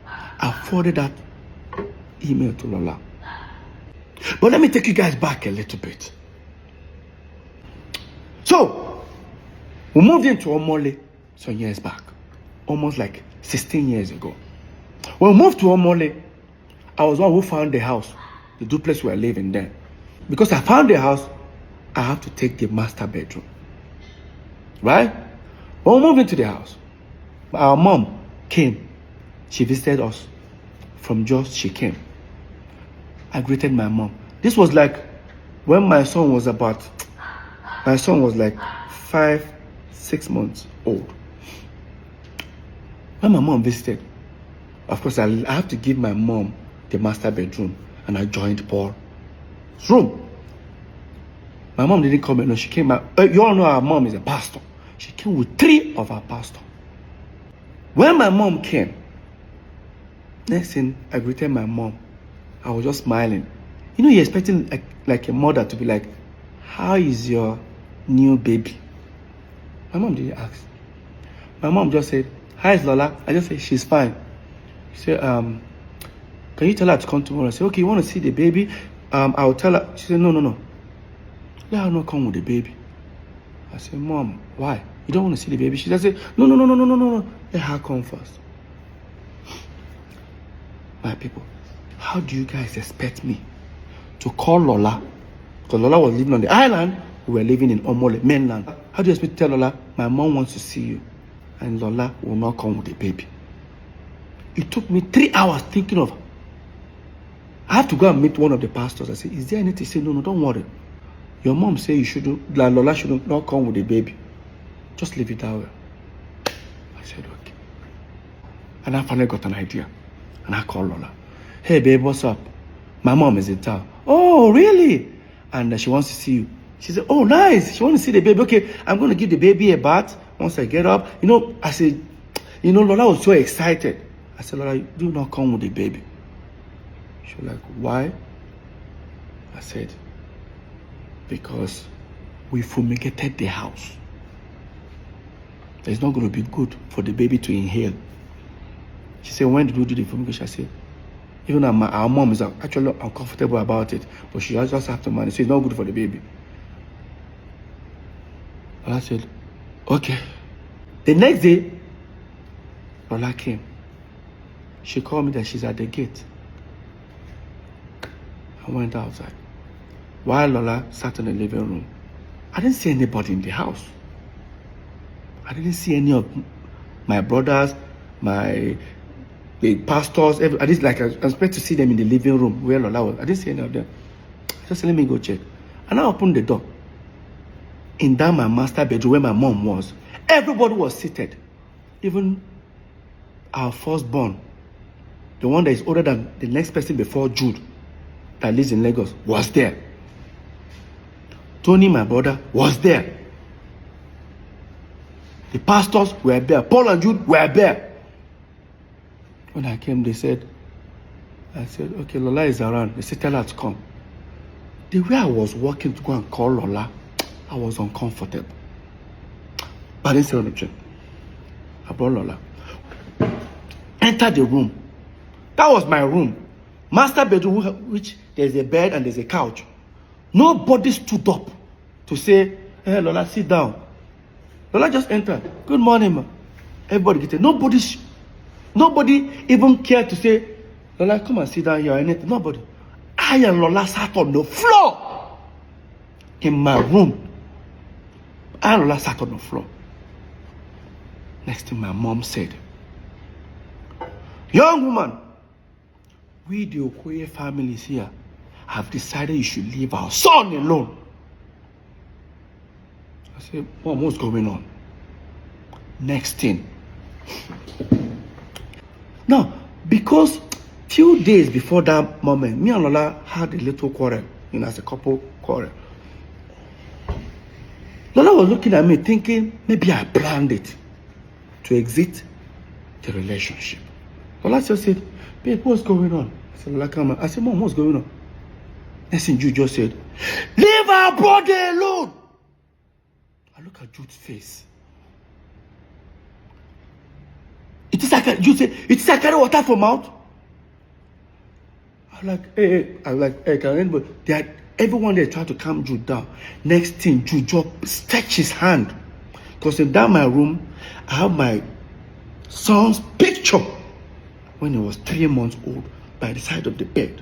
I forwarded that email to Lola. But let me take you guys back a little bit. So, we moved into Omole some years back. Almost like 16 years ago. When we moved to Omole, I was one who found the house, the duplex we were living there. Because I found the house, I have to take the master bedroom. Right? When we moved into the house, our mom came. She visited us. From Jos, she came. I greeted my mom. This was like when my son was like 5-6 months old. When my mom visited, of course, I have to give my mom the master bedroom, and I joined Paul's room. My mom didn't come alone. She came out. You all know our mom is a pastor. She came with 3 of our pastors. When my mom came, next thing I greeted my mom, I was just smiling. You know, you're expecting like a mother to be like, how is your new baby? My mom didn't ask. My mom just said, hi, Lola. I just said, she's fine. She said, can you tell her to come tomorrow? I said, okay, you want to see the baby? I'll tell her. She said, no. Let her not come with the baby. I said, Mom, why? You don't want to see the baby? She just said, no. Let her come first. My people, how do you guys expect me to call Lola? Because Lola was living on the island, we were living in Omole, mainland. How do you expect me to tell Lola, my mom wants to see you, and Lola will not come with the baby? It took me 3 hours thinking of, I have to go and meet one of the pastors. I said, is there anything? He said, no, don't worry. Your mom said you shouldn't, like Lola should not come with the baby. Just leave it that way. I said, okay. And I finally got an idea. And I called Lola. Hey, babe, what's up? My mom is in town. Oh, really? And she wants to see you. She said, oh, nice. She wants to see the baby. Okay, I'm going to give the baby a bath once I get up. You know, I said, Lola was so excited. I said, Lola, do not come with the baby. She was like, why? I said, because we fumigated the house. It's not going to be good for the baby to inhale. She said, when did we do the fumigation? I said, even our mom is actually uncomfortable about it, but she just have to manage. So it's not good for the baby. And I said, okay. The next day, Lola came. She called me that she's at the gate. I went outside. While Lola sat in the living room, I didn't see anybody in the house. I didn't see any of my brothers, the pastors. I expect to see them in the living room where Lola was. I didn't see any of them. I just said, let me go check. And I opened the door. In that my master bedroom where my mom was, everybody was seated. Even our firstborn, the one that is older than the next person before Jude, that lives in Lagos, was there. Tony, my brother, was there. The pastors were there. Paul and Jude were there. When I came, I said, okay, Lola is around. They said, tell her to come. The way I was walking to go and call Lola, I was uncomfortable. But I didn't say anything. I brought Lola. Entered the room. That was my room. Master bedroom, which there's a bed and there's a couch. Nobody stood up to say, hey, Lola, sit down. Lola just entered. Good morning, ma. Everybody get it. Nobody even cared to say, Lola, come and sit down here or anything. Nobody. I and Lola sat on the floor in my room. I and Lola sat on the floor. Next thing my mom said, young woman, we the Okoye families here have decided you should leave our son alone. I said, Mom, what's going on? Next thing. Now, because few days before that moment, me and Lola had a little quarrel, as a couple quarrel. Lola was looking at me thinking, maybe I planned it to exit the relationship. Lola just said, babe, what's going on? I said, Lola, come on. I said, Mom, what's going on? Next thing Jude just said, leave our brother alone. I look at Jude's face. It is like Jude said, it is like carry water from mouth. I'm like, hey, can anybody? Everyone there tried to calm Jude down. Next thing, Jude just stretched his hand. Because in that my room, I have my son's picture when he was 3 months old by the side of the bed.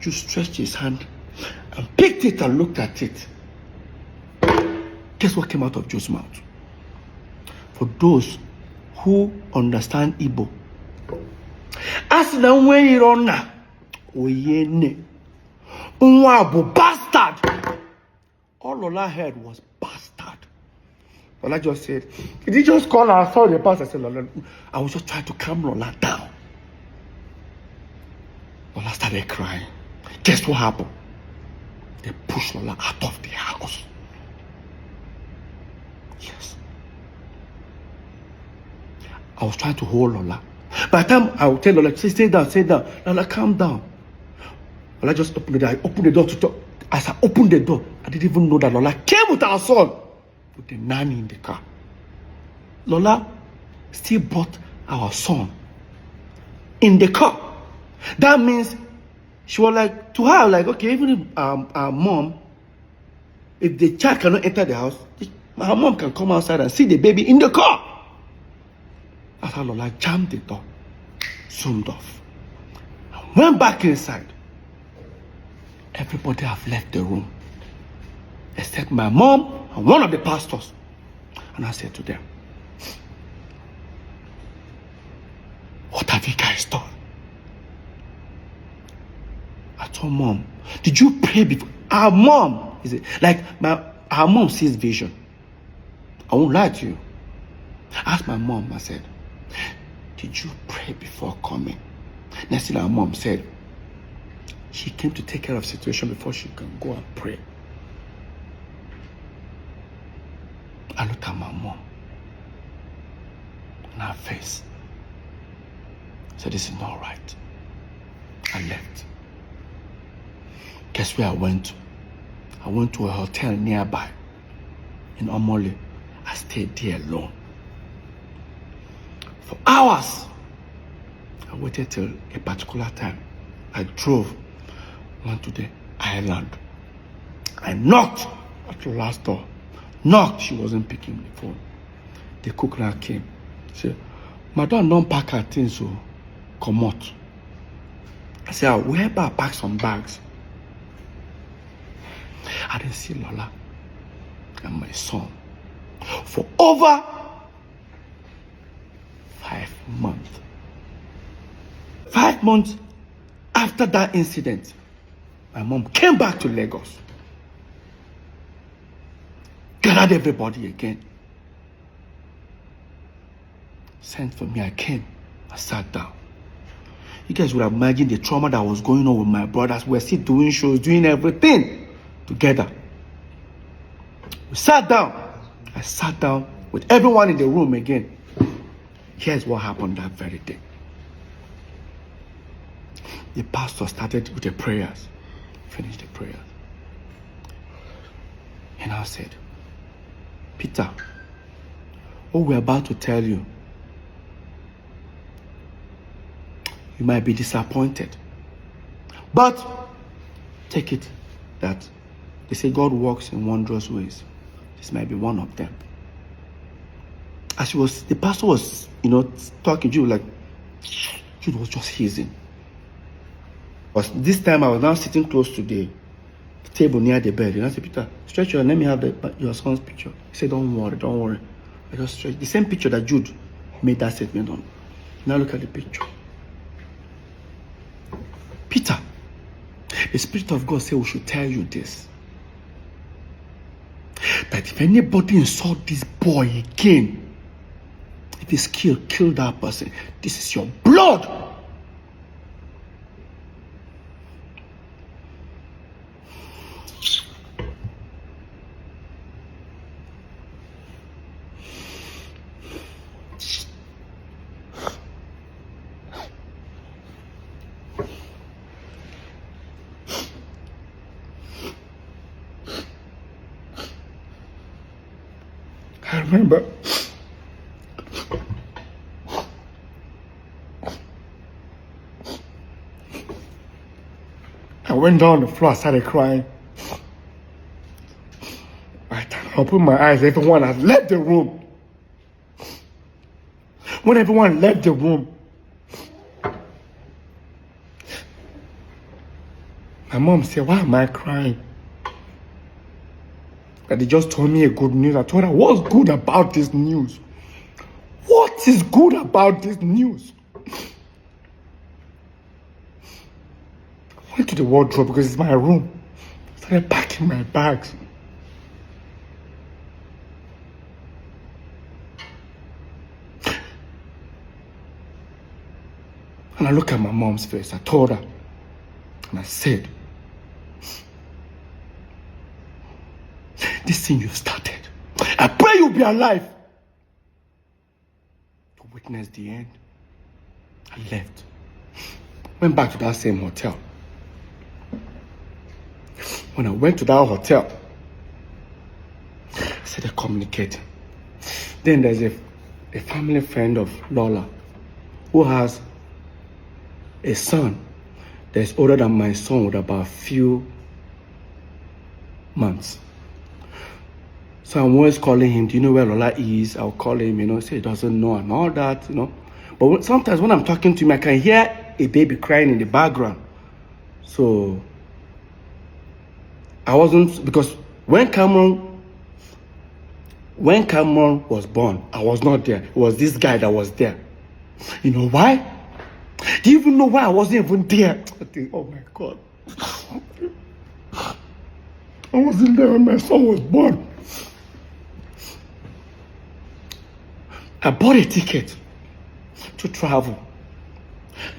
Jude stretched his hand and picked it and looked at it. Guess what came out of Jude's mouth? For those who understand Igbo, as the way you run now, oyene, unwabo bastard. All Lola heard was bastard. Lola just said, did he just call her? I saw the pastor. I said, Lola, I was just trying to calm Lola down. Lola started crying. Guess what happened? They pushed Lola out of the house. Yes. I was trying to hold Lola. By the time I would tell Lola, stay down, stay down. Lola, calm down. Lola just opened the door. I opened the door to talk. As I opened the door, I didn't even know that Lola came with our son, with the nanny in the car. Lola still brought our son in the car. That means she was like, to her, like, okay, even if our mom, if the child cannot enter the house, her mom can come outside and see the baby in the car. That's how Lola jammed the door, zoomed off, and went back inside. Everybody have left the room, except my mom and one of the pastors. And I said to them, what have you guys done? I told Mom, did you pray before? Our mom, is it like our mom sees vision. I won't lie to you. I asked my mom, I said, did you pray before coming? Next thing our mom said, she came to take care of the situation before she can go and pray. I looked at my mom in her face. I said, this is not right. I left. Guess where I went to? I went to a hotel nearby in Omole. I stayed there alone. For hours. I waited till a particular time. I drove, went to the island. I knocked at the last door. Knocked, she wasn't picking the phone. The cook now came. She said, Madam, don't pack her things, so come out. I said, where I pack some bags? I didn't see Lola and my son for over 5 months. 5 months after that incident, my mom came back to Lagos, gathered everybody again, sent for me. I came, I sat down. You guys would have imagined the trauma that was going on with my brothers. We're still doing shows, doing everything together. We sat down. I sat down with everyone in the room again. Here's what happened that very day. The pastor started with the prayers, finished the prayers. And I said, Peter, what we're about to tell you, you might be disappointed. But take it that they say God works in wondrous ways. This might be one of them. As the pastor was, talking to you, like, Jude was just hazing. But this time I was now sitting close to the table near the bed. And I said, Peter, stretch your, let me have your son's picture. He said, don't worry. I just stretched. The same picture that Jude made that statement on. Now look at the picture. Peter, the Spirit of God said we should tell you this. That if anybody insult this boy again, if he's killed, kill that person. This is your blood. I remember I went down the floor, I started crying. I opened my eyes, everyone had left the room. When everyone left the room, my mom said, why am I crying? That they just told me a good news. I told her, what's good about this news? What is good about this news? I went to the wardrobe because it's my room. I started packing my bags. And I looked at my mom's face. I told her, and I said, this thing you started, I pray you'll be alive to witness the end. I left. Went back to that same hotel. When I went to that hotel, I started communicating. Then there's a family friend of Lola who has a son that's older than my son with about a few months. So I'm always calling him, do you know where Lola is? I'll call him, say he doesn't know and all that, But sometimes when I'm talking to him, I can hear a baby crying in the background. So I wasn't, because when Cameron was born, I was not there. It was this guy that was there. You know why? Do you even know why I wasn't even there? I think, oh my God. I wasn't there when my son was born. I bought a ticket to travel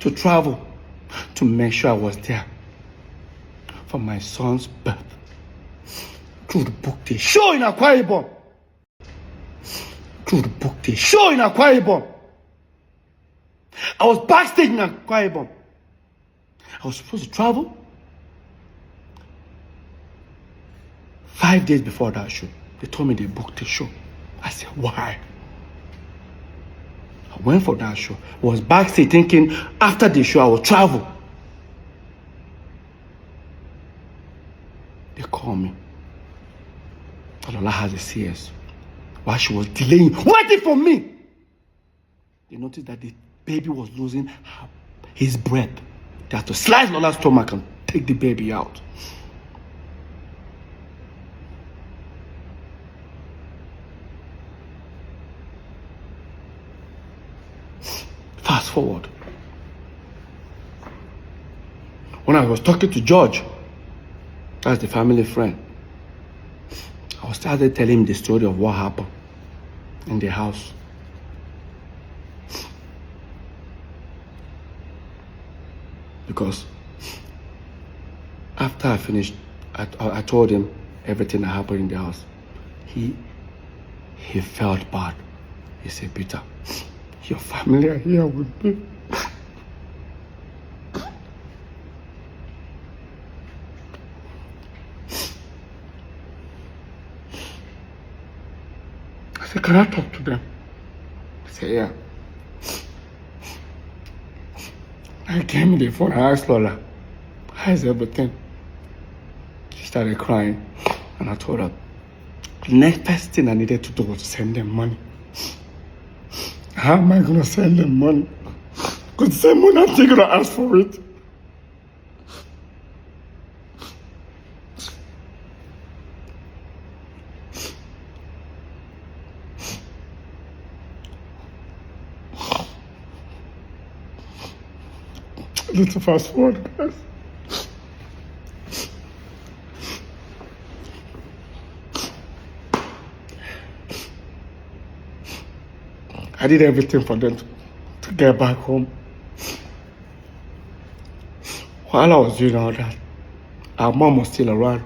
to make sure I was there for my son's birth. To book the show in Akwa Ibom. I was backstage in Akwa Ibom. I was supposed to travel 5 days before that show. They told me they booked the show. I said, why? I went for that show. I was backstage thinking after the show I will travel. They called me. Lola has a CS. While she was delaying, waiting for me, they noticed that the baby was losing his breath. They had to slice Lola's stomach and take the baby out. Fast forward. When I was talking to George, that's the family friend, I started telling him the story of what happened in the house. Because after I finished, I told him everything that happened in the house. he felt bad. He said, Peter, your family are here with me. I said, can I talk to them? He said, yeah. I came in the phone, I asked Lola, how is everything? She started crying, and I told her, the next best thing I needed to do was to send them money. How am I going to send them money? Because the same money, I'm still going to ask for it. Let's fast forward, guys. I did everything for them to get back home. While I was doing all that, our mom was still around.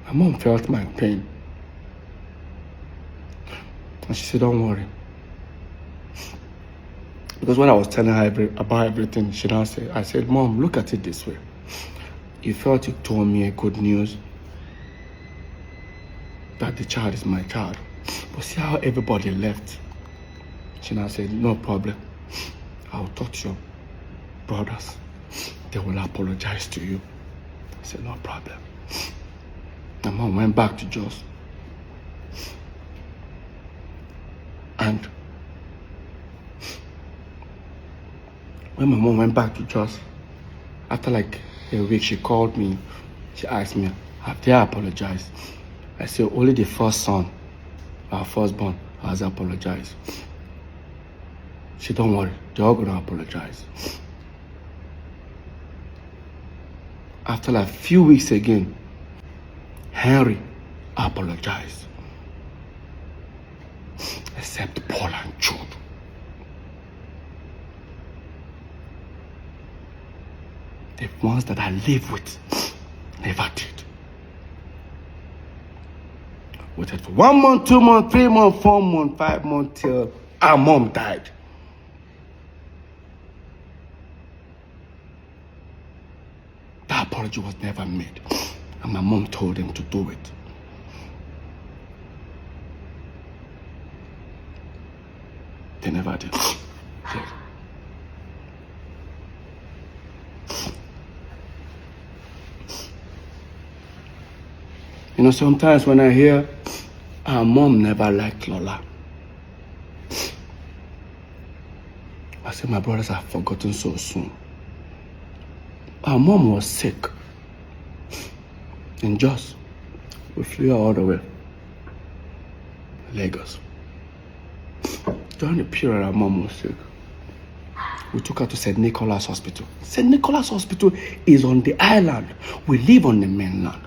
My mom felt my pain. And she said, don't worry. Because when I was telling her about everything, she now said, I said, Mom, look at it this way. You felt you told me a good news that the child is my child. But see how everybody left. She now said, no problem. I'll talk to your brothers. They will apologize to you. I said, no problem. My mom went back to Jos. And when my mom went back to Jos, after like a week, she called me. She asked me, have they apologized? I said, only the first son, our firstborn, has apologized. She said, don't worry, they're all gonna apologize. After like a few weeks again, Henry apologized. Except Paul and Jude. The ones that I live with never did. Waited for 1 month, 2 months, 3 months, 4 months, 5 months till our mom died. The apology was never made, and my mom told him to do it. They never did. You know, sometimes when I hear our mom never liked Lola, I say my brothers have forgotten so soon. Our mom was sick in Jos. We flew her all the way to Lagos. During the period our mom was sick, we took her to St. Nicholas Hospital. St. Nicholas Hospital is on the island. We live on the mainland.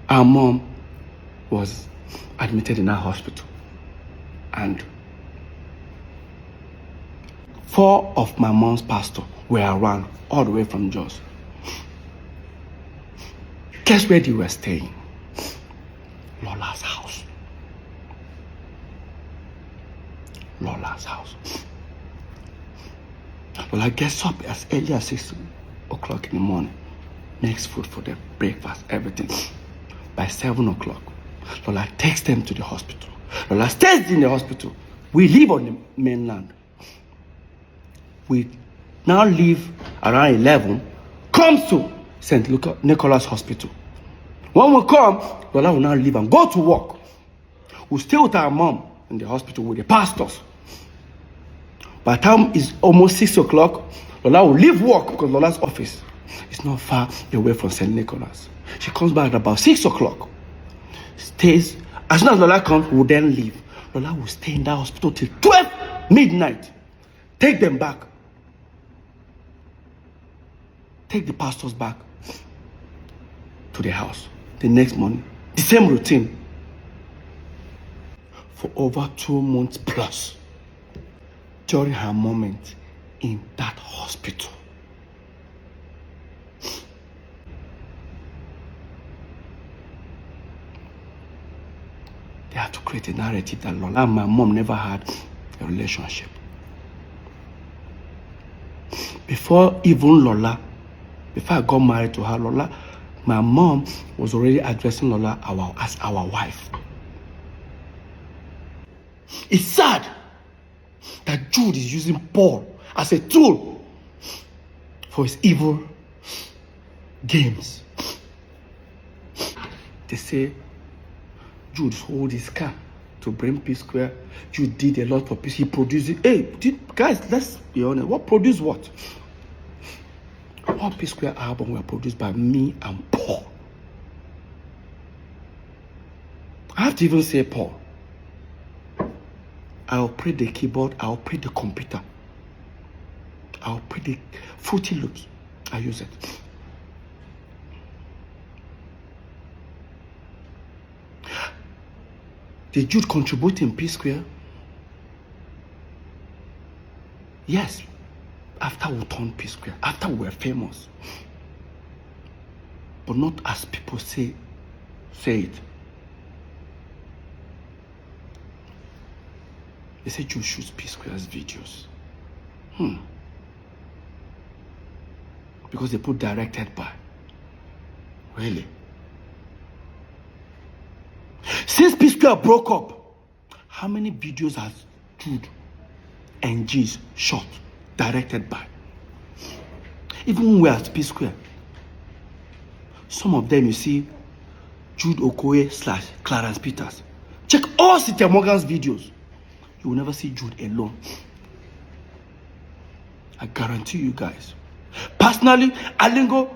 Our mom was admitted in our hospital, and 4 of my mom's pastors were around all the way from Jos. Guess where they were staying? Lola's house. Lola's house. Lola gets up as early as 6 o'clock in the morning, makes food for them, breakfast, everything. By 7 o'clock, Lola takes them to the hospital. Lola stays in the hospital. We live on the mainland. We now leave around 11, comes to St. Nicholas Hospital. When we come, Lola will now leave and go to work. We stay with our mom in the hospital with the pastors. By the time it's almost 6 o'clock, Lola will leave work because Lola's office is not far away from St. Nicholas. She comes back at about 6 o'clock. Stays. As soon as Lola comes, we'll then leave. Lola will stay in that hospital till 12 midnight. Take them back. Take the pastors back to the house. The next morning, the same routine. For over 2 months plus, during her moment in that hospital, have to create a narrative that Lola and my mom never had a relationship. Before even Lola, before I got married to her, Lola, my mom was already addressing Lola as our wife. It's sad that Jude is using Paul as a tool for his evil games. They say Jude sold his car to bring Psquare. Jude did a lot for peace. He produced it. Hey, guys, let's be honest. What produced what? All Psquare albums were produced by me and Paul. I have to even say Paul. I operate the keyboard, I operate the computer. I operate the Fruity Loops. I use it. Did Jude contribute in Psquare? Yes. After we turned Psquare, after we were famous. But not as people say it. They say Jude shoots Psquare's videos. Because they put directed by. Really? Since Psquare broke up, how many videos has Jude and G's shot, directed by? Even when we are at Psquare, some of them you see Jude Okoye / Clarence Peters. Check all Cynthia Morgan's videos. You will never see Jude alone. I guarantee you guys. Personally, Alingo,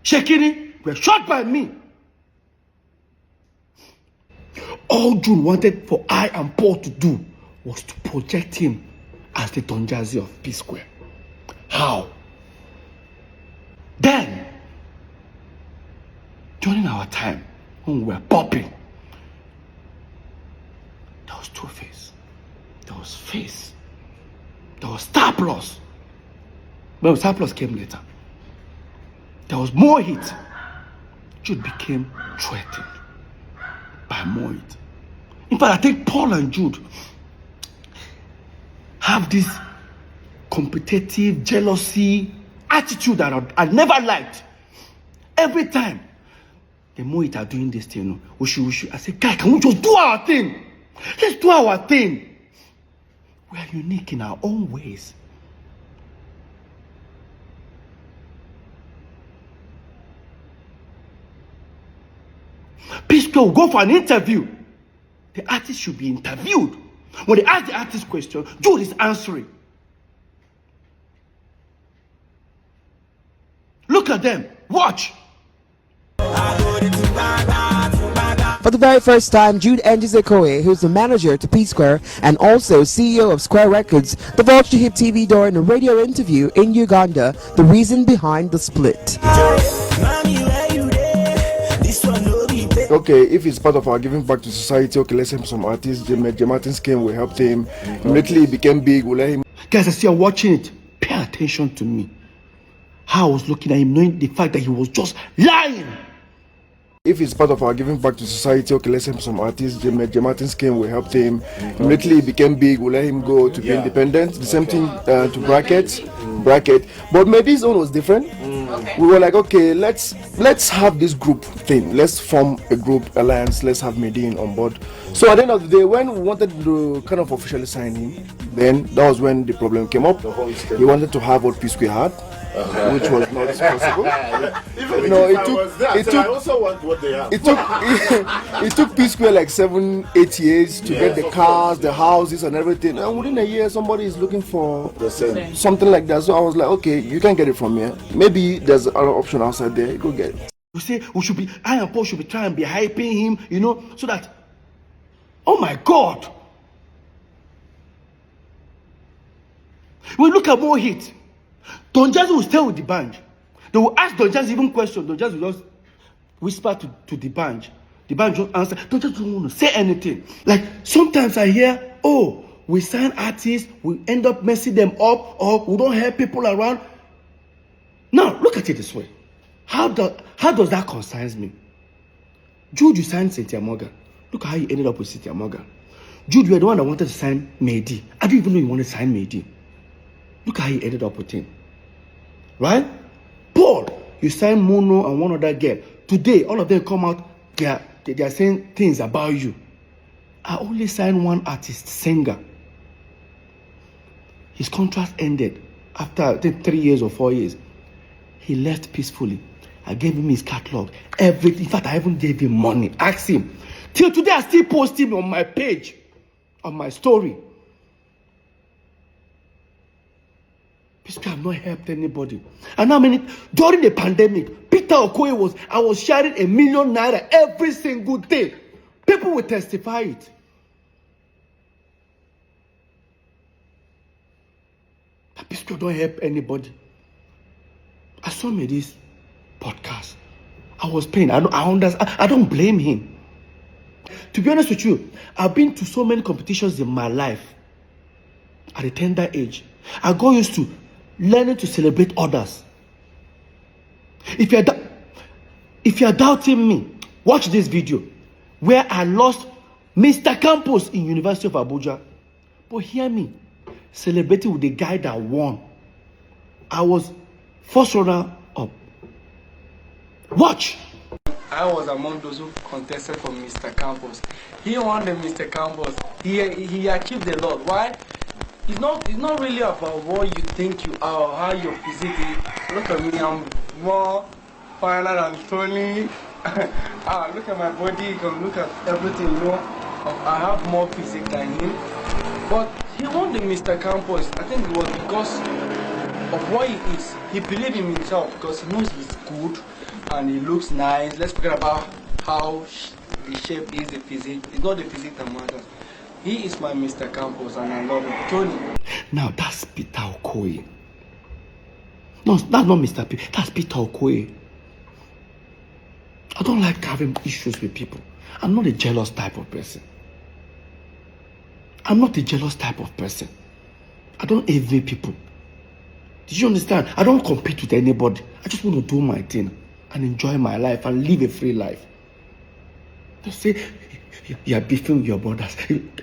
Shekini were shot by me. All Jude wanted for I and Paul to do was to project him as the Don Jazzy of Psquare. How? Then, during our time, when we were popping, there was Two-Face, there was Face, there was Star Plus. But Star Plus came later. There was more hit. Jude became threatened by more hit. In fact, I think Paul and Jude have this competitive, jealousy attitude that I never liked. Every time the more it are doing this thing, we should. I say, guy, can we just do our thing? Let's do our thing. We are unique in our own ways. Psquare will go for an interview. The artist should be interviewed. When they ask the artist question, Jude is answering. Look at them. Watch. For the very first time, Jude Okoye, who's the manager to Psquare and also CEO of Square Records, divulged to Hip TV during a radio interview in Uganda the reason behind the split. Okay, if it's part of our giving back to society, okay, let's help some artists. J Martins came, we helped him. Immediately he became big, we let him. Guys, as you're watching it, pay attention to me. How I was looking at him, knowing the fact that he was just lying. If it's part of our giving back to society, okay, let's help some artists. J Martins came, we helped him. Immediately he became big, we let him go to be independent. The same thing to Bracket. But maybe his own was different. We were like, okay, let's have this group thing. Let's form a group alliance. Let's have Medine on board. So at the end of the day, when we wanted to kind of officially sign him, then that was when the problem came up. He wanted to have what Psquare had, which was not possible. No, it took Psquare like 7-8 years to get the cars, the houses, and everything. And within a year, somebody is looking for the same something like that. So I was like, okay, you can get it from here. Maybe there's another option outside there. Go get it. You say I and Paul should be trying to be hyping him, so that, oh my God. When we look at more hits, Don Jazzy will stay with the band. They will ask Don Jazzy even questions. Don Jazzy will just whisper to the band. The band don't answer. Don Jazzy don't want to say anything. Like sometimes I hear, oh, we sign artists, we end up messing them up, or we don't help people around. Now look at it this way. How does that concern me? Jude, you signed Cynthia Morgan. Look how you ended up with Cynthia Morgan. Jude, you were the one that wanted to sign Mehdi. I didn't even know you wanted to sign Mehdi. Look how you ended up with him. Right? Paul, you signed Mono and one other girl. Today, all of them come out, they are saying things about you. I only signed one artist, singer. His contract ended after, I think, 3 years or 4 years. He left peacefully. I gave him his catalog. Everything. In fact, I even gave him money. Ask him. Till today, I still post him on my page, on my story. Psquare have not helped anybody. And how many, during the pandemic, Peter Okoye I was sharing ₦1 million every single day. People will testify it. Psquare don't help anybody. I saw me this podcast. I was paying. I don't blame him. To be honest with you, I've been to so many competitions in my life at a tender age. I got used to learning to celebrate others. If you're doubting me, watch this video where I lost Mr. Campos in University of Abuja. But hear me, celebrating with the guy that won. I was first runner up. Watch. I was among those who contested for Mr. Campos. He won the Mr. Campos. He achieved a lot. Why? It's not really about what you think you are or how your physique is. Look at me, I'm more finer than Tony. Look at my body, you can look at everything, you know. I have more physique than him. But he won the Mr. Campos. I think it was because of what he is. He believed in himself because he knows he's good and he looks nice. Let's forget about how the shape is, the physique. It's not the physique that matters. He is my Mr. Campos and I love him. Tony. Now that's Peter Okoye. No, that's not Mr. P. That's Peter Okoye. I don't like having issues with people. I'm not a jealous type of person. I'm not a jealous type of person. I don't envy people. Did you understand? I don't compete with anybody. I just want to do my thing and enjoy my life and live a free life. They say you are beefing with your brothers.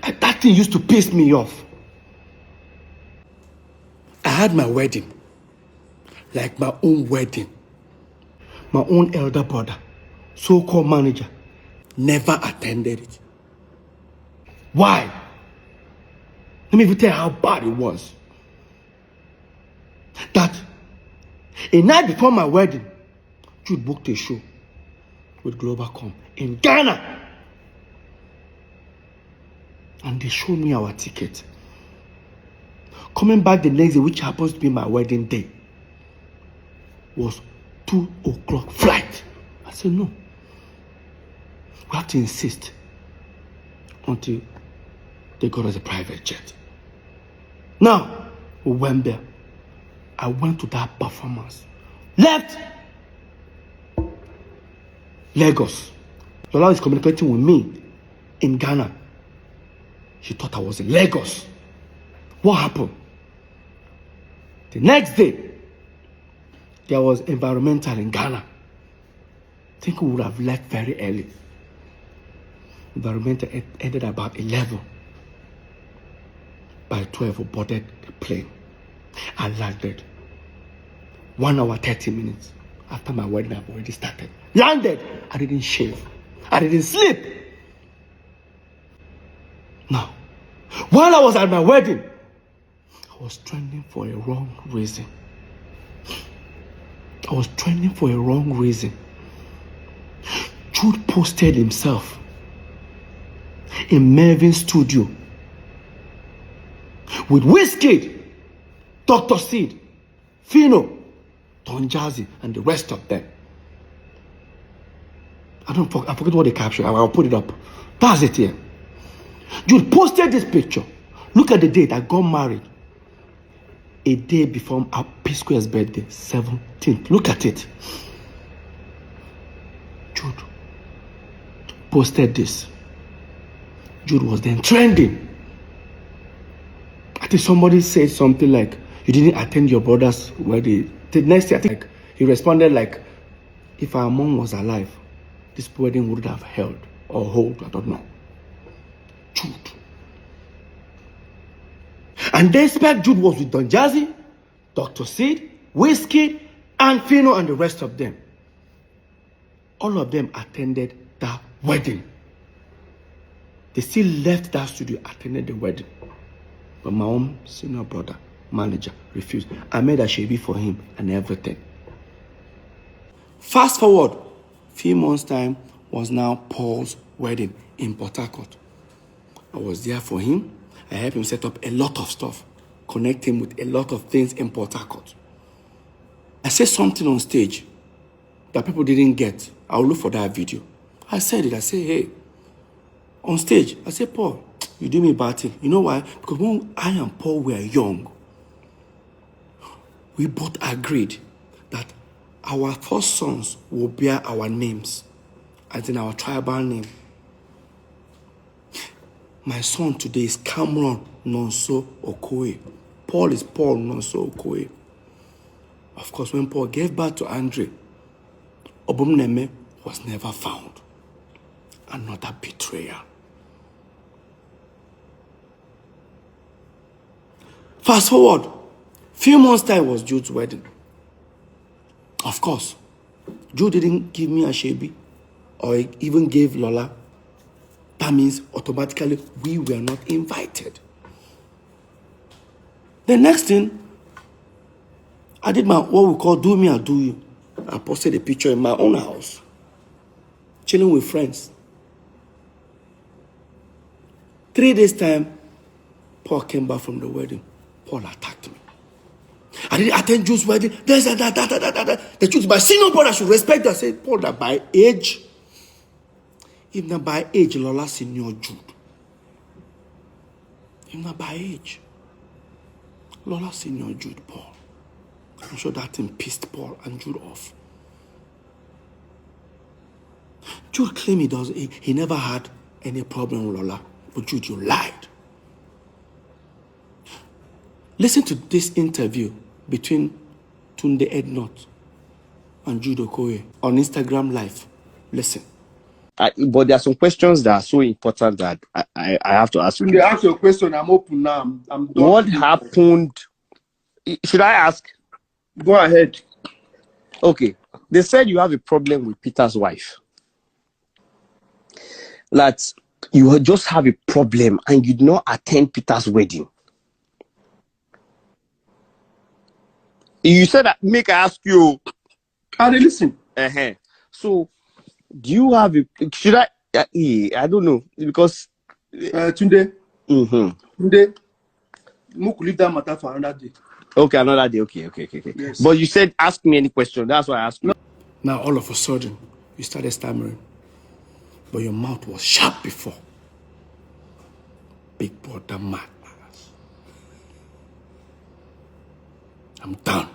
That thing used to piss me off. I had my wedding, like my own wedding. My own elder brother, so-called manager, never attended it. Why? Let me even tell you how bad it was. That a night before my wedding, Jude booked a show with Globalcom in Ghana. And they showed me our ticket. Coming back the next day, which happens to be my wedding day, was 2:00 flight. I said, no. We have to insist until they got us a private jet. Now, we went there. I went to that performance. Left Lagos. Lola is communicating with me in Ghana. She thought I was in Lagos. What happened? The next day, there was environmental in Ghana. I think we would have left very early. Environmental ended about 11. By 12, we boarded the plane. I landed. 1 hour, 30 minutes after my wedding, I've already started. Landed. I didn't shave. I didn't sleep. Now, while I was at my wedding, I was trending for a wrong reason. I was trending for a wrong reason. Jude posted himself in Mervin's studio with Wizkid, Dr. Seed, Fino, Don Jazzy, and the rest of them. I forget what they captured. I'll put it up. That's it here. Jude posted this picture. Look at the date. I got married a day before Psquare's birthday, 17th. Look at it. Jude posted this. Jude was then trending. I think somebody said something like, you didn't attend your brother's wedding. The next day, I think he responded like, if our mom was alive, this wedding would have held or hold, I don't know. Jude. And despite Jude was with Don Jazzy, Dr. Sid, Whiskey, and Fino and the rest of them, all of them attended that wedding. They still left that studio, attended the wedding. But my own senior brother, manager, refused. I made a shabby for him and everything. Fast forward, few months' time was now Paul's wedding in Port Harcourt. I was there for him. I helped him set up a lot of stuff, connect him with a lot of things in Port Harcourt. I said something on stage that people didn't get. I'll look for that video. I said it. I said, hey, on stage, I said, Paul, you do me bad thing. You know why? Because when I and Paul were young, we both agreed that our first sons will bear our names, as in our tribal name. My son today is Cameron Nonso Okoye. Paul is Paul Nonso Okoye. Of course, when Paul gave birth to Andre, Obumneme was never found. Another betrayer. Fast forward, few months time was Jude's wedding. Of course, Jude didn't give me a shebi or even gave Lola. That means automatically we were not invited. The next thing, I did what we call do me or do you. I posted a picture in my own house, chilling with friends. 3 days time, Paul came back from the wedding. Paul attacked me. I didn't attend Jude's wedding. The truth, my senior brother should respect that. I said, Paul, that by age, if not by age, Lola senior Jude. If not by age, Lola senior Jude Paul. I'm sure that thing pissed Paul and Jude off. Jude claimed he never had any problem with Lola. But Jude, you lied. Listen to this interview between Tunde Ednot and Jude Okoye on Instagram Live. Listen. But there are some questions that are so important that I have to ask you. Tunde, ask your question. I'm open now. I'm done. What happened? Should I ask? Go ahead. Okay. They said you have a problem with Peter's wife. That you just have a problem and you did not attend Peter's wedding. You said that, make I ask you. I listen. So, do you have a, should I don't know, because Tunde. Tunde, we could leave that matter for another day. Okay, another day. Okay. Yes. But you said ask me any question. That's why I asked you. Now all of a sudden, you started stammering. But your mouth was sharp before. Big brother madness. I'm done.